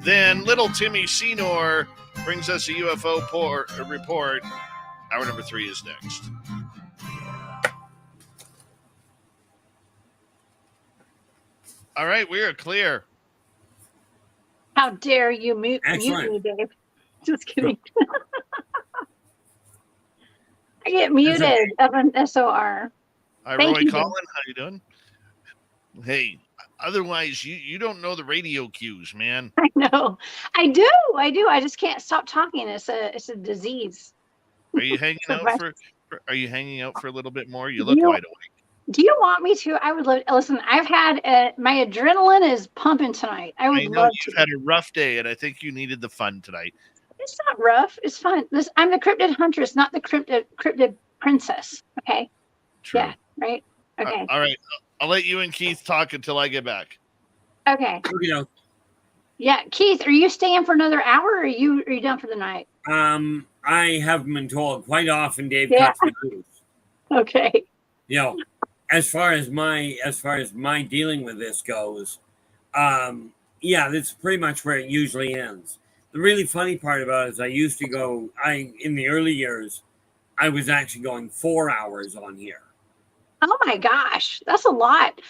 Then little Timmy Senor brings us a UFO report. Hour number 3 is next. All right, we are clear. How dare you mute me, Dave? Just kidding. I get muted of an SOR. Hi, Thank Roy you. Collin. How you doing? Hey, otherwise you don't know the radio cues, man. I know. I do. I just can't stop talking. It's a disease. Are you hanging So out much. Are you hanging out for a little bit more? You Do look you- wide awake. Do you want me to? I would love. Listen, I've had my adrenaline is pumping tonight. I would I know love you've to. had a rough day, and I think you needed the fun tonight. It's not rough. It's fun. I'm the cryptid huntress, not the cryptid princess. Okay. True. Yeah. Right. Okay. All right. I'll let you and Keith talk until I get back. Okay. You know, Yeah, Keith, are you staying for another hour, or are you done for the night? I have been told quite often Dave Yeah. cuts me loose. Okay. You know, as far as my dealing with this goes, yeah, that's pretty much where it usually ends. The really funny part about it is in the early years, I was actually going 4 hours on here. Oh my gosh, that's a lot.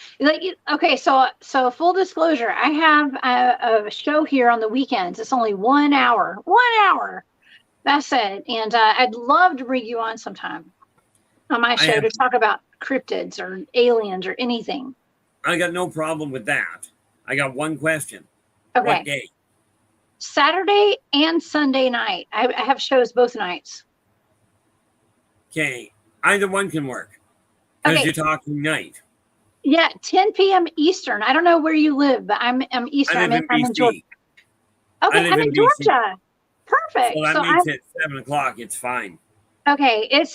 Okay, so full disclosure, I have a show here on the weekends. It's only 1 hour. 1 hour. That's it. And I'd love to bring you on sometime on my show to talk about cryptids or aliens or anything. I got no problem with that. I got one question. Okay. What day? Saturday and Sunday night. I have shows both nights. Okay, either one can work. Because Okay. you're talking night. Yeah, 10 p.m. Eastern. I don't know where you live, but I'm Eastern. I live in I'm in Georgia. BC. Okay, live I'm in in BC. Georgia. Perfect. So that So means at 7 o'clock, it's fine. okay, it's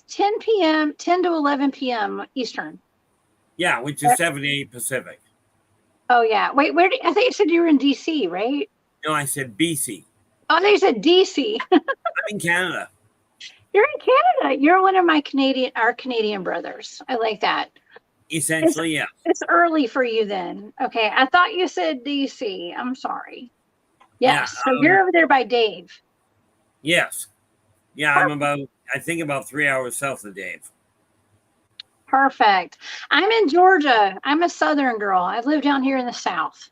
10 p.m., 10 to 11 p.m. Eastern. Yeah, which is 7 to 8 Pacific. Oh yeah. Wait, I think you said you were in DC, right? No, I said BC. Oh, I think you said DC. I'm in Canada. You're in Canada. You're one of our Canadian brothers. I like that. Essentially, yeah. It's early for you then. Okay, I thought you said DC. I'm sorry. Yes, Yeah, so you're over there by Dave. Yes. Yeah, I think about 3 hours south of Dave. Perfect. I'm in Georgia. I'm a Southern girl. I live down here in the South.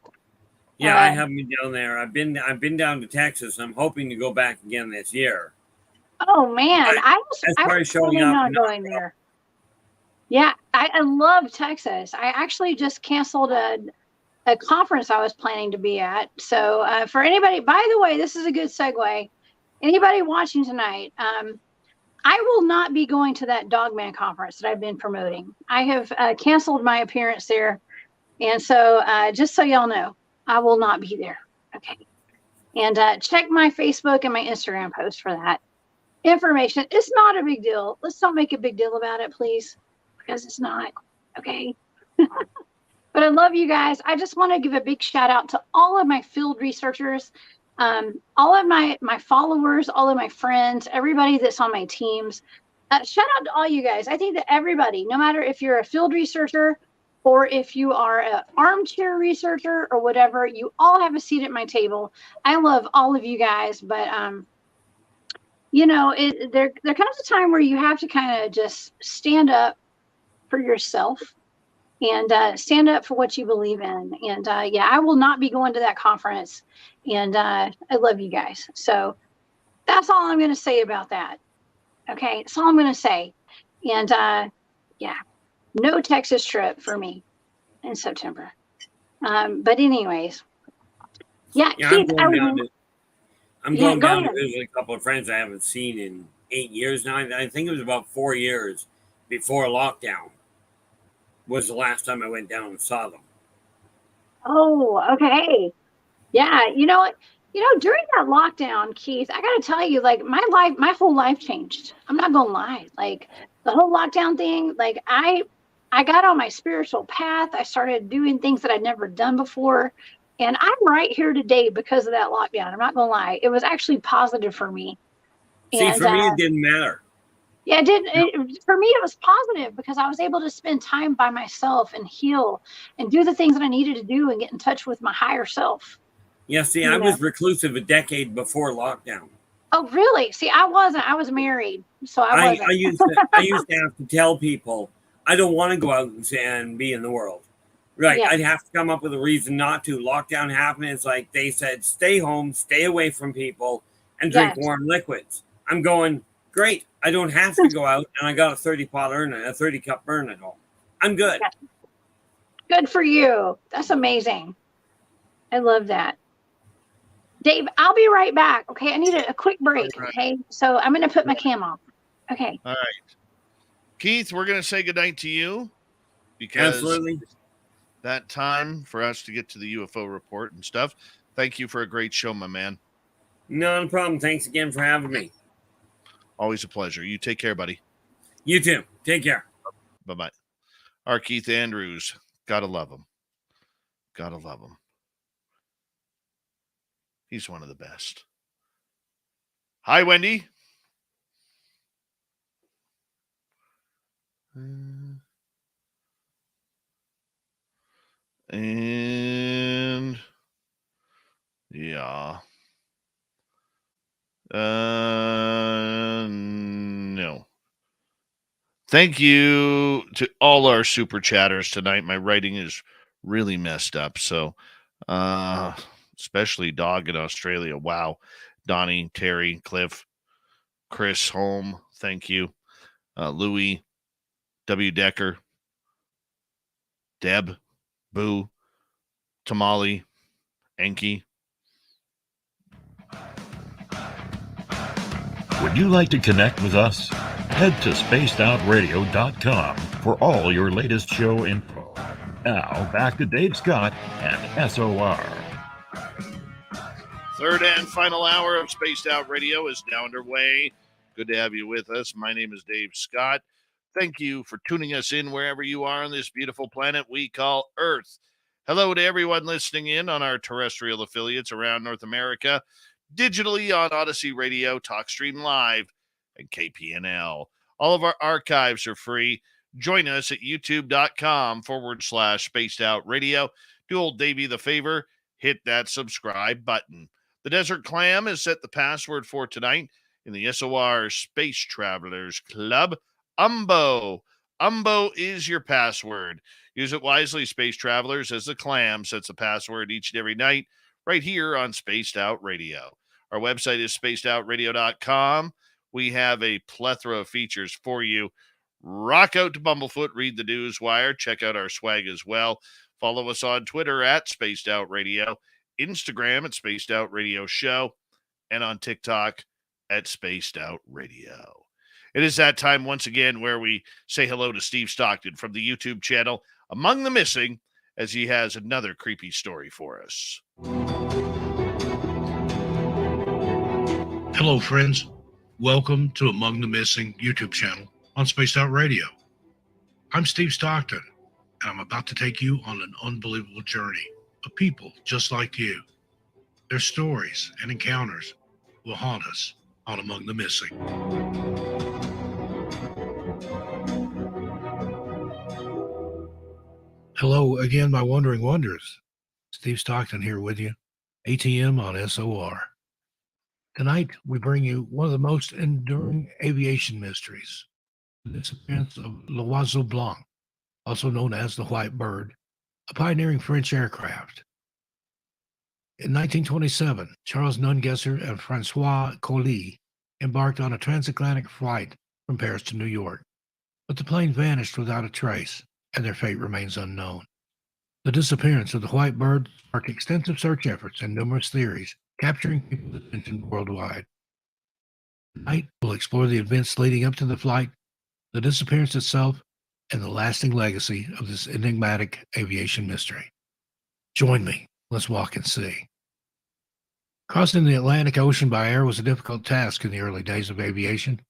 Yeah, I haven't been down there. I've been down to Texas. I'm hoping to go back again this year. Oh man, I far was as showing totally up, not no. going there. Yeah, I love Texas. I actually just canceled a conference I was planning to be at. So for anybody, by the way, this is a good segue. Anybody watching tonight, I will not be going to that Dogman conference that I've been promoting. I have canceled my appearance there. And so just so y'all know, I will not be there. Okay. And check my Facebook and my Instagram post for that information. It's not a big deal. Let's don't make a big deal about it, please, because it's not. Okay. But I love you guys. I just want to give a big shout out to all of my field researchers, all of my followers, all of my friends, everybody that's on my teams. Shout out to all you guys. I think that everybody, no matter if you're a field researcher or if you are an armchair researcher or whatever, you all have a seat at my table. I love all of you guys, but you know, there comes a time where you have to kind of just stand up for yourself and stand up for what you believe in. And yeah, I will not be going to that conference. And I love you guys. So that's all I'm going to say about that. Okay, that's all I'm going to say. And yeah, no Texas trip for me in September. But anyways, yeah, Keith, I'm going down to visit a couple of friends I haven't seen in 8 years now. I think it was about 4 years before lockdown was the last time I went down and saw them. Oh, okay. Yeah, you know what? During that lockdown, Keith, I got to tell you, like my whole life changed. I'm not going to lie. Like the whole lockdown thing, like I got on my spiritual path. I started doing things that I'd never done before. And I'm right here today because of that lockdown. I'm not going to lie. It was actually positive for me. See, for me, it didn't matter. Yeah, it didn't. For me, it was positive because I was able to spend time by myself and heal and do the things that I needed to do and get in touch with my higher self. Yeah, see, I was reclusive a decade before lockdown. Oh, really? See, I wasn't. I was married, so I wasn't. I used to have to tell people I don't want to go out and be in the world. Right. Yeah. I'd have to come up with a reason not to. Lockdown happened. It's like they said, stay home, stay away from people, and drink warm liquids. I'm going, Great. I don't have to go out, and I got a 30-pot urn, a 30-cup urn at home. I'm good. Good for you. That's amazing. I love that. Dave, I'll be right back. Okay, I need a quick break. Right. Okay, so I'm going to put my cam off. Okay. All right. Keith, we're going to say goodnight to you because Absolutely. that time for us to get to the UFO report and stuff. Thank you for a great show, my man. Not a problem. Thanks again for having me. Always a pleasure. You take care, buddy. You too. Take care. Bye-bye. R Keith Andrews. Gotta love him. Gotta love him. He's one of the best. Hi, Wendy. And yeah. No. Thank you to all our super chatters tonight. My writing is really messed up. So, especially Dog in Australia. Wow. Donnie, Terry, Cliff, Chris, Home. Thank you. Louie, W. Decker, Deb, Boo, Tamale, Enki. Would you like to connect with us? Head to spacedoutradio.com for all your latest show info. Now, back to Dave Scott and SOR. Third and final hour of Spaced Out Radio is now underway. Good to have you with us. My name is Dave Scott. Thank you for tuning us in wherever you are on this beautiful planet we call Earth. Hello to everyone listening in on our terrestrial affiliates around North America, digitally on Odyssey Radio, TalkStream Live, and KPNL. All of our archives are free. Join us at youtube.com/Spaced Out Radio. Do old Davey the favor, hit that subscribe button. The Desert Clam has set the password for tonight in the SOR Space Travelers Club. UMBO. UMBO is your password. Use it wisely, Space Travelers, as the Clam sets the password each and every night right here on Spaced Out Radio. Our website is spacedoutradio.com. We have a plethora of features for you. Rock out to Bumblefoot, read the news wire, check out our swag as well. Follow us on Twitter at Spaced Out Radio, Instagram at Spaced Out Radio Show, and on TikTok at Spaced Out Radio. It is that time once again where we say hello to Steve Stockton from the YouTube channel Among the Missing, as he has another creepy story for us. Hello, friends. Welcome to Among the Missing YouTube channel on Spaced Out Radio. I'm Steve Stockton, and I'm about to take you on an unbelievable journey of people just like you. Their stories and encounters will haunt us on Among the Missing. Hello again, my wandering wonders. Steve Stockton here with you, ATM on SOR. Tonight, we bring you one of the most enduring aviation mysteries, the disappearance of l'Oiseau Blanc, also known as the White Bird, a pioneering French aircraft. In 1927, Charles Nungesser and Francois Colli embarked on a transatlantic flight from Paris to New York, but the plane vanished without a trace, and their fate remains unknown. The disappearance of the White Bird sparked extensive search efforts and numerous theories, capturing people's attention worldwide. Tonight, we'll explore the events leading up to the flight, the disappearance itself, and the lasting legacy of this enigmatic aviation mystery. Join me. Let's walk and see. Crossing the Atlantic Ocean by air was a difficult task in the early days of aviation.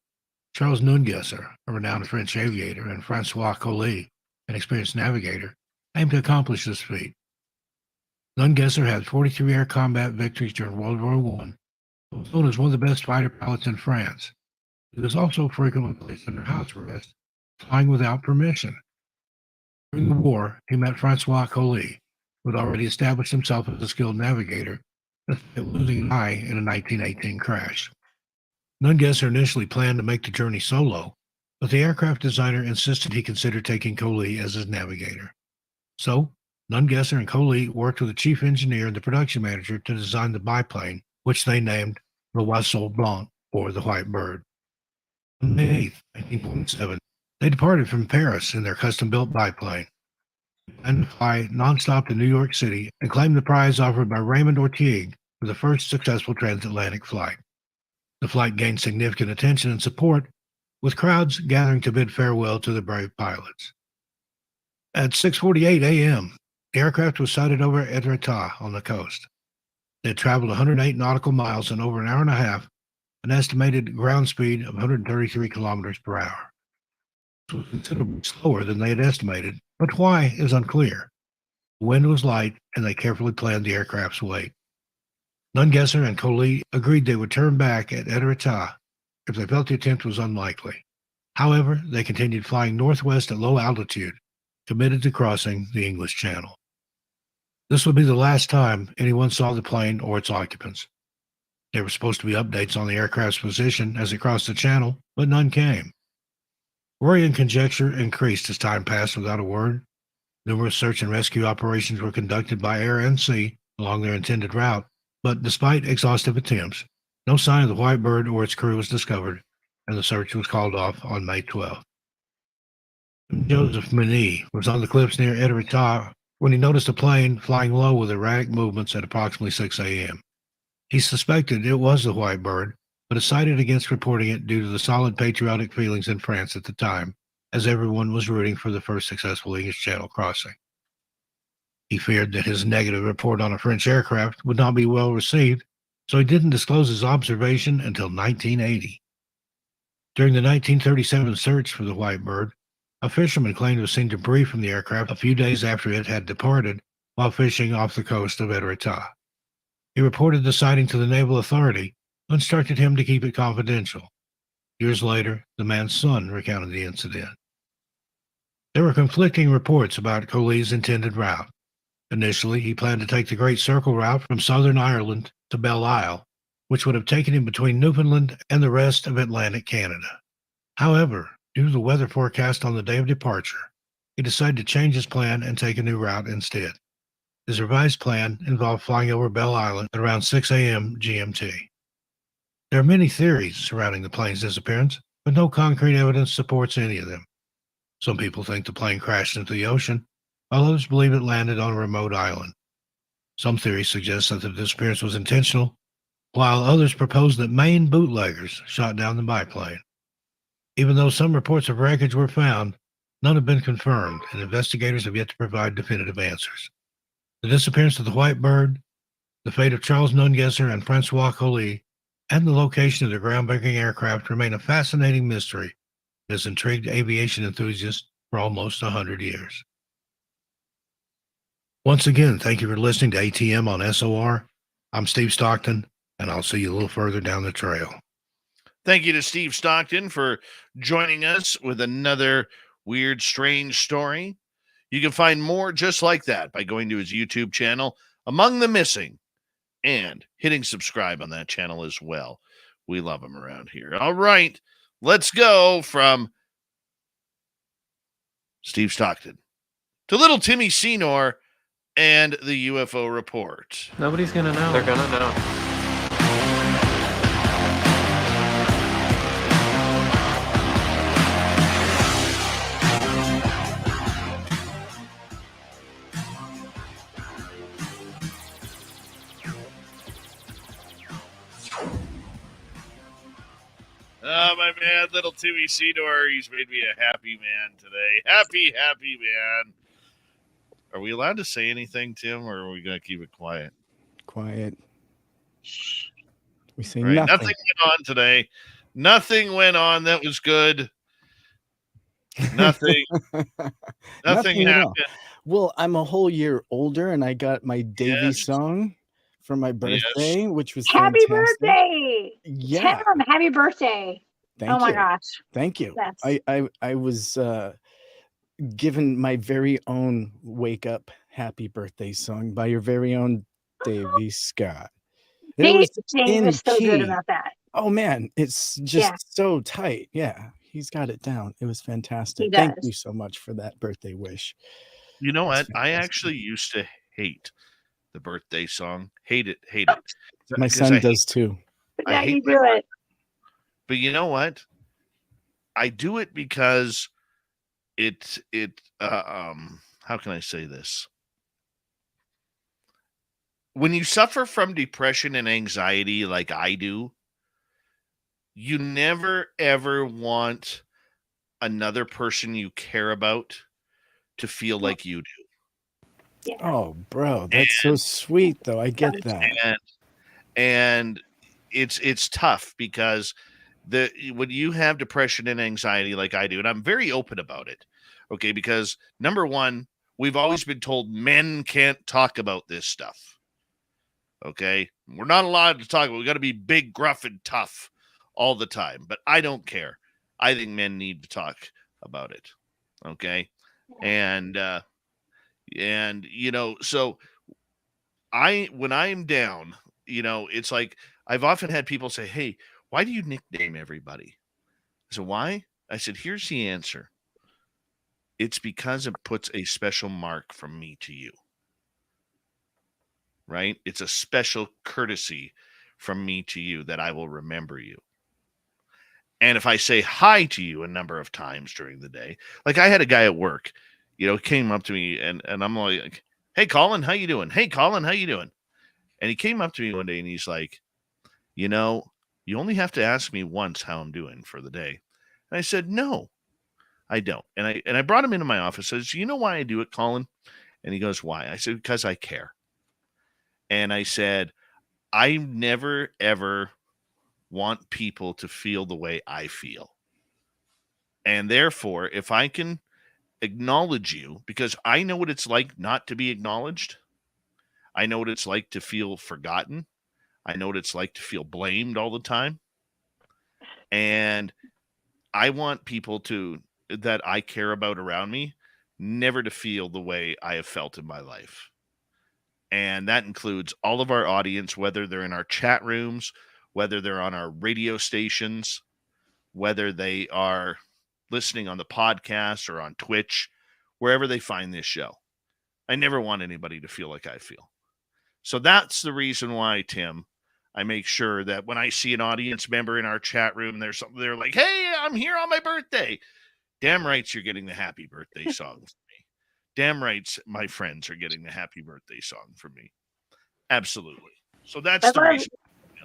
Charles Nungesser, a renowned French aviator, and Francois Colli, an experienced navigator, aimed to accomplish this feat. Nungesser had 43 air combat victories during World War I, and was known as one of the best fighter pilots in France. He was also frequently placed under house arrest, flying without permission. During the war, he met Francois Colli, who had already established himself as a skilled navigator, despite losing an eye in a 1918 crash. Nungesser initially planned to make the journey solo, but the aircraft designer insisted he consider taking Colli as his navigator. So, Nungesser and Colli worked with the chief engineer and the production manager to design the biplane, which they named l'Oiseau Blanc, or the White Bird. On May 8th, 1947, they departed from Paris in their custom-built biplane and fly nonstop to New York City and claimed the prize offered by Raymond Ortigue for the first successful transatlantic flight. The flight gained significant attention and support, with crowds gathering to bid farewell to the brave pilots. At 6:48 a.m., the aircraft was sighted over Etretat on the coast. They had traveled 108 nautical miles in over an hour and a half, an estimated ground speed of 133 kilometers per hour. This was considerably slower than they had estimated, but why is unclear. The wind was light, and they carefully planned the aircraft's weight. Nungesser and Coley agreed they would turn back at Etretat if they felt the attempt was unlikely. However, they continued flying northwest at low altitude, committed to crossing the English Channel. This would be the last time anyone saw the plane or its occupants. There were supposed to be updates on the aircraft's position as it crossed the channel, but none came. Worry and conjecture increased as time passed without a word. Numerous search and rescue operations were conducted by air and sea along their intended route, but despite exhaustive attempts, no sign of the White Bird or its crew was discovered, and the search was called off on May 12th. Joseph Mini was on the cliffs near Etretat when he noticed a plane flying low with erratic movements at approximately 6 a.m. He suspected it was the White Bird, but decided against reporting it due to the solid patriotic feelings in France at the time, as everyone was rooting for the first successful English Channel crossing. He feared that his negative report on a French aircraft would not be well received, so he didn't disclose his observation until 1980. During the 1937 search for the White Bird, a fisherman claimed to have seen debris from the aircraft a few days after it had departed while fishing off the coast of Etretat. He reported the sighting to the Naval Authority, who instructed him to keep it confidential. Years later, the man's son recounted the incident. There were conflicting reports about Coley's intended route. Initially, he planned to take the Great Circle route from southern Ireland to Belle Isle, which would have taken him between Newfoundland and the rest of Atlantic Canada. However, due to the weather forecast on the day of departure, he decided to change his plan and take a new route instead. His revised plan involved flying over Belle Isle at around 6 a.m. GMT. There are many theories surrounding the plane's disappearance, but no concrete evidence supports any of them. Some people think the plane crashed into the ocean, while others believe it landed on a remote island. Some theories suggest that the disappearance was intentional, while others propose that Maine bootleggers shot down the biplane. Even though some reports of wreckage were found, none have been confirmed, and investigators have yet to provide definitive answers. The disappearance of the White Bird, the fate of Charles Nungesser and Francois Coley, and the location of the groundbreaking aircraft remain a fascinating mystery that has intrigued aviation enthusiasts for almost 100 years. Once again, thank you for listening to ATM on SOR. I'm Steve Stockton, and I'll see you a little further down the trail. Thank you to Steve Stockton for joining us with another weird, strange story. You can find more just like that by going to his YouTube channel, Among the Missing, and hitting subscribe on that channel as well. We love him around here. All right, let's go from Steve Stockton to little Timmy Senor and the UFO report. Nobody's gonna know. They're gonna know. Oh, my man, little Timmy Senor, he's made me a happy man today. Happy man. Are we allowed to say anything, Tim, or are we going to keep it quiet? Quiet. We say Right, nothing. nothing went on today. Nothing went on that was good. Nothing. Nothing at all. happened. Well, I'm a whole year older, and I got my Davy song for my birthday, which was Happy fantastic. birthday! Yeah. Tim, happy birthday. Thank my you. gosh. Thank you. Yes. I was given my very own wake up happy birthday song by your very own Davy Scott. Dave was is so good key. about that. Oh man, it's just so tight. Yeah, he's got it down. It was fantastic. Thank you so much for that birthday wish. You know what? I actually used to hate the birthday song. Hate it. My son does too. But now you do it. But you know what? I do it because how can I say this? When you suffer from depression and anxiety like I do, you never ever want another person you care about to feel like you do. Yeah. Oh, bro, that's so sweet, though. I get that. And it's tough because when you have depression and anxiety like I do, and I'm very open about it, okay, because number one, we've always been told men can't talk about this stuff. Okay, we're not allowed to talk about. We got to be big, gruff, and tough all the time. But I don't care. I think men need to talk about it. Okay, and so when I'm down, it's like I've often had people say, "Hey, why do you nickname everybody?" I said, "Why?" I said, "Here's the answer. It's because it puts a special mark from me to you." Right? It's a special courtesy from me to you that I will remember you. And if I say hi to you a number of times during the day, like I had a guy at work, came up to me and I'm like, "Hey, Colin, how you doing? Hey, Colin, how you doing?" And he came up to me one day and he's like, "You only have to ask me once how I'm doing for the day." And I said, "No, I don't." And I brought him into my office. I said, "You know why I do it, Colin?" And he goes, "Why?" I said, "Because I care." And I said, I never, ever want people to feel the way I feel. And therefore, if I can acknowledge you, because I know what it's like not to be acknowledged, I know what it's like to feel forgotten, I know what it's like to feel blamed all the time. And I want people that I care about around me never to feel the way I have felt in my life. And that includes all of our audience, whether they're in our chat rooms, whether they're on our radio stations, whether they are listening on the podcast or on Twitch, wherever they find this show. I never want anybody to feel like I feel. So that's the reason why, Tim, I make sure that when I see an audience member in our chat room, they're like, "Hey, I'm here on my birthday." Damn rights you're getting the happy birthday song from me. Damn rights my friends are getting the happy birthday song from me. Absolutely. So that's the reason.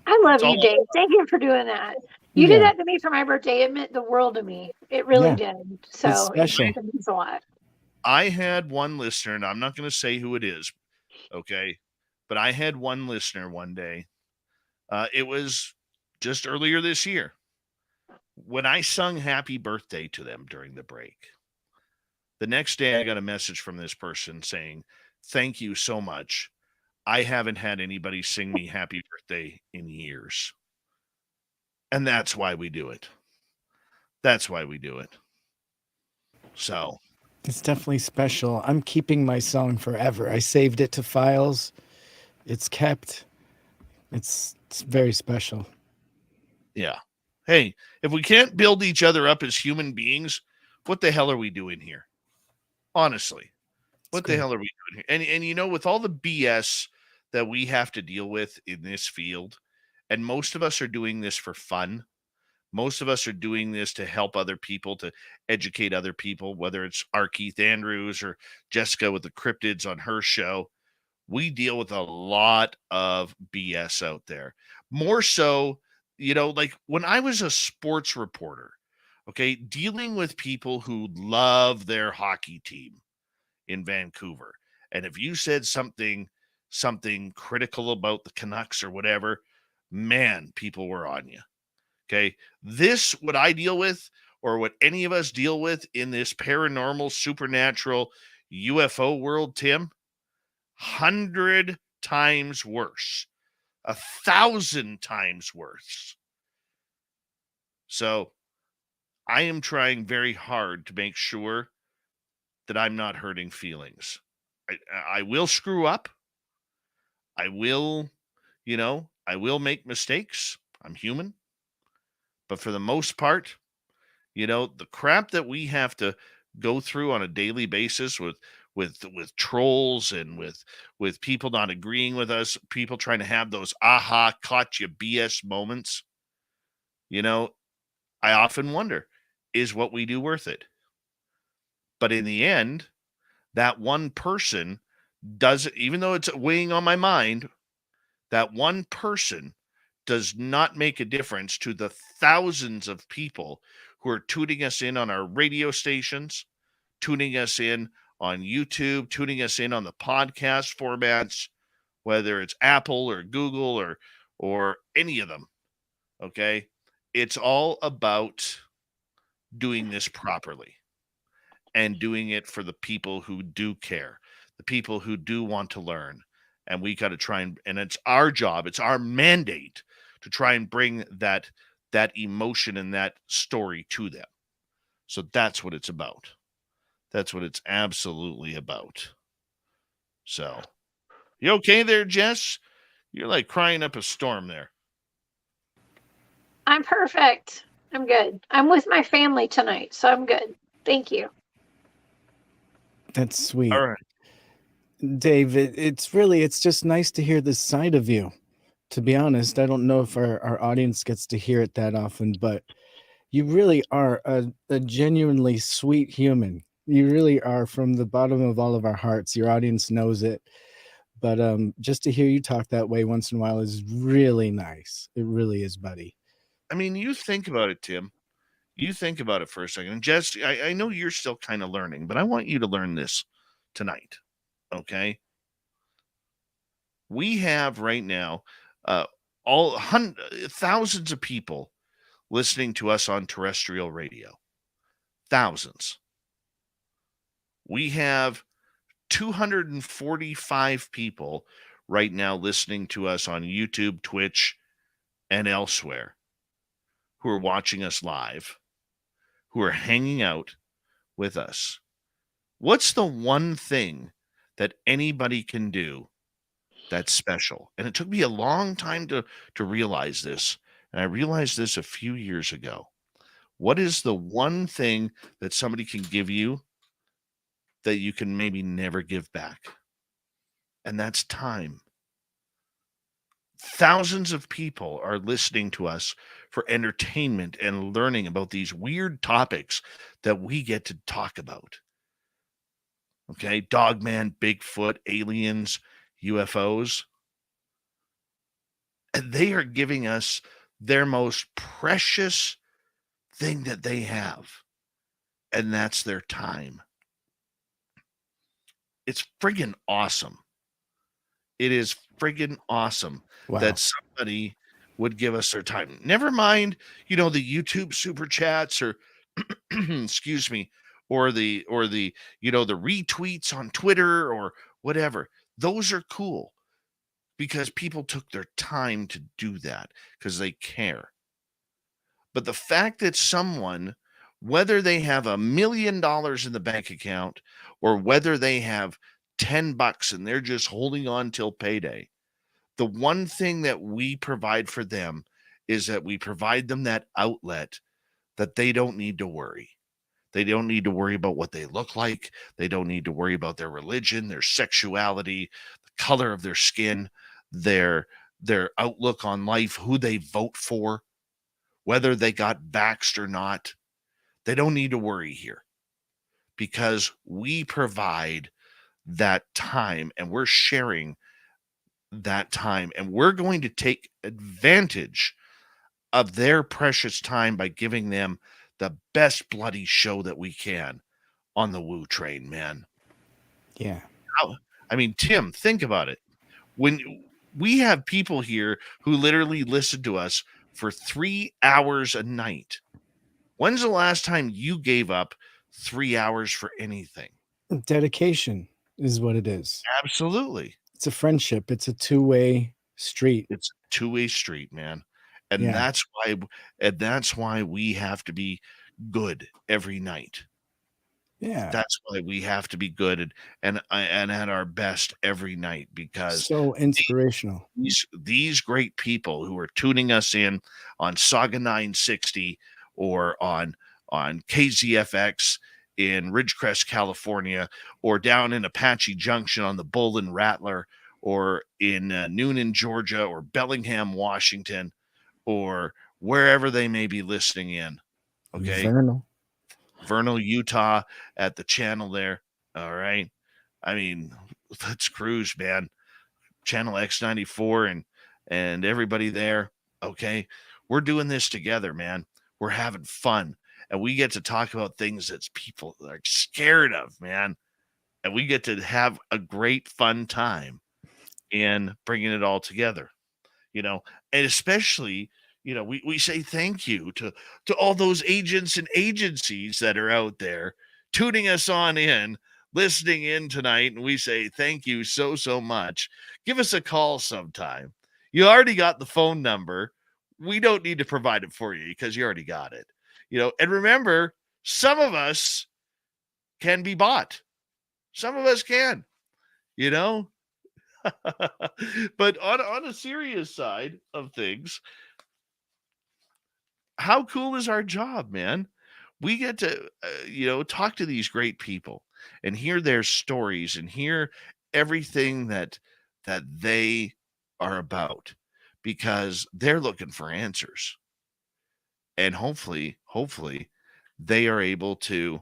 I love It's all you, Dave. Thank you for doing that. You did that to me for my birthday. It meant the world to me. It really did. So special. it means a lot. I had one listener, and I'm not going to say who it is, okay? But I had one listener one day. It was just earlier this year when I sung happy birthday to them during the break. The next day, I got a message from this person saying, "Thank you so much. I haven't had anybody sing me happy birthday in years." And that's why we do it. That's why we do it. So it's definitely special. I'm keeping my song forever. I saved it to files. It's kept. It's very special. Yeah. Hey, if we can't build each other up as human beings, what the hell are we doing here? Honestly, what the hell are we doing here? And with all the BS that we have to deal with in this field, and most of us are doing this for fun. Most of us are doing this to help other people, to educate other people, whether it's R Keith Andrews or Jessica with the Cryptids on her show. We deal with a lot of BS out there. More so, like when I was a sports reporter, okay, dealing with people who love their hockey team in Vancouver. And if you said something critical about the Canucks or whatever, man, people were on you. Okay. What I deal with, or what any of us deal with in this paranormal, supernatural UFO world, Tim, 100 times worse, 1,000 times worse. So I am trying very hard to make sure that I'm not hurting feelings. I will screw up. I will make mistakes. I'm human. But for the most part, the crap that we have to go through on a daily basis with trolls and with people not agreeing with us, people trying to have those caught you BS moments, I often wonder, is what we do worth it? But in the end, that one person does, even though it's weighing on my mind, that one person does not make a difference to the thousands of people who are tuning us in on our radio stations, tuning us in on YouTube, tuning us in on the podcast formats, whether it's Apple or Google or any of them. Okay? It's all about doing this properly and doing it for the people who do care, the people who do want to learn. And we got to try and it's our job, it's our mandate to try and bring that emotion and that story to them. So that's what it's about. That's what it's absolutely about. So, you okay there, Jess? You're like crying up a storm there. I'm perfect. I'm good. I'm with my family tonight, so I'm good. Thank you. That's sweet. All right. Dave, it's just nice to hear this side of you. To be honest, I don't know if our audience gets to hear it that often, but you really are a genuinely sweet human. You really are, from the bottom of all of our hearts. Your audience knows it. But just to hear you talk that way once in a while is really nice. It really is, buddy. I mean, you think about it, Tim. You think about it for a second. And Jess, I know you're still kind of learning, but I want you to learn this tonight. Okay? We have right now thousands of people listening to us on terrestrial radio. Thousands. We have 245 people right now listening to us on YouTube, Twitch, and elsewhere who are watching us live, who are hanging out with us. What's the one thing that anybody can do that's special? And it took me a long time to realize this. And I realized this a few years ago. What is the one thing that somebody can give you that you can maybe never give back? And that's time. Thousands of people are listening to us for entertainment and learning about these weird topics that we get to talk about. Okay, Dogman, Bigfoot, aliens, UFOs. And they are giving us their most precious thing that they have, and that's their time. It's friggin' awesome. It is friggin' awesome that somebody would give us their time. Never mind, the YouTube super chats or excuse me, or the the retweets on Twitter or whatever. Those are cool because people took their time to do that because they care. But the fact that someone, whether they have $1 million in the bank account or whether they have $10 and they're just holding on till payday, the one thing that we provide for them is that we provide them that outlet that they don't need to worry. They don't need to worry about what they look like. They don't need to worry about their religion, their sexuality, the color of their skin, their outlook on life, who they vote for, whether they got vaxxed or not. They don't need to worry here because we provide that time and we're sharing that time, and we're going to take advantage of their precious time by giving them the best bloody show that we can on the Woo Train, man. Yeah. I mean, Tim, think about it. When we have people here who literally listen to us for 3 hours a night, when's the last time you gave up 3 hours for anything? Dedication is what it is. Absolutely. It's a friendship. It's a two-way street. It's a two-way street, man. And that's why we have to be good every night. Yeah. That's why we have to be good and at our best every night, because so inspirational. These great people who are tuning us in on Saga 960 or on KZFX in Ridgecrest, California, or down in Apache Junction on the Bull and Rattler, or in Noonan, Georgia, or Bellingham, Washington, or wherever they may be listening in. Okay. Vernal. Vernal, Utah at the channel there. All right. I mean, let's cruise, man. Channel X94 and everybody there. Okay. We're doing this together, man. We're having fun. And we get to talk about things that people are scared of, man. And we get to have a great fun time in bringing it all together, and especially, we say thank you to all those agents and agencies that are out there tuning us on in, listening in tonight. And we say thank you so much. Give us a call sometime. You already got the phone number. We don't need to provide it for you because you already got it. And remember, some of us can be bought. Some of us can, but on a serious side of things, how cool is our job, man? We get to, talk to these great people and hear their stories and hear everything that they are about, because they're looking for answers. And hopefully they are able to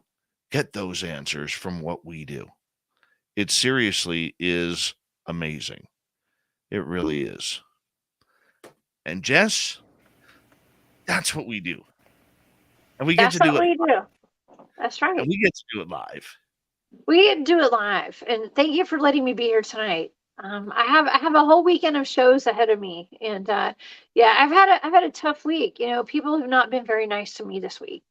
get those answers from what we do. It seriously is amazing. It really is. And Jess, that's what we do. And we get That's to do what it. we do. That's right. And we get to do it live. We do it live, and thank you for letting me be here tonight. I have a whole weekend of shows ahead of me, and yeah, I've had a tough week. People have not been very nice to me this week,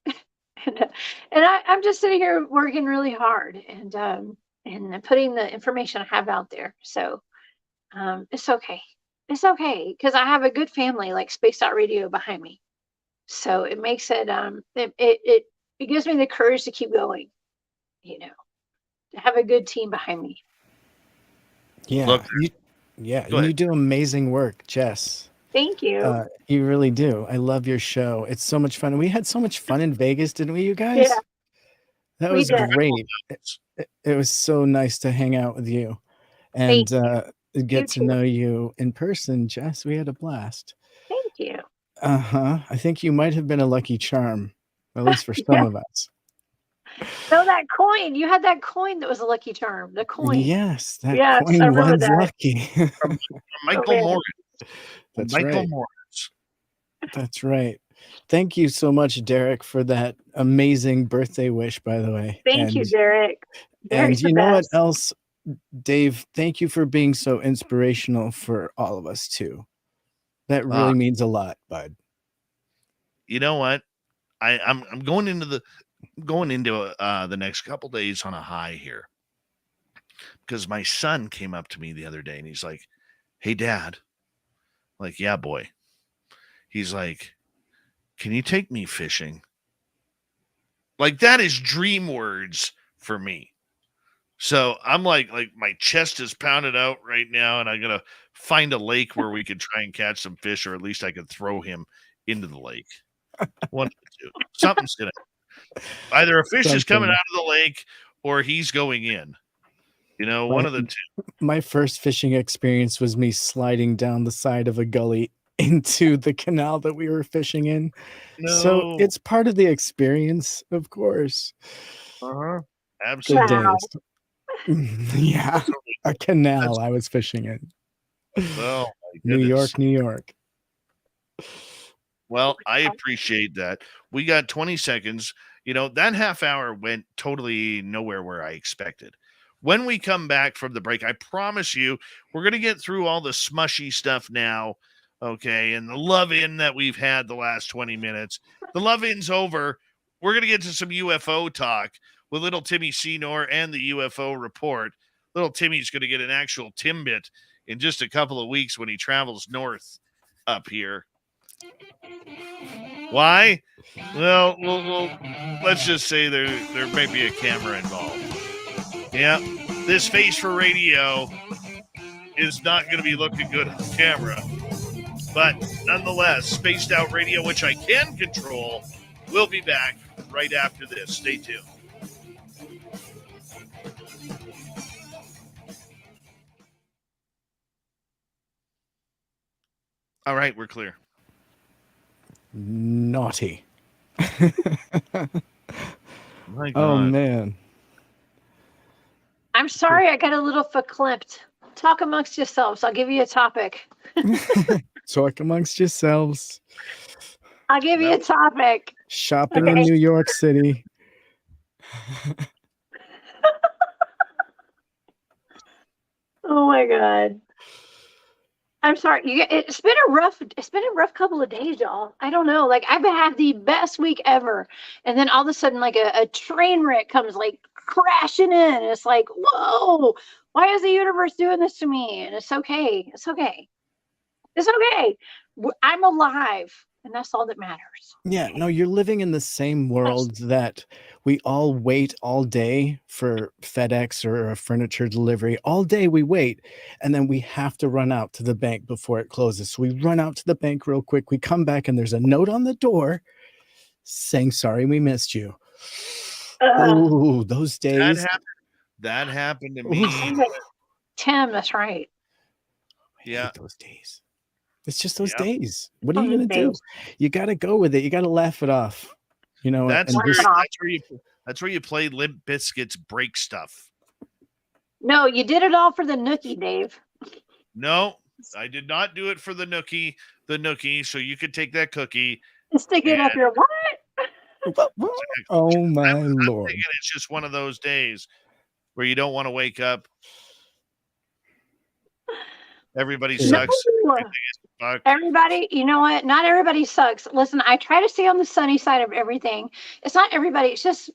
and I'm just sitting here working really hard and putting the information I have out there. So it's okay. It's okay because I have a good family like Spaced Out Radio behind me. So it makes it it gives me the courage to keep going. To have a good team behind me. Yeah, Look, you do amazing work, Jess. Thank you. You really do. I love your show. It's so much fun. We had so much fun in Vegas, didn't we, you guys? Yeah, That we was did. great. It was so nice to hang out with you and Thank you. get You to too. know you in person, Jess. We had a blast. Thank you. I think you might have been a lucky charm, at least for some Yeah. of us. No, that coin. You had that coin that was a lucky charm. The coin. Yes, that Yes, I coin remember was that. lucky. From Michael man. Morris. That's Michael right. Morris. That's right. Thank you so much, Derek, for that amazing birthday wish, by the way. Thank you, Derek. And Derek's you the know best. what else, Dave? Thank you for being so inspirational for all of us too. That really means a lot, bud. You know what? I'm going into the next couple days on a high here, because my son came up to me the other day and he's like, "Hey, Dad." I'm like, "Yeah, boy." He's like, "Can you take me fishing?" Like, that is dream words for me. So I'm like my chest is pounded out right now, and I'm gonna find a lake where we could try and catch some fish, or at least I could throw him into the lake. One of the two. Something's gonna, either a fish is coming out of the lake or he's going in. One of the two. My first fishing experience was me sliding down the side of a gully into the canal that we were fishing in. So No. it's part of the experience, of course. Uh-huh. Good Absolutely. Wow. days. Yeah, a canal I was fishing in. Well, my New goodness. York, New York. Well, I appreciate that. We got 20 seconds. That half hour went totally nowhere where I expected. When we come back from the break, I promise you, we're going to get through all the smushy stuff now, okay, and the love-in that we've had the last 20 minutes. The love-in's over. We're going to get to some UFO talk with little Timmy Senor and the UFO report. Little Timmy's going to get an actual Timbit in just a couple of weeks when he travels north up here. Why? Well, let's just say there may be a camera involved. Yeah, this face for radio is not going to be looking good on camera. But nonetheless, Spaced Out Radio, which I can control, will be back right after this. Stay tuned. All right, we're clear. Naughty. My Oh God. man. I'm sorry, I got a little verklempt. Talk amongst yourselves. I'll give you a topic. Talk amongst yourselves. I'll give you a topic. Shopping Okay. in New York City. Oh my God. I'm sorry. It's been a rough couple of days, y'all. I don't know. Like I've had the best week ever, and then all of a sudden, like a train wreck comes like crashing in. And it's like, whoa! Why is the universe doing this to me? And it's okay. It's okay. It's okay. I'm alive, and that's all that matters. Yeah, no, you're living in the same world that we all wait all day for FedEx or a furniture delivery. All day we wait, and then we have to run out to the bank before it closes. So we run out to the bank real quick. We come back, and there's a note on the door saying, "Sorry, we missed you." Oh, those days. That happened to me. Tim, that's right. I Yeah. hate those days. It's just those Yep. days. What are you gonna do? You got to go with it. You got to laugh it off. You know, That's and where you play Limp Bizkit's Break Stuff. No, you did it all for the nookie, Dave. No, I did not do it for the nookie, so you could take that cookie. Stick it up your what? Oh my I'm Lord. thinking it's just one of those days where you don't want to wake up. Everybody sucks. Fuck. Everybody, you know what? Not everybody sucks. Listen, I try to stay on the sunny side of everything. It's not everybody. It's just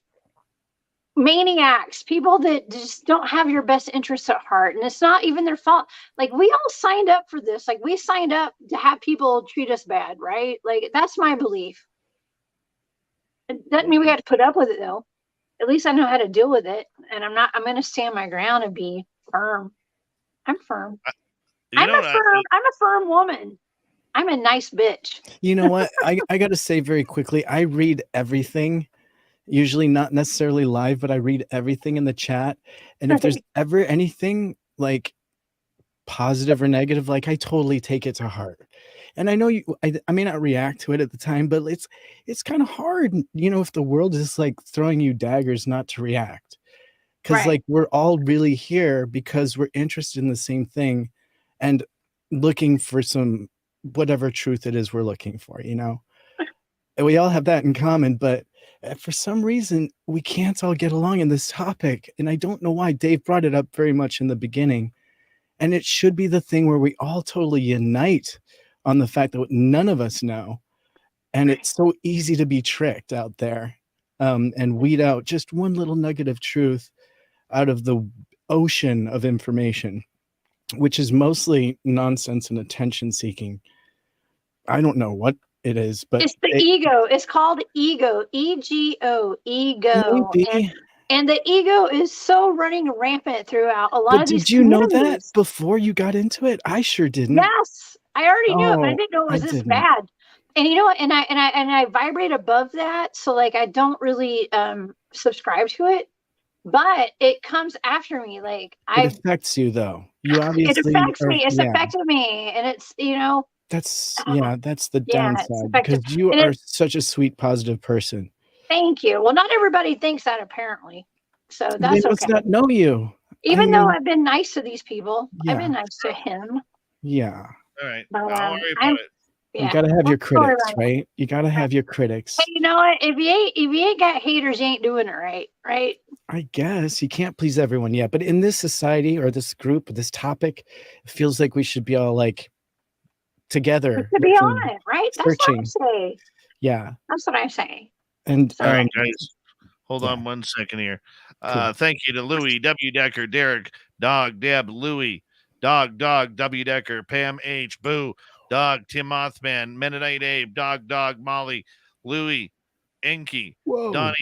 maniacs, people that just don't have your best interests at heart. And it's not even their fault. Like, we all signed up for this. Like, we signed up to have people treat us bad, right? Like, that's my belief. It doesn't mean we have to put up with it, though. At least I know how to deal with it. And I'm going to stand my ground and be firm. I'm firm. I'm a firm woman. I'm a nice bitch. You know what? I got to say very quickly, I read everything, usually not necessarily live, but I read everything in the chat. And if there's ever anything like positive or negative, like I totally take it to heart. And I know I may not react to it at the time, but it's kind of hard, you know, if the world is like throwing you daggers not to react. Because like we're all really here because we're interested in the same thing and looking for some whatever truth it is we're looking for, you know. And we all have that in common, but for some reason we can't all get along in this topic. And I don't know why. Dave brought it up very much in the beginning. And it should be the thing where we all totally unite on the fact that none of us know. And it's so easy to be tricked out there and weed out just one little nugget of truth out of the ocean of information, which is mostly nonsense and attention seeking. I don't know what it is, but it's the ego. It's called ego. EGO. Ego. And the ego is so running rampant throughout a lot of these. Did you know that before you got into it? I sure didn't. Yes, I already knew it, but I didn't know it was this bad. And you know what? And I vibrate above that, so like I don't really subscribe to it. But it comes after me. Like it affects you, though. You obviously it affects me. It's affected me, and it's that's the downside because you are such a sweet, positive person. Thank you. Well, not everybody thinks that apparently, so that's okay. They must not know you. Even though I've been nice to these people, I've been nice to him. Yeah. All right. But, Don't worry about it. You gotta have your critics, right? You gotta have your critics. Hey, you know what? If you ain't got haters, you ain't doing it right, right? I guess you can't please everyone yet, but in this society or this group, this topic, it feels like we should be all like together. To be on it, right? That's what I say. Yeah, that's what I say. And all right, guys, hold on 1 second here. Cool. Thank you to Louis, W. Decker, Derek, Dog, Deb, Louis, Dog, W. Decker, Pam H, Boo, Dog, Tim Mothman, Mennonite Abe, Dog, Molly, Louis, Enki, Donnie,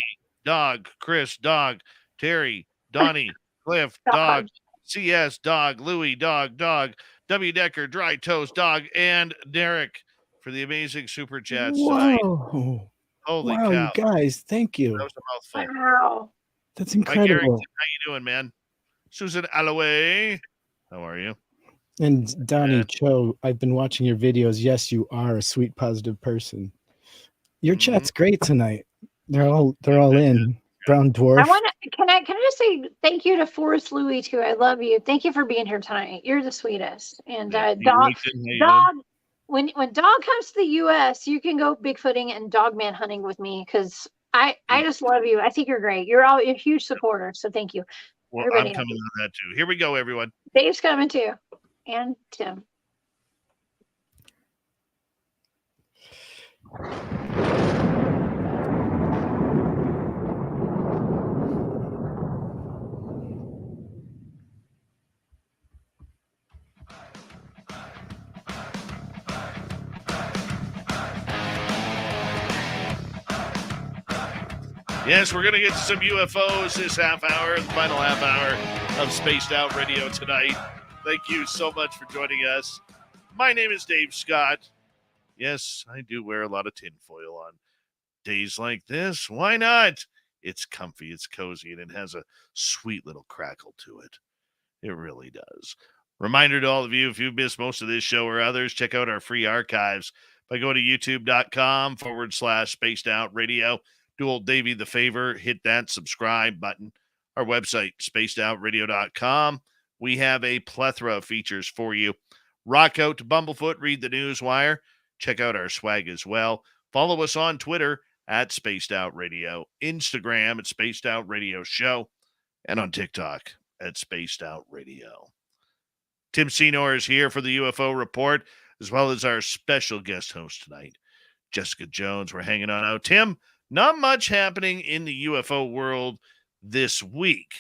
Dog, Chris, Dog, Terry, Donnie, Cliff, Dog, CS, Dog, Louis, Dog, W. Decker, Dry Toast, Dog, and Derek for the amazing super chats tonight. Holy cow. You guys, thank you. That was a mouthful. Wow. That's incredible. How you doing, man? Susan Alloway, how are you? And Donnie Cho, I've been watching your videos. Yes, you are a sweet, positive person. Your chat's great tonight. They're all in. brown I dwarf. want to. Can I just say thank you to Forrest Louis too? I love you. Thank you for being here tonight. You're the sweetest. And Yeah. dog, How you doing? dog. When dog comes to the U.S., you can go Bigfooting and dog man hunting with me because I just love you. I think you're great. You're all a huge supporter. So thank you, Well, I'm everybody. coming on that too. Here we go, everyone. Dave's coming too, and Tim. Yes, we're going to get to some UFOs this half hour, the final half hour of Spaced Out Radio tonight. Thank you so much for joining us. My name is Dave Scott. Yes, I do wear a lot of tinfoil on days like this. Why not? It's comfy, it's cozy, and it has a sweet little crackle to it. It really does. Reminder to all of you, if you've missed most of this show or others, check out our free archives by going to youtube.com/Spaced Out Radio. Do old Davey the favor, hit that subscribe button. Our website, spacedoutradio.com. We have a plethora of features for you. Rock out to Bumblefoot, read the Newswire. Check out our swag as well. Follow us on Twitter at Spaced Out Radio, Instagram at Spaced Out Radio Show, and on TikTok at Spaced Out Radio. Tim Senor is here for the UFO Report, as well as our special guest host tonight, Jessica Jones. We're hanging on out. Tim, not much happening in the UFO world this week.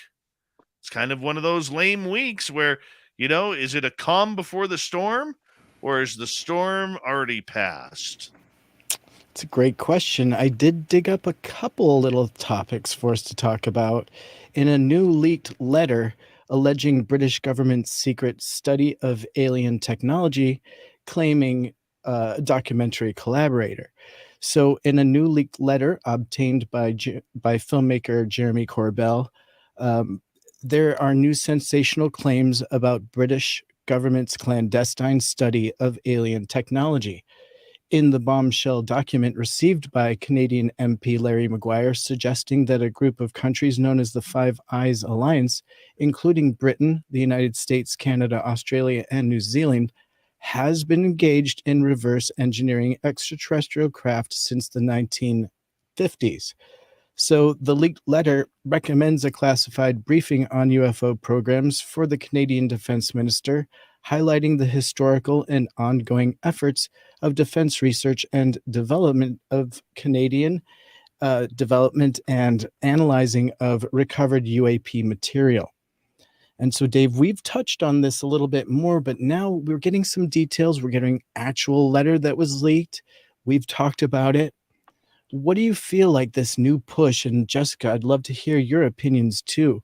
It's kind of one of those lame weeks where, is it a calm before the storm, or is the storm already passed? It's a great question. I did dig up a couple little topics for us to talk about. In a new leaked letter alleging British government's secret study of alien technology, claiming a documentary collaborator. So in a new leaked letter obtained by filmmaker Jeremy Corbell, there are new sensational claims about British government's clandestine study of alien technology. In the bombshell document received by Canadian MP Larry Maguire, suggesting that a group of countries known as the Five Eyes Alliance, including Britain, the United States, Canada, Australia, and New Zealand, has been engaged in reverse engineering extraterrestrial craft since the 1950s. So the leaked letter recommends a classified briefing on UFO programs for the Canadian Defense Minister, highlighting the historical and ongoing efforts of defense research and development of Canadian development and analyzing of recovered UAP material. And so, Dave, we've touched on this a little bit more, but now we're getting some details. We're getting actual letter that was leaked. We've talked about it. What do you feel like this new push? And Jessica, I'd love to hear your opinions too.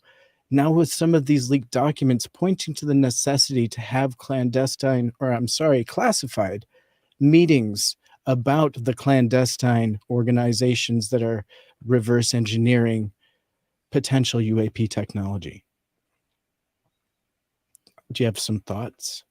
Now with some of these leaked documents pointing to the necessity to have classified meetings about the clandestine organizations that are reverse engineering potential UAP technology. Do you have some thoughts?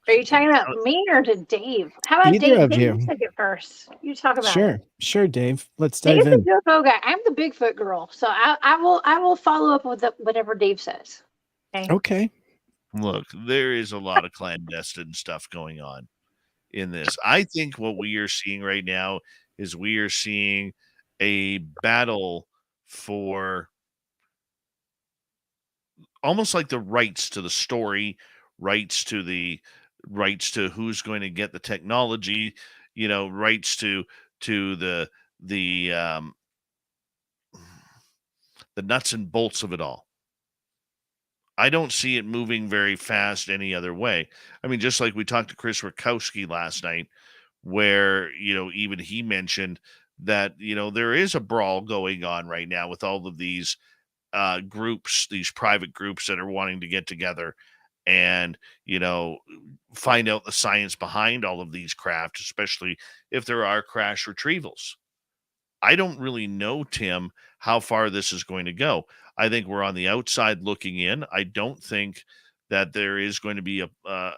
Are you talking about me or to Dave? How about Either Dave? of Dave, you. you take it first. You talk about it. Sure, Dave. Let's dive Dave's in. the UFO guy. I'm the Bigfoot girl, so I will follow up with whatever Dave says. Okay. Look, there is a lot of clandestine stuff going on in this. I think what we are seeing right now is we are seeing a battle for almost like the rights to the story, rights to who's going to get the technology, rights to the nuts and bolts of it all. I don't see it moving very fast any other way. I mean, just like we talked to Chris Rakowski last night, where, even he mentioned that, there is a brawl going on right now with all of these groups, these private groups that are wanting to get together and, find out the science behind all of these craft, especially if there are crash retrievals. I don't really know, Tim, how far this is going to go. I think we're on the outside looking in. I don't think that there is going to be a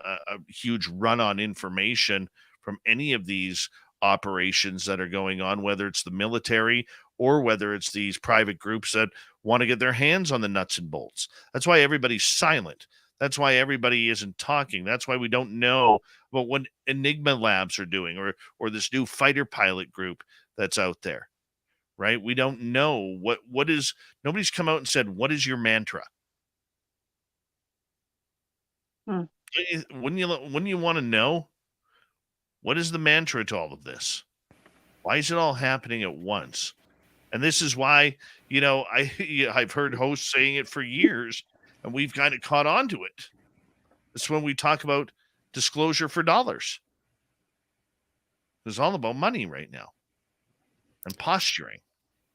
huge run on information from any of these operations that are going on, whether it's the military or whether it's these private groups that want to get their hands on the nuts and bolts. That's why everybody's silent. That's why everybody isn't talking. That's why we don't know about what Enigma Labs are doing, or this new fighter pilot group that's out there, right? We don't know what is. Nobody's come out and said, what is your mantra? Wouldn't you want to know? What is the mantra to all of this? Why is it all happening at once? And this is why, I've heard hosts saying it for years, and we've kind of caught on to it. It's when we talk about disclosure for dollars. It's all about money right now and posturing.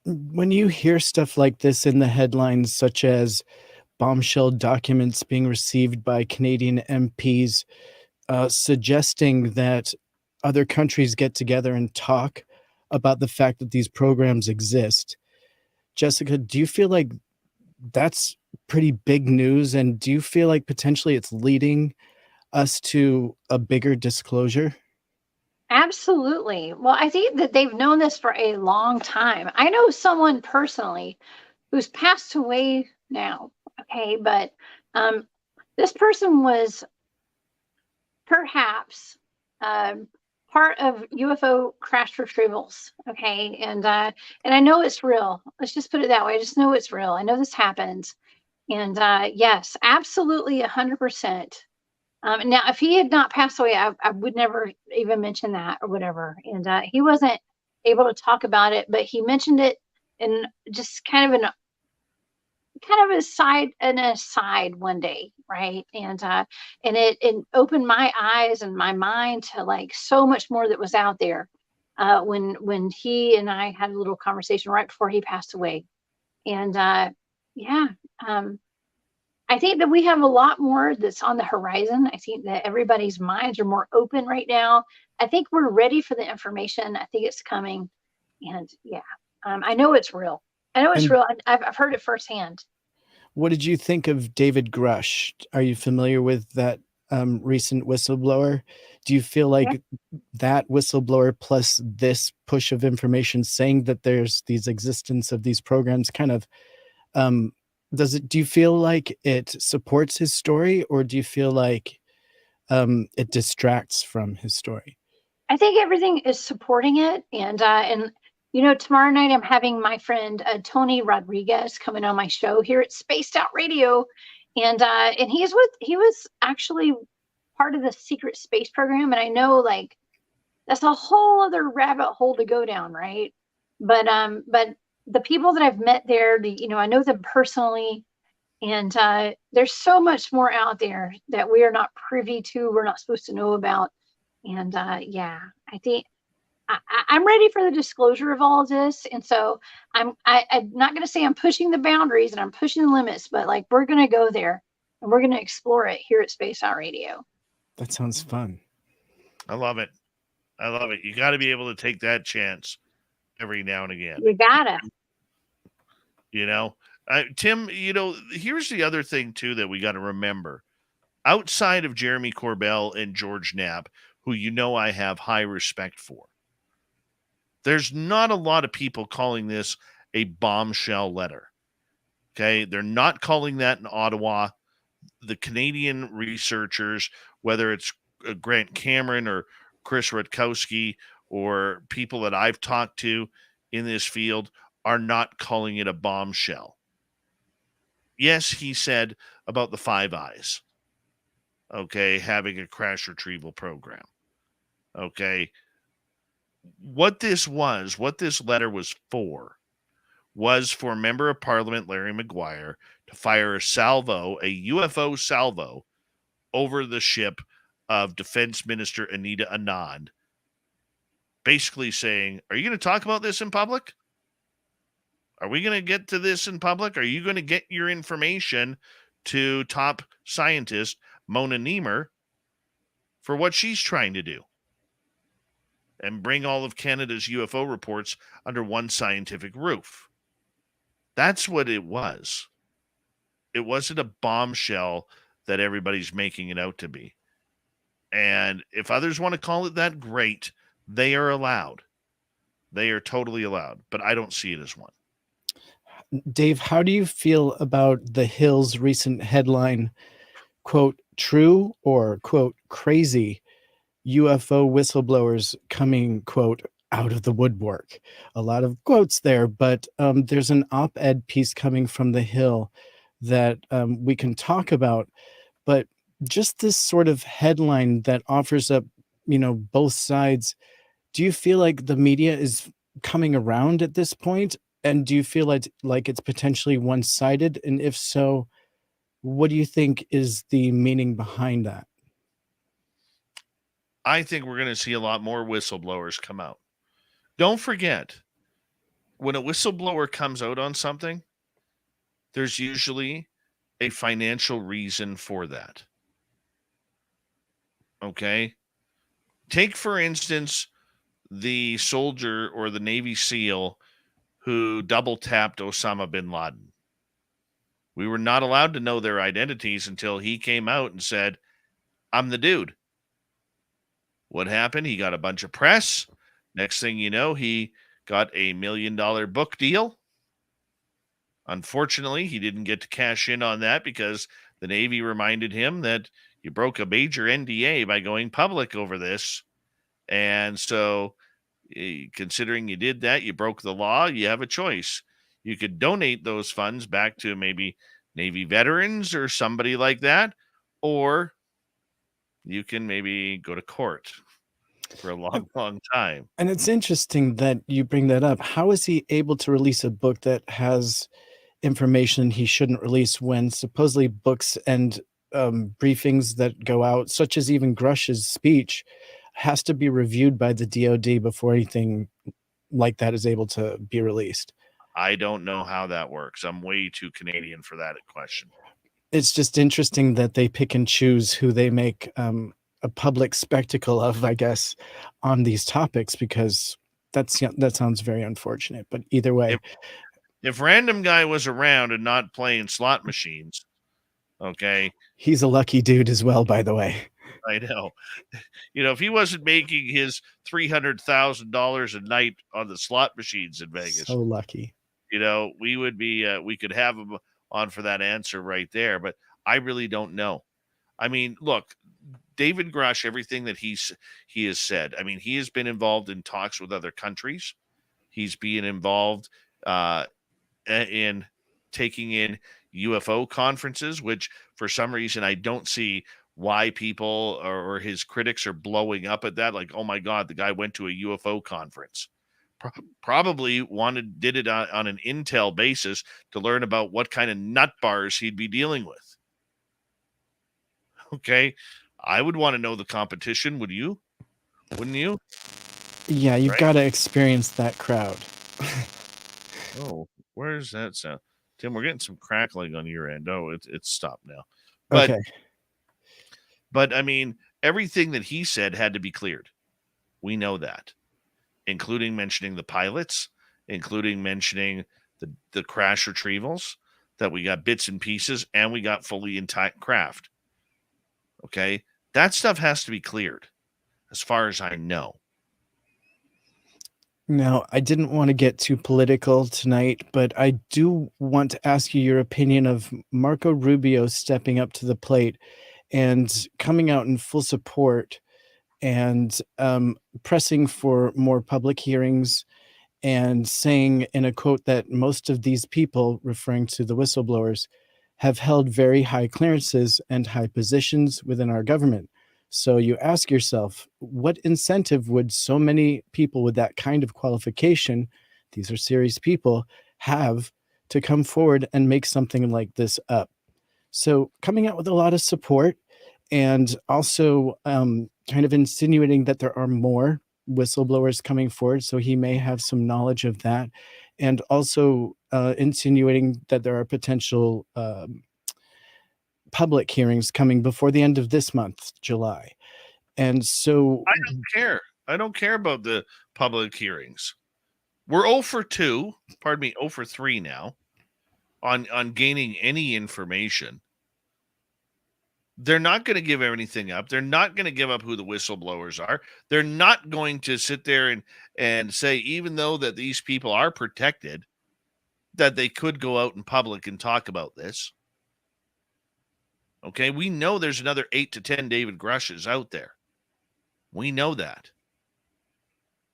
When you hear stuff like this in the headlines, such as bombshell documents being received by Canadian MPs, suggesting that other countries get together and talk about the fact that these programs exist, Jessica, do you feel like that's pretty big news? And do you feel like potentially it's leading us to a bigger disclosure? Absolutely. Well, I think that they've known this for a long time. I know someone personally who's passed away now. Okay, but this person was perhaps part of UFO crash retrievals. Okay, and I know it's real. Let's just put it that way. I just know it's real. I know this happens, and yes, absolutely, 100%. Now, if he had not passed away, I would never even mention that or whatever. And he wasn't able to talk about it, but he mentioned it in just kind of an aside one day, right? And it opened my eyes and my mind to like so much more that was out there. When he and I had a little conversation right before he passed away, and I think that we have a lot more that's on the horizon. I think that everybody's minds are more open right now. I think we're ready for the information. I think it's coming. And I know it's real. I know it's real. I've heard it firsthand. What did you think of David Grush? Are you familiar with that recent whistleblower? Do you feel like that whistleblower plus this push of information saying that there's these existence of these programs kind of do you feel like it supports his story, or do you feel like it distracts from his story? I think everything is supporting it. And tomorrow night I'm having my friend Tony Rodriguez coming on my show here at Spaced Out Radio. And he was actually part of the secret space program. And I know like that's a whole other rabbit hole to go down, right? But the people that I've met there, I know them personally, and there's so much more out there that we are not privy to, we're not supposed to know about. And I think I'm ready for the disclosure of all of this. And so I'm not going to say I'm pushing the boundaries and I'm pushing the limits, but like we're going to go there and we're going to explore it here at Space Out Radio. That sounds fun. I love it. You got to be able to take that chance every now and again. You gotta. Tim, here's the other thing too that we got to remember. Outside of Jeremy Corbell and George Knapp, who I have high respect for, there's not a lot of people calling this a bombshell letter. Okay, they're not calling that in Ottawa. The Canadian researchers, whether it's Grant Cameron or Chris Rutkowski or people that I've talked to in this field, are not calling it a bombshell. Yes, he said about the Five Eyes, okay, having a crash retrieval program. Okay. What this letter was for Member of Parliament Larry Maguire to fire a UFO salvo over the ship of Defense Minister Anita Anand, basically saying, are you going to talk about this in public? Are we going to get to this in public? Are you going to get your information to top scientist Mona Niemer for what she's trying to do and bring all of Canada's UFO reports under one scientific roof? That's what it was. It wasn't a bombshell that everybody's making it out to be. And if others want to call it that, great. They are allowed. They are totally allowed, but I don't see it as one. Dave, how do you feel about the Hill's recent headline, quote, true or, quote, crazy UFO whistleblowers coming, quote, out of the woodwork? A lot of quotes there, but there's an op-ed piece coming from the Hill that we can talk about, but just this sort of headline that offers up, both sides. Do you feel like the media is coming around at this point? And do you feel like it's potentially one-sided? And if so, what do you think is the meaning behind that? I think we're going to see a lot more whistleblowers come out. Don't forget, when a whistleblower comes out on something, there's usually a financial reason for that. Okay? Take, for instance, the soldier or the Navy SEAL who double tapped Osama bin Laden. We were not allowed to know their identities until he came out and said, I'm the dude. What happened? He got a bunch of press. Next thing you know, he got a $1 million book deal. Unfortunately, he didn't get to cash in on that because the Navy reminded him that you broke a major NDA by going public over this. And so, considering you did that, you broke the law, you have a choice. You could donate those funds back to maybe Navy veterans or somebody like that, or you can maybe go to court for a long, long time. And it's interesting that you bring that up. How is he able to release a book that has information he shouldn't release when supposedly books and briefings that go out, such as even Grush's speech, has to be reviewed by the DoD before anything like that is able to be released? I don't know how that works. I'm way too Canadian for that question. It's just interesting that they pick and choose who they make a public spectacle of, I guess, on these topics, because that sounds very unfortunate. But either way, if random guy was around and not playing slot machines, okay, he's a lucky dude as well, by the way. I know. If he wasn't making his $300,000 a night on the slot machines in Vegas, So lucky. we would be, we could have him on for that answer right there. But I really don't know. I mean, look, David Grush, everything that he has said. I mean, he has been involved in talks with other countries. He's being involved in taking in UFO conferences, which for some reason I don't see why people or his critics are blowing up at that. Like, oh my God, the guy went to a UFO conference. Probably did it on an intel basis to learn about what kind of nut bars he'd be dealing with. Okay. I would want to know the competition. Would you? Wouldn't you? Yeah, you've got to experience that crowd. Oh, where's that sound? Tim, we're getting some crackling on your end. Oh, it's stopped now. But, okay. But I mean, everything that he said had to be cleared. We know that, including mentioning the pilots, including mentioning the crash retrievals, that we got bits and pieces, and we got fully intact craft. Okay? That stuff has to be cleared, as far as I know. Now, I didn't want to get too political tonight, but I do want to ask you your opinion of Marco Rubio stepping up to the plate and coming out in full support and pressing for more public hearings, and saying in a quote that most of these people, referring to the whistleblowers, have held very high clearances and high positions within our government. So you ask yourself, what incentive would so many people with that kind of qualification, these are serious people, have to come forward and make something like this up? So coming out with a lot of support, and also kind of insinuating that there are more whistleblowers coming forward, so he may have some knowledge of that, and also insinuating that there are potential public hearings coming before the end of this month, July. And so I don't care. I don't care about the public hearings. We're 0 for 2, 0 for 3 now on gaining any information. They're not going to give anything up. They're not going to give up who the whistleblowers are. They're not going to sit there and say, even though that these people are protected, that they could go out in public and talk about this. Okay, we know there's another 8 to 10 David Grushes out there. We know that.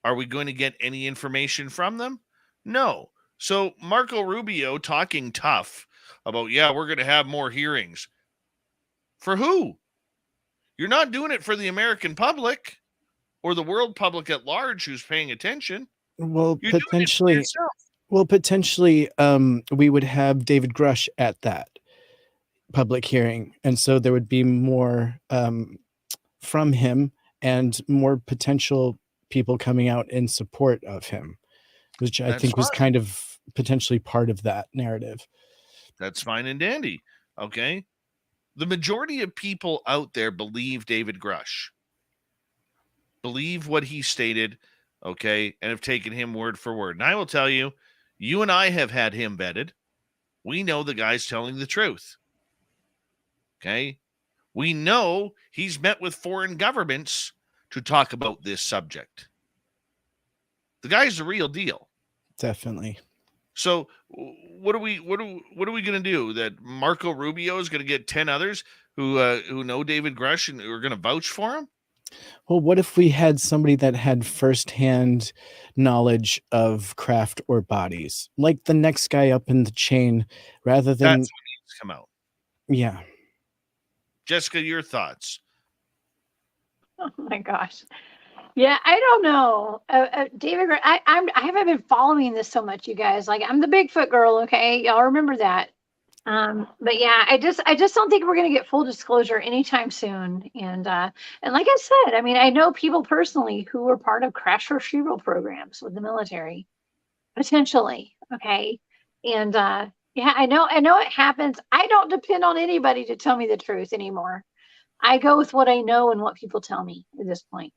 Are we going to get any information from them? No. So Marco Rubio talking tough about, yeah, we're going to have more hearings. For who? You're not doing it for the American public or the world public at large who's paying attention. Well, You're doing it for yourself. potentially, we would have David Grush at that public hearing, and so there would be more from him and more potential people coming out in support of him, which I think was kind of potentially part of that narrative. That's fine and dandy. Okay. The majority of people out there believe David Grush, believe what he stated, okay, and have taken him word for word. And I will tell you, you and I have had him vetted. We know the guy's telling the truth. Okay. We know he's met with foreign governments to talk about this subject. The guy's the real deal. Definitely. So what are we going to do? That Marco Rubio is going to get 10 others who know David Grush and who are going to vouch for him? Well, what if we had somebody that had firsthand knowledge of craft or bodies, like the next guy up in the chain, rather than That's what needs to come out. Yeah. Jessica, your thoughts? Oh my gosh. Yeah, I don't know. David, I haven't been following this so much, you guys. Like, I'm the Bigfoot girl, okay? Y'all remember that. But yeah, I just don't think we're gonna get full disclosure anytime soon. And like I said, I mean, I know people personally who were part of crash retrieval programs with the military, potentially. Okay, and yeah, I know it happens. I don't depend on anybody to tell me the truth anymore. I go with what I know and what people tell me at this point.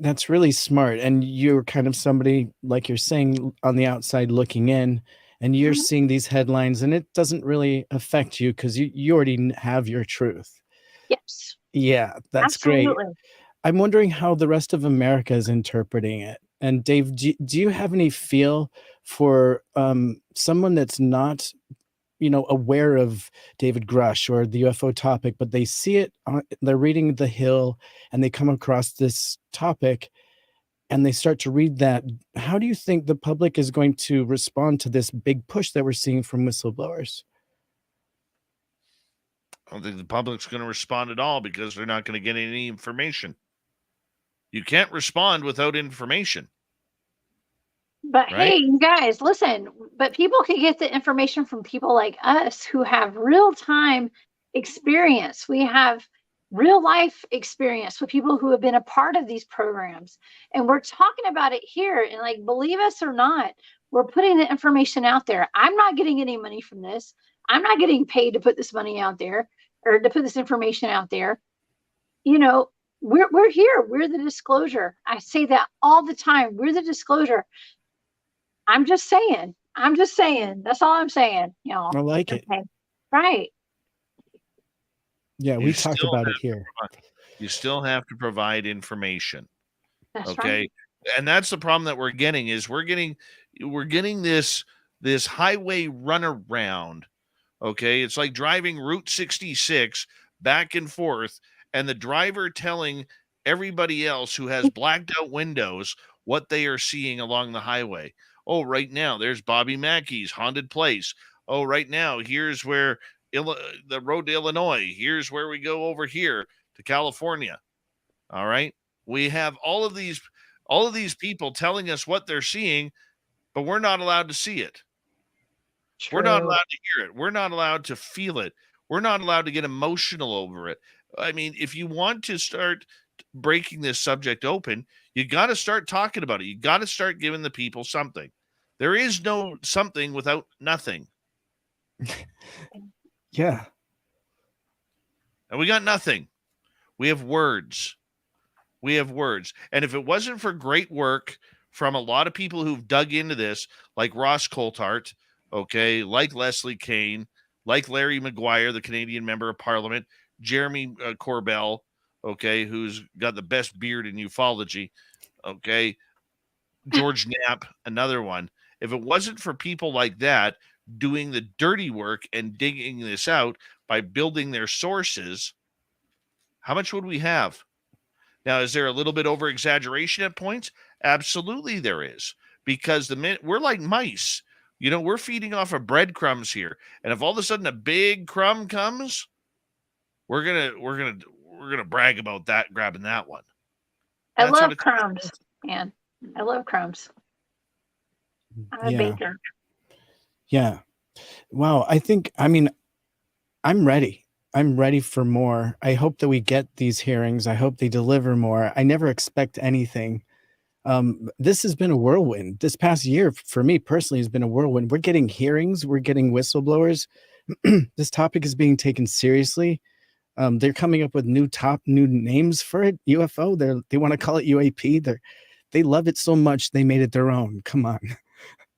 That's really smart. And you're kind of somebody, like you're saying, on the outside looking in, and you're seeing these headlines, and it doesn't really affect you because you already have your truth. Yes. Yeah, that's Absolutely. great. I'm wondering how the rest of America is interpreting it. And Dave, do you have any feel for someone that's not, aware of David Grush or the UFO topic, but they see it, they're reading The Hill, and they come across this topic, and they start to read that? How do you think the public is going to respond to this big push that we're seeing from whistleblowers? I don't think the public's going to respond at all because they're not going to get any information. You can't respond without information. But right? hey, you guys, listen, but people can get the information from people like us who have real-time experience. We have real life experience with people who have been a part of these programs. And we're talking about it here. And like, believe us or not, we're putting the information out there. I'm not getting any money from this. I'm not getting paid to put this money out there or to put this information out there. We're here. We're the disclosure. I say that all the time. We're the disclosure. I'm just saying. That's all I'm saying. I like it. Okay. Right. Yeah, we talked about it here. You still have to provide information. That's okay. right. And that's the problem that we're getting is we're getting this highway runaround. Okay. It's like driving Route 66 back and forth, and the driver telling everybody else who has blacked out windows what they are seeing along the highway. Oh, right now there's Bobby Mackey's haunted place. Oh, right now here's where the road to Illinois. Here's where we go over here to California. All right. We have all of these people telling us what they're seeing, but we're not allowed to see it. True. We're not allowed to hear it. We're not allowed to feel it. We're not allowed to get emotional over it. I mean, if you want to start breaking this subject open, you got to start talking about it. You got to start giving the people something. There is no something without nothing. Yeah. And we got nothing. We have words. And if it wasn't for great work from a lot of people who've dug into this, like Ross Coulthart, okay, like Leslie Kane, like Larry Maguire, the Canadian Member of Parliament, Jeremy Corbell, okay, who's got the best beard in ufology, okay, George Knapp, another one. If it wasn't for people like that doing the dirty work and digging this out by building their sources, how much would we have? Now, is there a little bit over exaggeration at points? Absolutely there is, because we're like mice. You know, we're feeding off of breadcrumbs here. And if all of a sudden a big crumb comes, we're gonna brag about that, grabbing that one. I That's love crumbs, man. I love crumbs. I'm a baker. Yeah. Wow. I'm ready. I'm ready for more. I hope that we get these hearings. I hope they deliver more. I never expect anything. This has been a whirlwind. This past year, for me personally, has been a whirlwind. We're getting hearings. We're getting whistleblowers. This topic is being taken seriously. They're coming up with new names for it. UFO. They want to call it UAP. They love it so much they made it their own. Come on.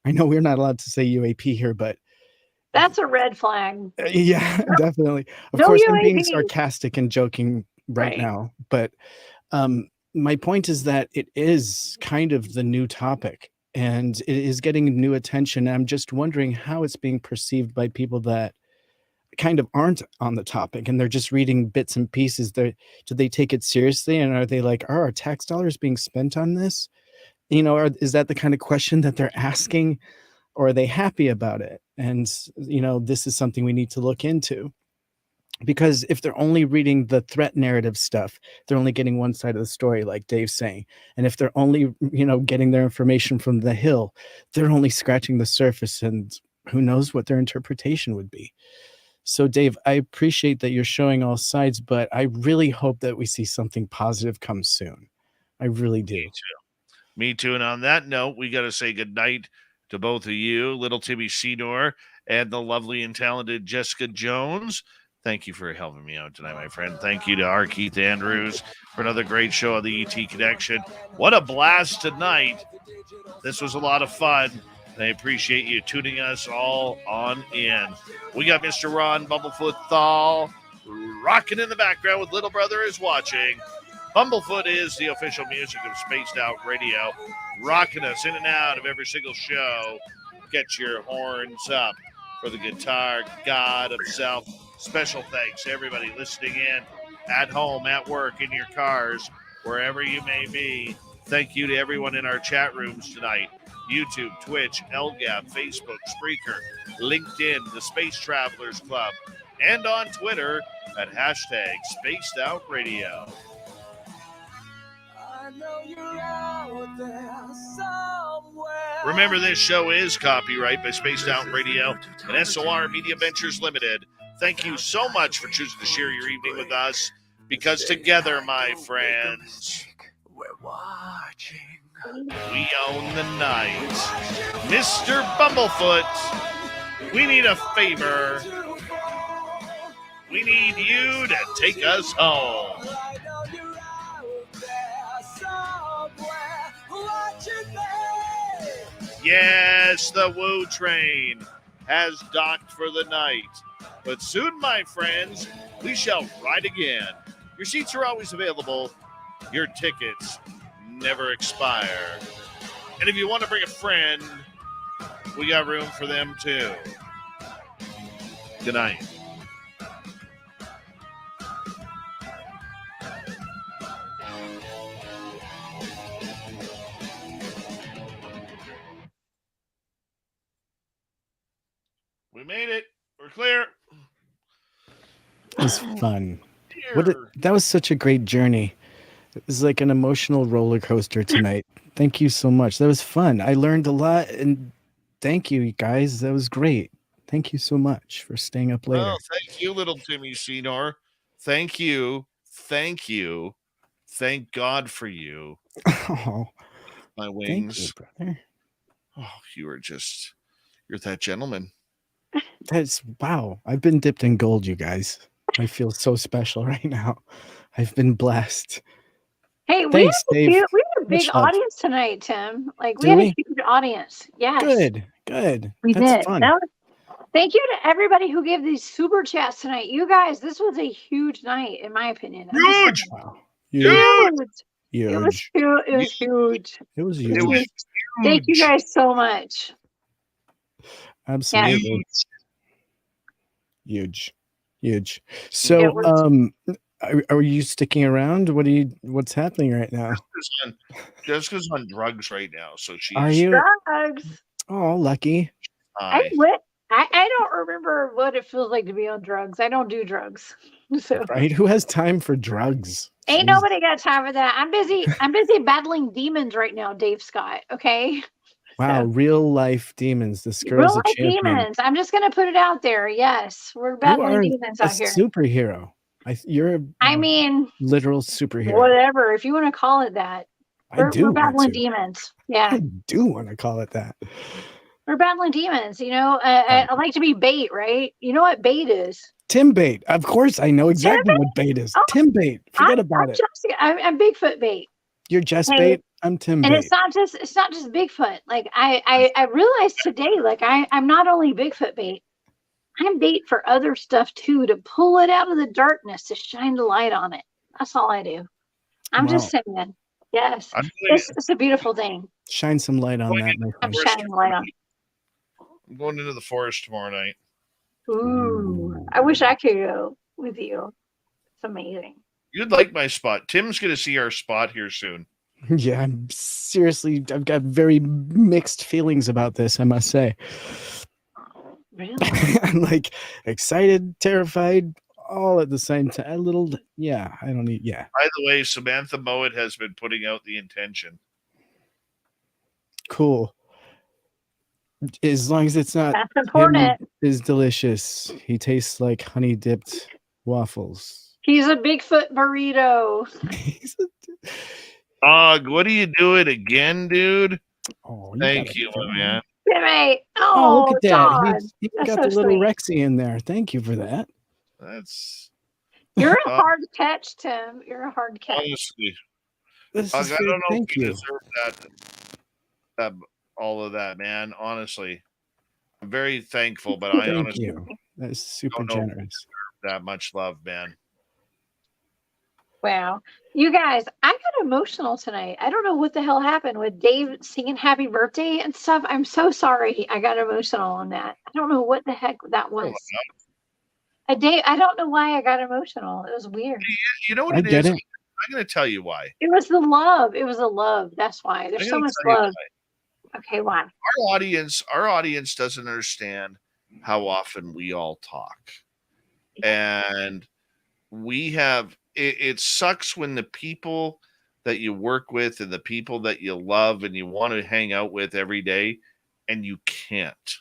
I know we're not allowed to say UAP here, but that's a red flag. Yeah, definitely. Of course, I'm being sarcastic and joking right now, but my point is that it is kind of the new topic and it is getting new attention. I'm just wondering how it's being perceived by people that kind of aren't on the topic and they're just reading bits and pieces. Do they take it seriously? And are they like, are our tax dollars being spent on this? You know, is that the kind of question that they're asking, or are they happy about it? And, you know, this is something we need to look into, because if they're only reading the threat narrative stuff, they're only getting one side of the story, like Dave's saying. And if they're only, you know, getting their information from the Hill, they're only scratching the surface, and who knows what their interpretation would be. So, Dave, I appreciate that you're showing all sides, but I really hope that we see something positive come soon. I really do. Me too. And on that note, we got to say goodnight to both of you, little Timmy Senior and the lovely and talented Jessica Jones. Thank you for helping me out tonight, my friend. Thank you to R Keith Andrews for another great show of the ET Connection. What a blast tonight. This was a lot of fun. And I appreciate you tuning us all on in. We got Mr. Ron Bumblefoot Thal rocking in the background with Little Brother is Watching. Bumblefoot is the official music of Spaced Out Radio, rocking us in and out of every single show. Get your horns up for the guitar god himself. Special thanks to everybody listening in at home, at work, in your cars, wherever you may be. Thank you to everyone in our chat rooms tonight. YouTube, Twitch, LGAP, Facebook, Spreaker, LinkedIn, the Space Travelers Club, and on Twitter at hashtag Spaced Out Radio. Remember, this show is copyright by Spaced Out Radio and SOR Media Ventures Limited. Thank you so much for choosing to share your evening with us, because together, my friends, we're watching. We own the night. Mr. Bumblefoot, we need a favor. We need you to take us home. Yes, the Woo Train has docked for the night. But soon, my friends, we shall ride again. Your seats are always available. Your tickets never expire. And if you want to bring a friend, we got room for them too. Good night. We made it. We're clear. It was fun. That was such a great journey. It was like an emotional roller coaster tonight. Thank you so much. That was fun. I learned a lot, and thank you, guys. That was great. Thank you so much for staying up later. Oh, thank you, little Timmy Senior. Thank you. Thank you. Thank God for you. Oh, my wings. Thank you, brother. Oh, you're that gentleman. That's wow. I've been dipped in gold, you guys. I feel so special right now. I've been blessed. Hey, thanks, Dave. We had a big audience tonight, Tim. Like we had a huge audience. Yes. Good. We That's did. fun. That Thank you to everybody who gave these super chats tonight. You guys, this was a huge night, in my opinion. I'm just Huge! saying. Wow. Huge. Huge. It was huge. It was huge. It was It was huge. Thank you huge. guys so much. Absolutely. Huge. Huge. It So, was- are you sticking around? What's happening right now? Jessica's on drugs right now, so she's. Are you? drugs. Oh, lucky. high. I don't remember what it feels like to be on drugs. I don't do drugs. So Right? Who has time for drugs? ain't Jeez. nobody got time for that. I'm busy battling demons right now, Dave Scott. Okay. Wow, So, real life demons. This real girl's a life champion. demons. I'm just gonna put it out there. Yes, we're You battling are demons a out here. superhero. You're a I mean, literal superhero. whatever, if you want to call it that. I do We're want battling to. demons. Yeah, I do want to call it that. we're battling demons. You know, I like to be bait, right? You know what bait is? Tim bait. Of course, I know exactly what bait is. Oh, Tim bait. Forget about it. I'm Bigfoot bait. You're Jess Hey, bait. I'm Tim And bait. it's not just Bigfoot. Like I realized today, like I'm not only Bigfoot bait, I'm bait for other stuff too, to pull it out of the darkness, to shine the light on it. That's all I do. I'm just saying. Yes. It's a beautiful thing. Shine some light on that, my I'm friend. shining light on. I'm going into the forest tomorrow night. Ooh. I wish I could go with you. It's amazing. You'd like my spot. Tim's going to see our spot here soon. Yeah, I've got very mixed feelings about this, I must say. Really? I'm like excited, terrified, all at the same time. I don't need, By the way, Samantha Mowat has been putting out the intention. Cool. As long as it's not That's important. is delicious. He tastes like honey dipped waffles. He's a Bigfoot burrito. What are you doing again, dude? Oh, Thank you, my man. Timmy. Oh, look at that. John. He That's got so the little sweet. Rexy in there. Thank you for that. That's You're a hard catch, Tim. You're a hard catch. honestly. This I is don't very- know thank if you you. deserve that all of that, man. Honestly, I'm very thankful, but I Thank honestly you. That's super don't know if you generous. deserve that much love, man. Wow. You guys, I got emotional tonight. I don't know what the hell happened with Dave singing happy birthday and stuff. I'm so sorry I got emotional on that. I don't know what the heck that was. I don't know why I got emotional. It was weird. You know what I it get is? it. I'm going to tell you why. It was the love. It was the love. That's why. There's I'm so gonna much tell you love. why. Okay, why? Our audience doesn't understand how often we all talk, and we have. It sucks when the people that you work with and the people that you love and you want to hang out with every day, and you can't.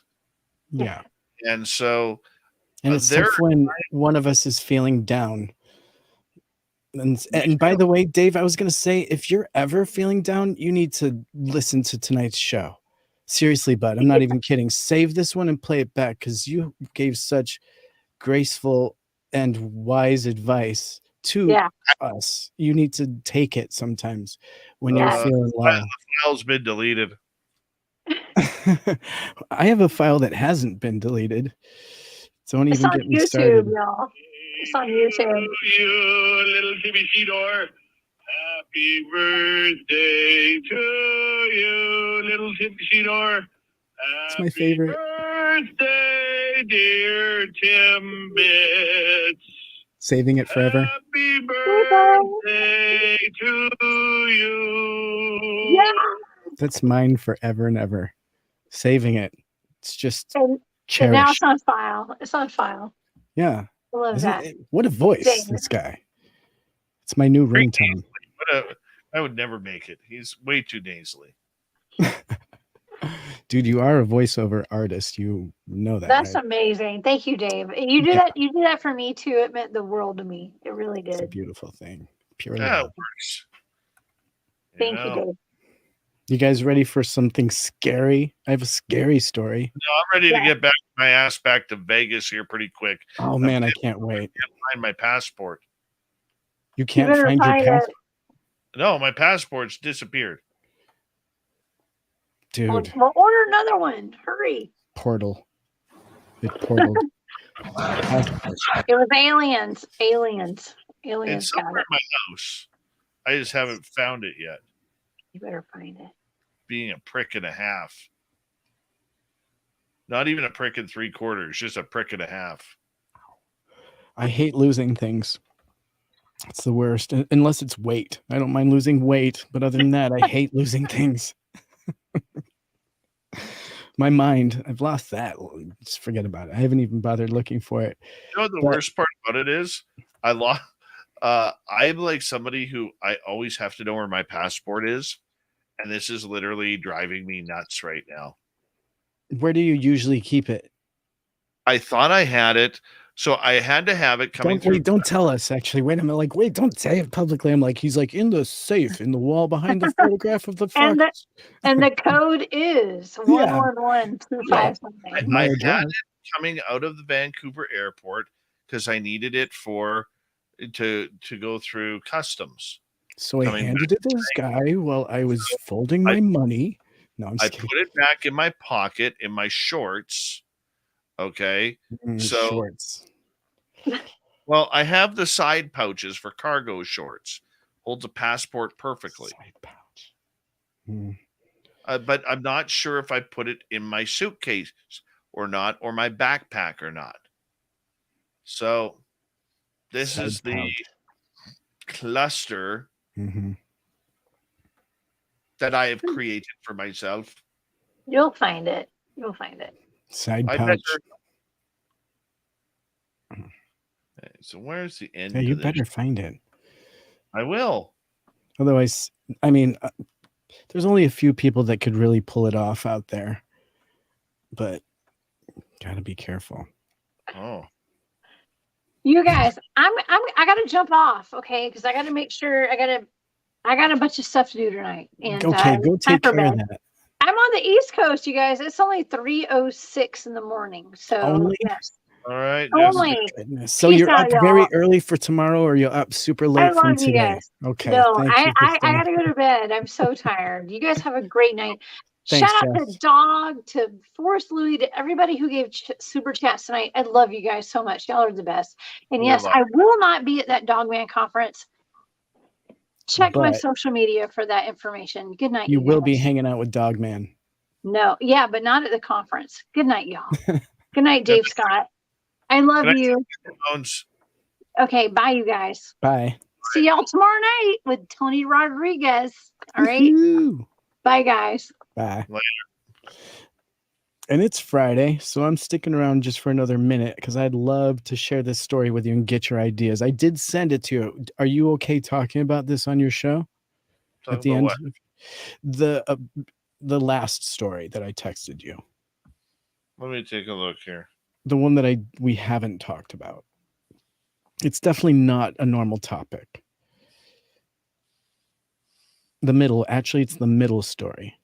Yeah. And so, And it's tough when one of us is feeling down. And by the way, Dave, I was going to say, if you're ever feeling down, you need to listen to tonight's show. Seriously, bud, I'm not even kidding. Save this one and play it back, because you gave such graceful and wise advice to us. You need to take it sometimes when you're feeling low. The file's been deleted. I have a file that hasn't been deleted. Don't It's even on get me YouTube, started. y'all. It's on YouTube. You little Timmy Shedor. Happy birthday to you, little Timmy Shedor. It's my favorite. Birthday, dear Timbits. Saving it forever. Happy birthday to you. Yeah. That's mine forever and ever. Saving it. It's just And now cherished. it's on file. It's on file. Yeah. I love Isn't that. it- what a voice, Dang. this guy. It's my new ringtone. I would never make it. He's way too nasally. Dude, you are a voiceover artist. You know that. That's right? amazing. Thank you, Dave. You did that. You did that for me too. It meant the world to me. It really It's a did. beautiful thing. Pure Yeah, it love. works. Thank you, Dave. You guys ready for something scary? I have a scary story. No, I'm ready to get my ass back to Vegas here pretty quick. Oh man, I can't wait. Find my passport. You can't better find your find passport, No, my passport's disappeared. dude. Well, order another one. Hurry. Portal. It portaled. It was aliens. Aliens. It's Aliens got somewhere it. in my house. I just haven't found it yet. You better find it. Being a prick and a half. Not even a prick and 3/4, just a prick and a half. I hate losing things. It's the worst, unless it's weight. I don't mind losing weight, but other than that, I hate losing things. My mind, I've lost that. Just forget about it. I haven't even bothered looking for it. You know what the worst part about it is? I'm like somebody who I always have to know where my passport is, and this is literally driving me nuts right now. Where do you usually keep it? I thought I had it, so I had to have it coming through. Don't tell us. Actually, wait a minute. Like, wait, don't say it publicly. I'm like, he's like in the safe in the wall behind the photograph of the And fox. And the code is 11125 something. I had it coming out of the Vancouver airport because I needed it to go through customs. So I handed it to this guy while I was folding my money. No, I'm just kidding. Put it back in my pocket in my shorts. Okay. Shorts. Well, I have the side pouches for cargo shorts. Holds a passport perfectly. Side pouch. But I'm not sure if I put it in my suitcase or not, or my backpack or not. So this Side is the pouch. cluster that I have created for myself. You'll find it. You'll find it. Side pouch. So where's the end? Yeah, you better find it. I will. Otherwise, I mean, there's only a few people that could really pull it off out there, but gotta be careful. Oh, you guys, I gotta jump off, okay? Because I gotta make sure I got a bunch of stuff to do tonight. And okay, go take care of that. I'm on the East Coast, you guys. It's only 3:06 in the morning. So yes. All right. Only. So you're up very early for tomorrow, or you're up super late from today? You guys. Okay. No, I gotta go to bed. I'm so tired. You guys have a great night. Thanks, shout out to Dog, to Forrest Louis, to everybody who gave super chats tonight. I love you guys so much. Y'all are the best. And yes, I will not be at that Dogman conference. Check my social media for that information. Good night. You will be hanging out with Dogman. No, yeah, but not at the conference. Good night, y'all. Good night, Dave Scott. I love you. Okay, bye, you guys. Bye. See y'all tomorrow night with Tony Rodriguez. All right. Bye, guys. Bye. Later. And it's Friday, so I'm sticking around just for another minute because I'd love to share this story with you and get your ideas. I did send it to you. Are you okay talking about this on your show? At the end? The last story that I texted you. Let me take a look here. The one that we haven't talked about. It's definitely not a normal topic. It's the middle story.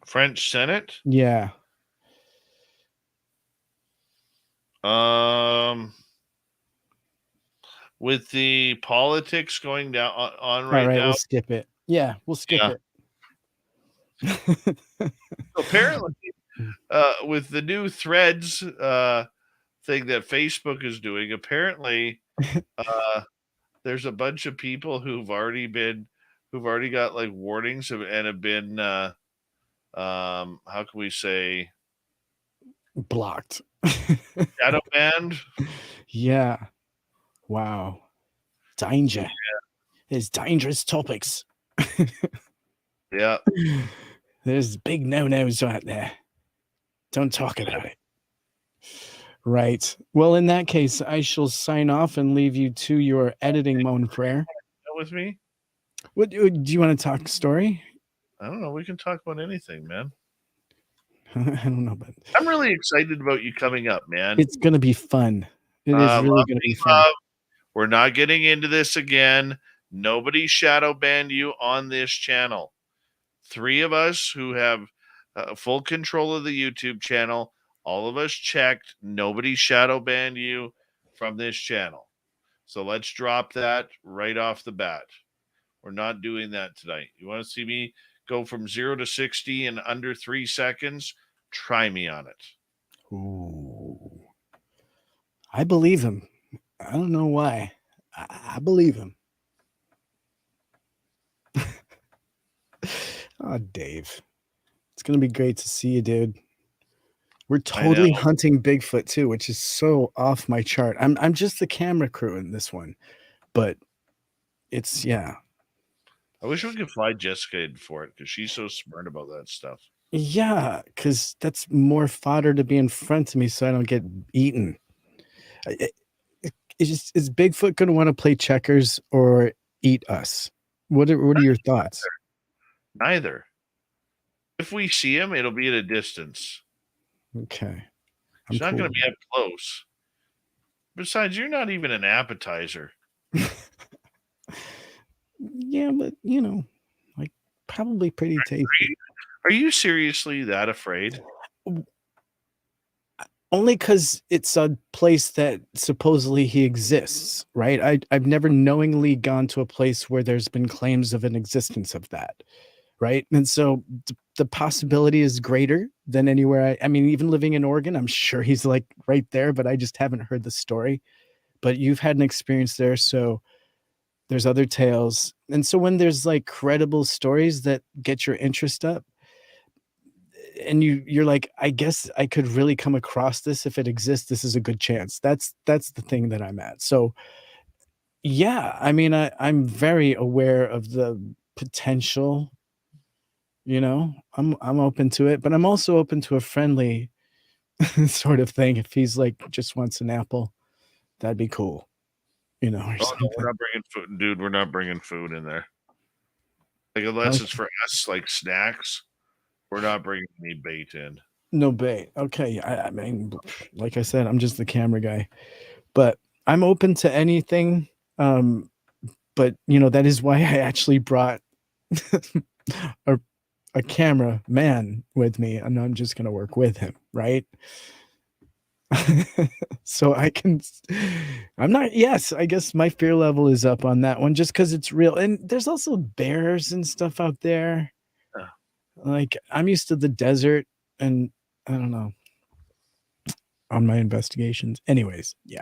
French Senate? Yeah. With the politics going down on right All right, now. We'll skip it. Yeah, we'll skip it. Apparently, with the new threads thing that Facebook is doing, apparently there's a bunch of people who've already got like warnings and have been how can we say, blocked, shadow banned. Yeah. Wow. Danger. Yeah. There's dangerous topics. Yeah. There's big no-nos out there. Don't talk about it. Right. Well, in that case, I shall sign off and leave you to your editing moan prayer. With me? What do you want to talk story? I don't know. We can talk about anything, man. I don't know, but I'm really excited about you coming up, man. It's going to be fun. It is really going to be fun. We're not getting into this again. Nobody shadow banned you on this channel. 3 of us who have full control of the YouTube channel, all of us checked. Nobody shadow banned you from this channel. So let's drop that right off the bat. We're not doing that tonight. You want to see me go from 0 to 60 in under 3 seconds? Try me on it. Ooh. I believe him. I don't know why. I believe him. Oh, Dave. It's going to be great to see you, dude. We're totally hunting Bigfoot too, which is so off my chart. I'm just the camera crew in this one, but it's I wish we could fly Jessica in for it because she's so smart about that stuff. Yeah, because that's more fodder to be in front of me so I don't get eaten. Is Bigfoot going to want to play checkers or eat us? What are your thoughts? Neither. If we see him, it'll be at a distance. Okay. He's not going to be up close. Besides, you're not even an appetizer. Yeah, but like probably pretty tasty. Are you seriously that afraid? Only because it's a place that supposedly he exists, right? I've never knowingly gone to a place where there's been claims of an existence of that, right? And so the possibility is greater than anywhere. I mean, even living in Oregon, I'm sure he's like right there, but I just haven't heard the story. But you've had an experience there, so there's other tales. And so when there's like credible stories that get your interest up, and you're like, I guess I could really come across this if it exists. This is a good chance. That's the thing that I'm at. So yeah, I mean, I'm very aware of the potential. I'm open to it, but I'm also open to a friendly sort of thing. If he's like just wants an apple, that'd be cool. Or no, we're not bringing food, dude. We're not bringing food in there. Like unless it's for us, like snacks. We're not bringing any bait in. No bait. Okay. I mean, like I said, I'm just the camera guy, but I'm open to anything. But that is why I actually brought a camera man with me, and I'm just gonna work with him, right? So I guess my fear level is up on that one just because it's real. And there's also bears and stuff out there. Like I'm used to the desert, and I don't know on my investigations. Anyways, yeah.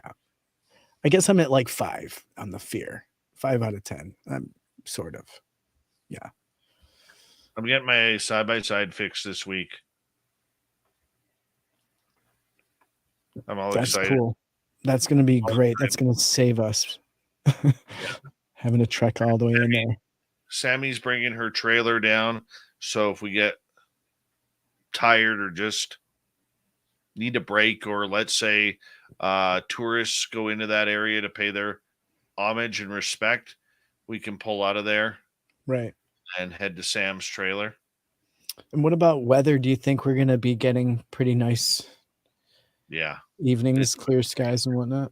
I guess I'm at like 5 on the fear. 5 out of 10. I'm sort of. Yeah. I'm getting my side-by-side fixed this week. I'm all excited. That's cool. That's going to be great. That's going to save us having to trek all the way in there. Sammy's bringing her trailer down. So if we get tired or just need a break, or let's say tourists go into that area to pay their homage and respect, we can pull out of there. Right. And head to Sam's trailer. And what about weather? Do you think we're going to be getting pretty nice evenings, clear skies and whatnot?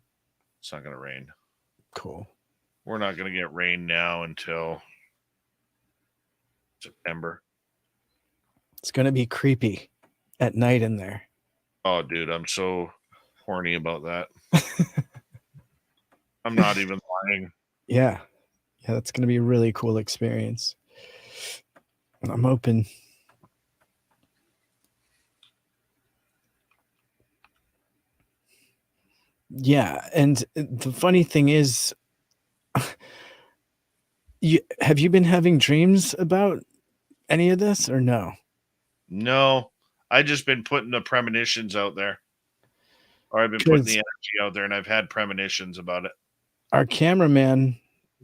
It's not going to rain. Cool. We're not going to get rain now until September. It's going to be creepy at night in there. Oh, dude, I'm so horny about that. I'm not even lying. Yeah. Yeah, that's going to be a really cool experience. I'm open. Yeah, and the funny thing is, have you been having dreams about any of this or no? No, I just been putting the premonitions out there. Or I've been putting the energy out there, and I've had premonitions about it. Our cameraman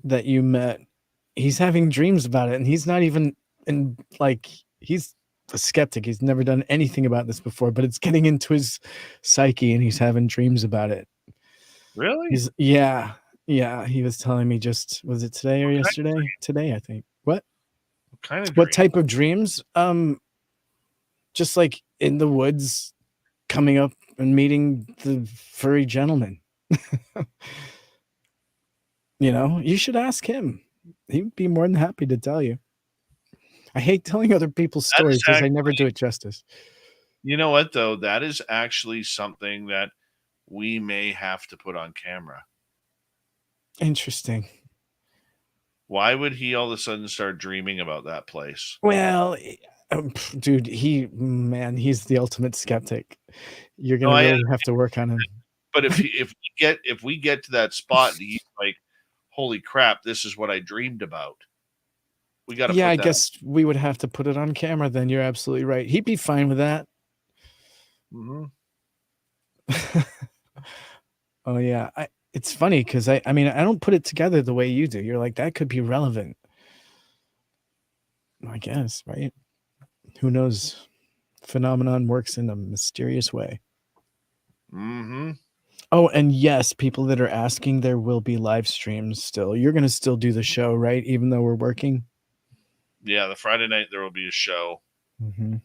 that you met, he's having dreams about it, and he's not even he's a skeptic. He's never done anything about this before, but it's getting into his psyche, and he's having dreams about it. Really? Yeah. He was telling me was it today or yesterday? Today, I think. What type of dreams? Just like in the woods, coming up and meeting the furry gentleman. You should ask him. He'd be more than happy to tell you. I hate telling other people's stories because I never do it justice. You know what, though? That is actually something that we may have to put on camera. Interesting. Why would he all of a sudden start dreaming about that place? Well, Dude, he's the ultimate skeptic. You're No, gonna really have to work on him. but if we get to that spot and he's like, holy crap, this is what I dreamed about. We got to Yeah, put I that. guess we would have to put it on camera then. You're absolutely right. He'd be fine with that. Mm-hmm. Oh yeah. It's funny because I mean I don't put it together the way you do. You're like, that could be relevant. I guess, right? Who knows? Phenomenon works in a mysterious way. Mm-hmm. Oh, and yes, people that are asking, there will be live streams still. You're gonna still do the show, right? Even though we're working. Yeah, the Friday night there will be a show, Mm-hmm.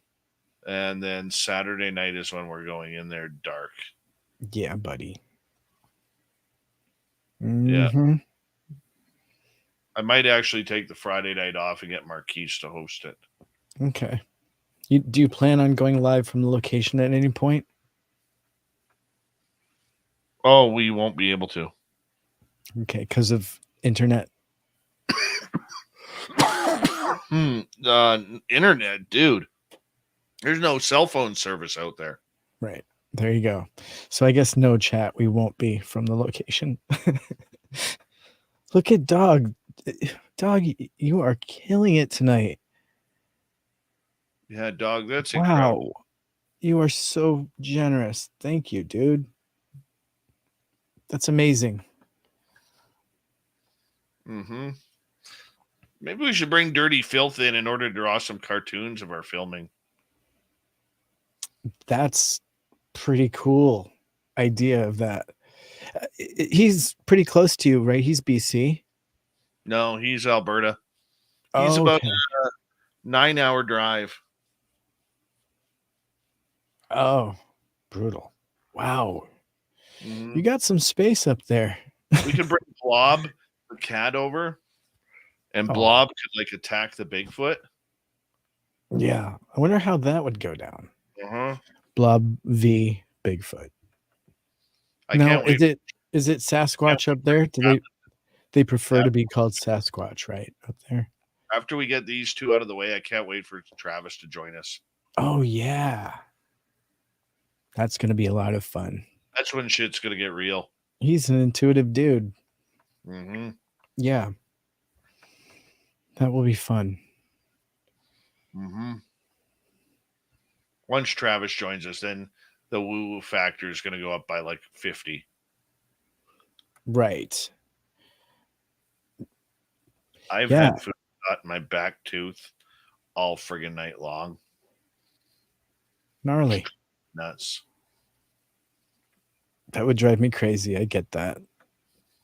and then Saturday night is when we're going in there dark. Yeah, buddy. Yeah. Mm-hmm. I might actually take the Friday night off and get Marquise to host it. Okay. Do you plan on going live from the location at any point? Oh, we won't be able to. Okay, because of internet. Internet, dude. There's no cell phone service out there. Right. There you go. So I guess no chat. We won't be from the location. Look at Dog. Dog, you are killing it tonight. Yeah, dog, that's incredible. Wow. You are so generous. Thank you, dude. That's amazing. Mm-hmm. Maybe we should bring Dirty Filth in order to draw some cartoons of our filming. That's pretty cool idea of that. He's pretty close to you, right? He's BC. No, he's Alberta. He's about a 9-hour drive. Oh, brutal. Wow. Mhm. You got some space up there. We could bring Blob, the cat, over, and Oh. Blob could like attack the Bigfoot. Yeah. I wonder how that would go down. Uh-huh. Blob v Bigfoot. I Now, can't wait. is it Sasquatch up there? Do they prefer to be called Sasquatch, right? Up there. After we get these two out of the way, I can't wait for Travis to join us. Oh yeah. That's gonna be a lot of fun. That's when shit's gonna get real. He's an intuitive dude. Mm-hmm. Yeah. That will be fun. Mm-hmm. Once Travis joins us, then the woo-woo factor is going to go up by like 50. Right. I've had food got in my back tooth all friggin' night long. Gnarly. Nuts. That would drive me crazy. I get that.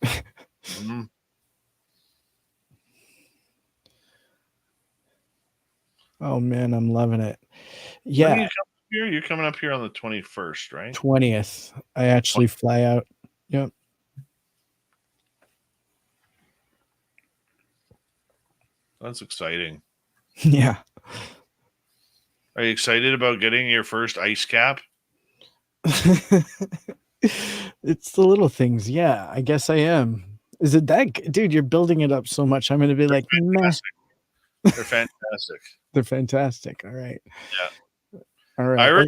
Mm-hmm. Oh man, I'm loving it. Yeah. When you come up here? You're coming up here on the 21st, right? 20th. I actually fly out. Yep. That's exciting. Yeah. Are you excited about getting your first ice cap? It's the little things. Yeah, I guess I am. Is it that dude? You're building it up so much. I'm going to be like, meh. They're fantastic. They're fantastic. All right. Yeah. All right.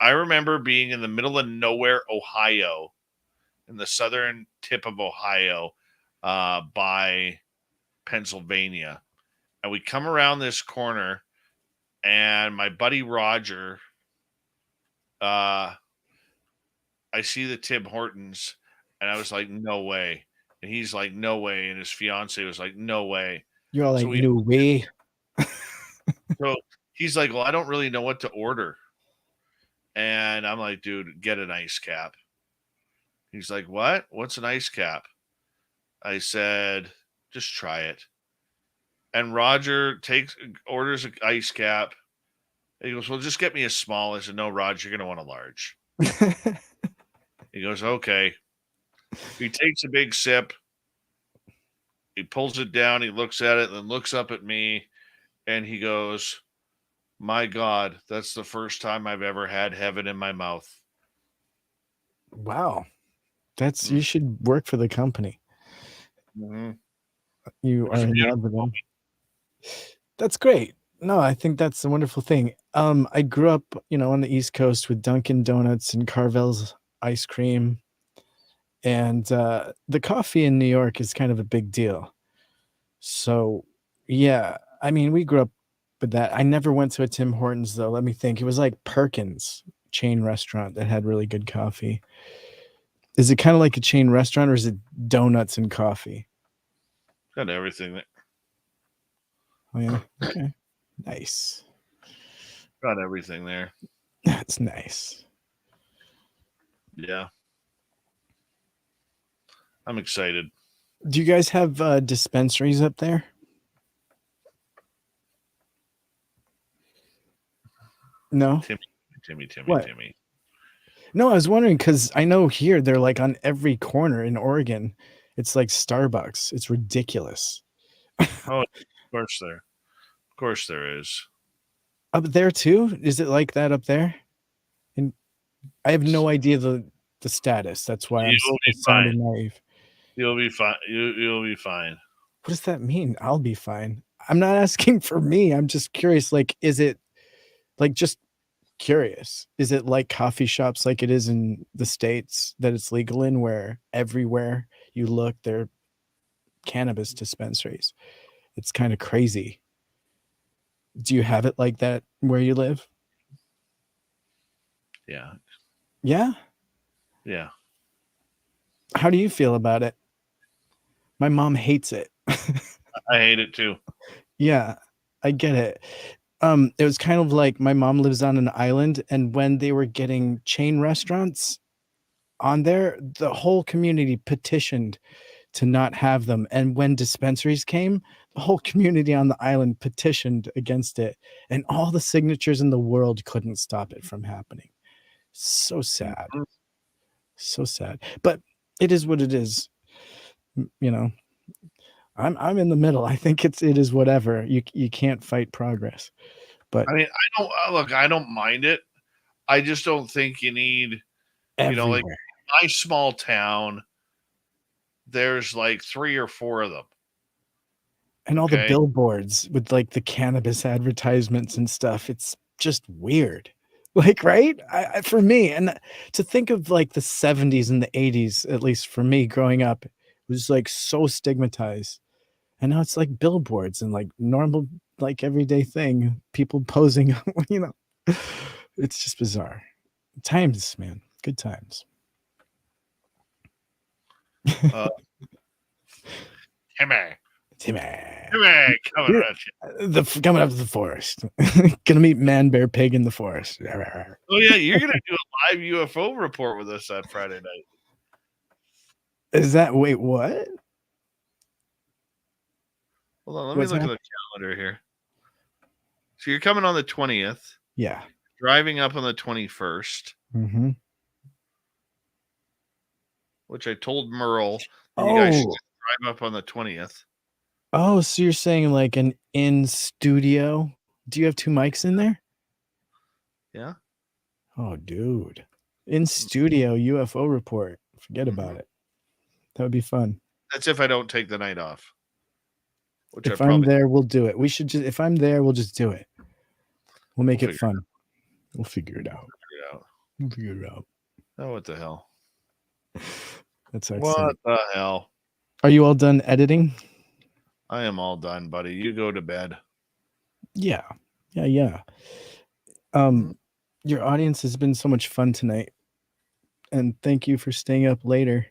I remember being in the middle of nowhere, Ohio, in the southern tip of Ohio, by Pennsylvania. And we come around this corner, and my buddy Roger, I see the Tim Hortons, and I was like, no way. And he's like, no way. And his fiance was like, no way. You're all like, So no way. So he's like, well, I don't really know what to order. And I'm like, dude, get an ice cap. He's like, what? What's an ice cap? I said, just try it. And Roger orders an ice cap. He goes, well, just get me a small. I said, no, Roger, you're going to want a large. He goes, okay. He takes a big sip. He pulls it down. He looks at it, then looks up at me. And he goes, my God, that's the first time I've ever had heaven in my mouth. Wow. You should work for the company. Mm-hmm. You are in love with them. That's great. No, I think that's a wonderful thing. I grew up, on the East Coast with Dunkin' Donuts and Carvel's ice cream, and the coffee in New York is kind of a big deal. So, yeah, I mean, we grew up with that. I never went to a Tim Hortons though. Let me think. It was like Perkins chain restaurant that had really good coffee. Is it kind of like a chain restaurant, or is it donuts and coffee? Got everything there. Oh yeah. Okay. Nice. Got everything there. That's nice. Yeah. I'm excited. Do you guys have dispensaries up there? No. Timmy. What? No, I was wondering because I know here they're like on every corner in Oregon. It's like Starbucks. It's ridiculous. Oh, of course there. Of course there is. Up there too? Is it like that up there? And I have no idea the status. That's why I'm sounding naive. You'll be fine. You'll be fine. What does that mean? I'll be fine. I'm not asking for me. I'm just curious. Like, is it like just curious? Is it like coffee shops like it is in the States that it's legal in, where everywhere you look, there are cannabis dispensaries? It's kind of crazy. Do you have it like that where you live? Yeah. Yeah? Yeah. How do you feel about it? My mom hates it. I hate it too. Yeah, I get it. It was kind of like my mom lives on an island, and when they were getting chain restaurants on there, the whole community petitioned to not have them. And when dispensaries came, the whole community on the island petitioned against it, and all the signatures in the world couldn't stop it from happening. So sad. So sad. But it is what it is. I'm in the middle. I think it is whatever. You can't fight progress. But I mean, I don't mind it. I just don't think you need, everywhere. like my small town, there's like 3 or 4 of them. And all the billboards with like the cannabis advertisements and stuff. It's just weird. Like, right? For me, and to think of like the 70s and the 80s, at least for me growing up, it was like so stigmatized. And now it's like billboards and like normal, like everyday thing. People posing, it's just bizarre. Times, man. Good times. Timmy. Coming at you. Coming up to the forest. Gonna meet man, bear, pig in the forest. Oh yeah, you're gonna do a live UFO report with us on Friday night. Is that wait what? Hold on, let me look at the calendar here. So you're coming on the 20th. Yeah. Driving up on the 21st. Mm-hmm. Which I told Merle that you guys should drive up on the 20th. Oh, so you're saying like an in studio? Do you have 2 mics in there? Yeah. Oh, dude. In studio UFO report. Forget about it. That would be fun. That's if I don't take the night off. If I'm there, we'll do it. We should just, if I'm there, we'll just do it. We'll make it fun. We'll figure it out. We'll figure it out. Oh, what the hell? That's excellent. What the hell? Are you all done editing? I am all done, buddy. You go to bed. Yeah. Your audience has been so much fun tonight. And thank you for staying up later.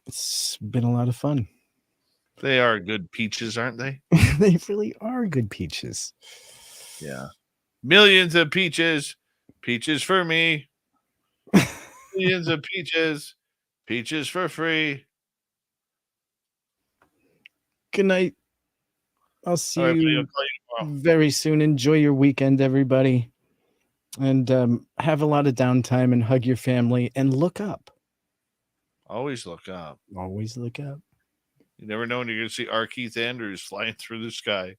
It's been a lot of fun. They are good peaches, aren't they? They really are good peaches. Yeah. Millions of peaches. Peaches for me. Millions of peaches. Peaches for free. Good night. I'll see you very soon. Enjoy your weekend, everybody. And have a lot of downtime and hug your family and look up. Always look up. Always look up. You never know when you're going to see R Keith Andrews flying through the sky.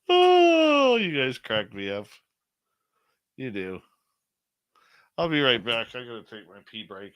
Oh, you guys crack me up. You do. I'll be right back. I got to take my pee break.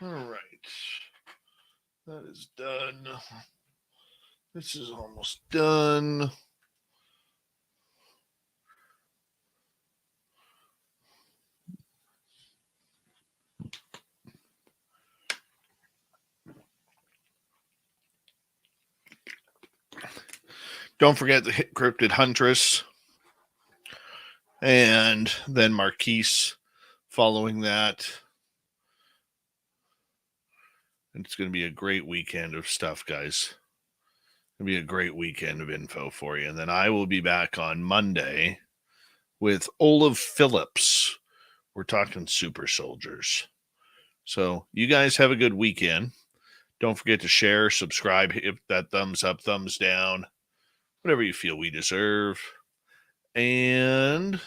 All right. That is done. This is almost done. Don't forget the Cryptid Huntress. And then Marquise following that. It's going to be a great weekend of stuff, guys. It's going to be a great weekend of info for you. And then I will be back on Monday with Olaf Phillips. We're talking super soldiers. So you guys have a good weekend. Don't forget to share, subscribe, hit that thumbs up, thumbs down, whatever you feel we deserve. And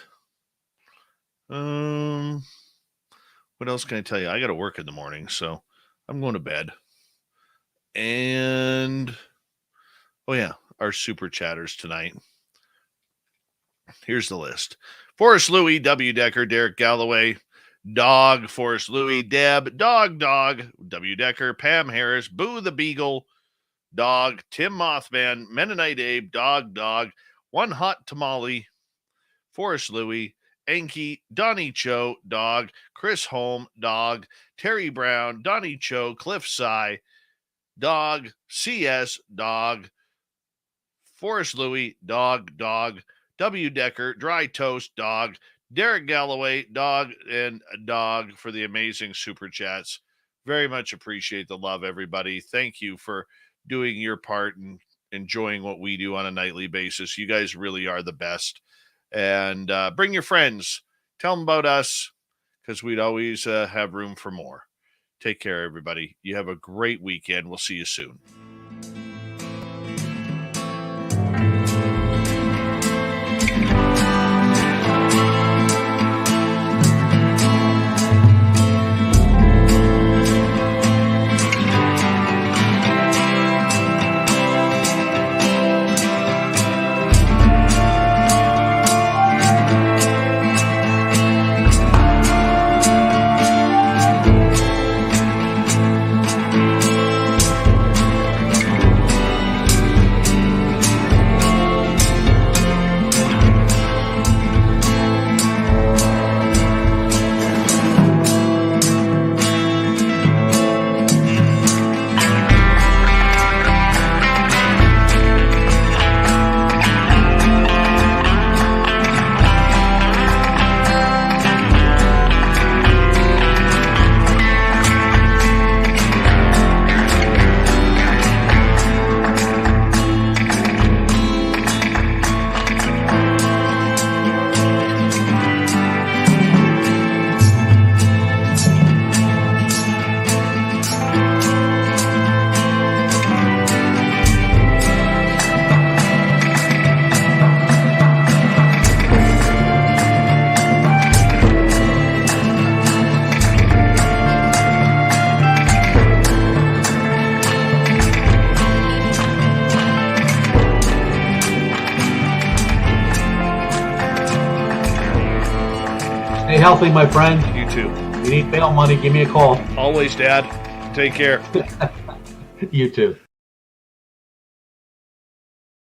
what else can I tell you? I got to work in the morning, so I'm going to bed. And oh yeah, our super chatters tonight. Here's the list: Forrest Louie, W. Decker, Derek Galloway, Dog, Forrest Louie, Deb, Dog, W. Decker, Pam Harris, Boo the Beagle, Dog, Tim Mothman, Mennonite Abe, Dog, One Hot Tamale, Forrest Louie, Enki, Donnie Cho, Dog, Chris Holm, Dog, Terry Brown, Donnie Cho, Cliff Sy, Dog, CS, Dog, Forrest Louie, Dog, W. Decker, Dry Toast, Dog, Derek Galloway, Dog, and Dog for the amazing super chats. Very much appreciate the love, everybody. Thank you for doing your part and enjoying what we do on a nightly basis. You guys really are the best. And bring your friends. Tell them about us, because we'd always have room for more. Take care, everybody. You have a great weekend. We'll see you soon. Stay healthy, my friend. You too. If you need bail money, give me a call. Always, Dad. Take care. You too.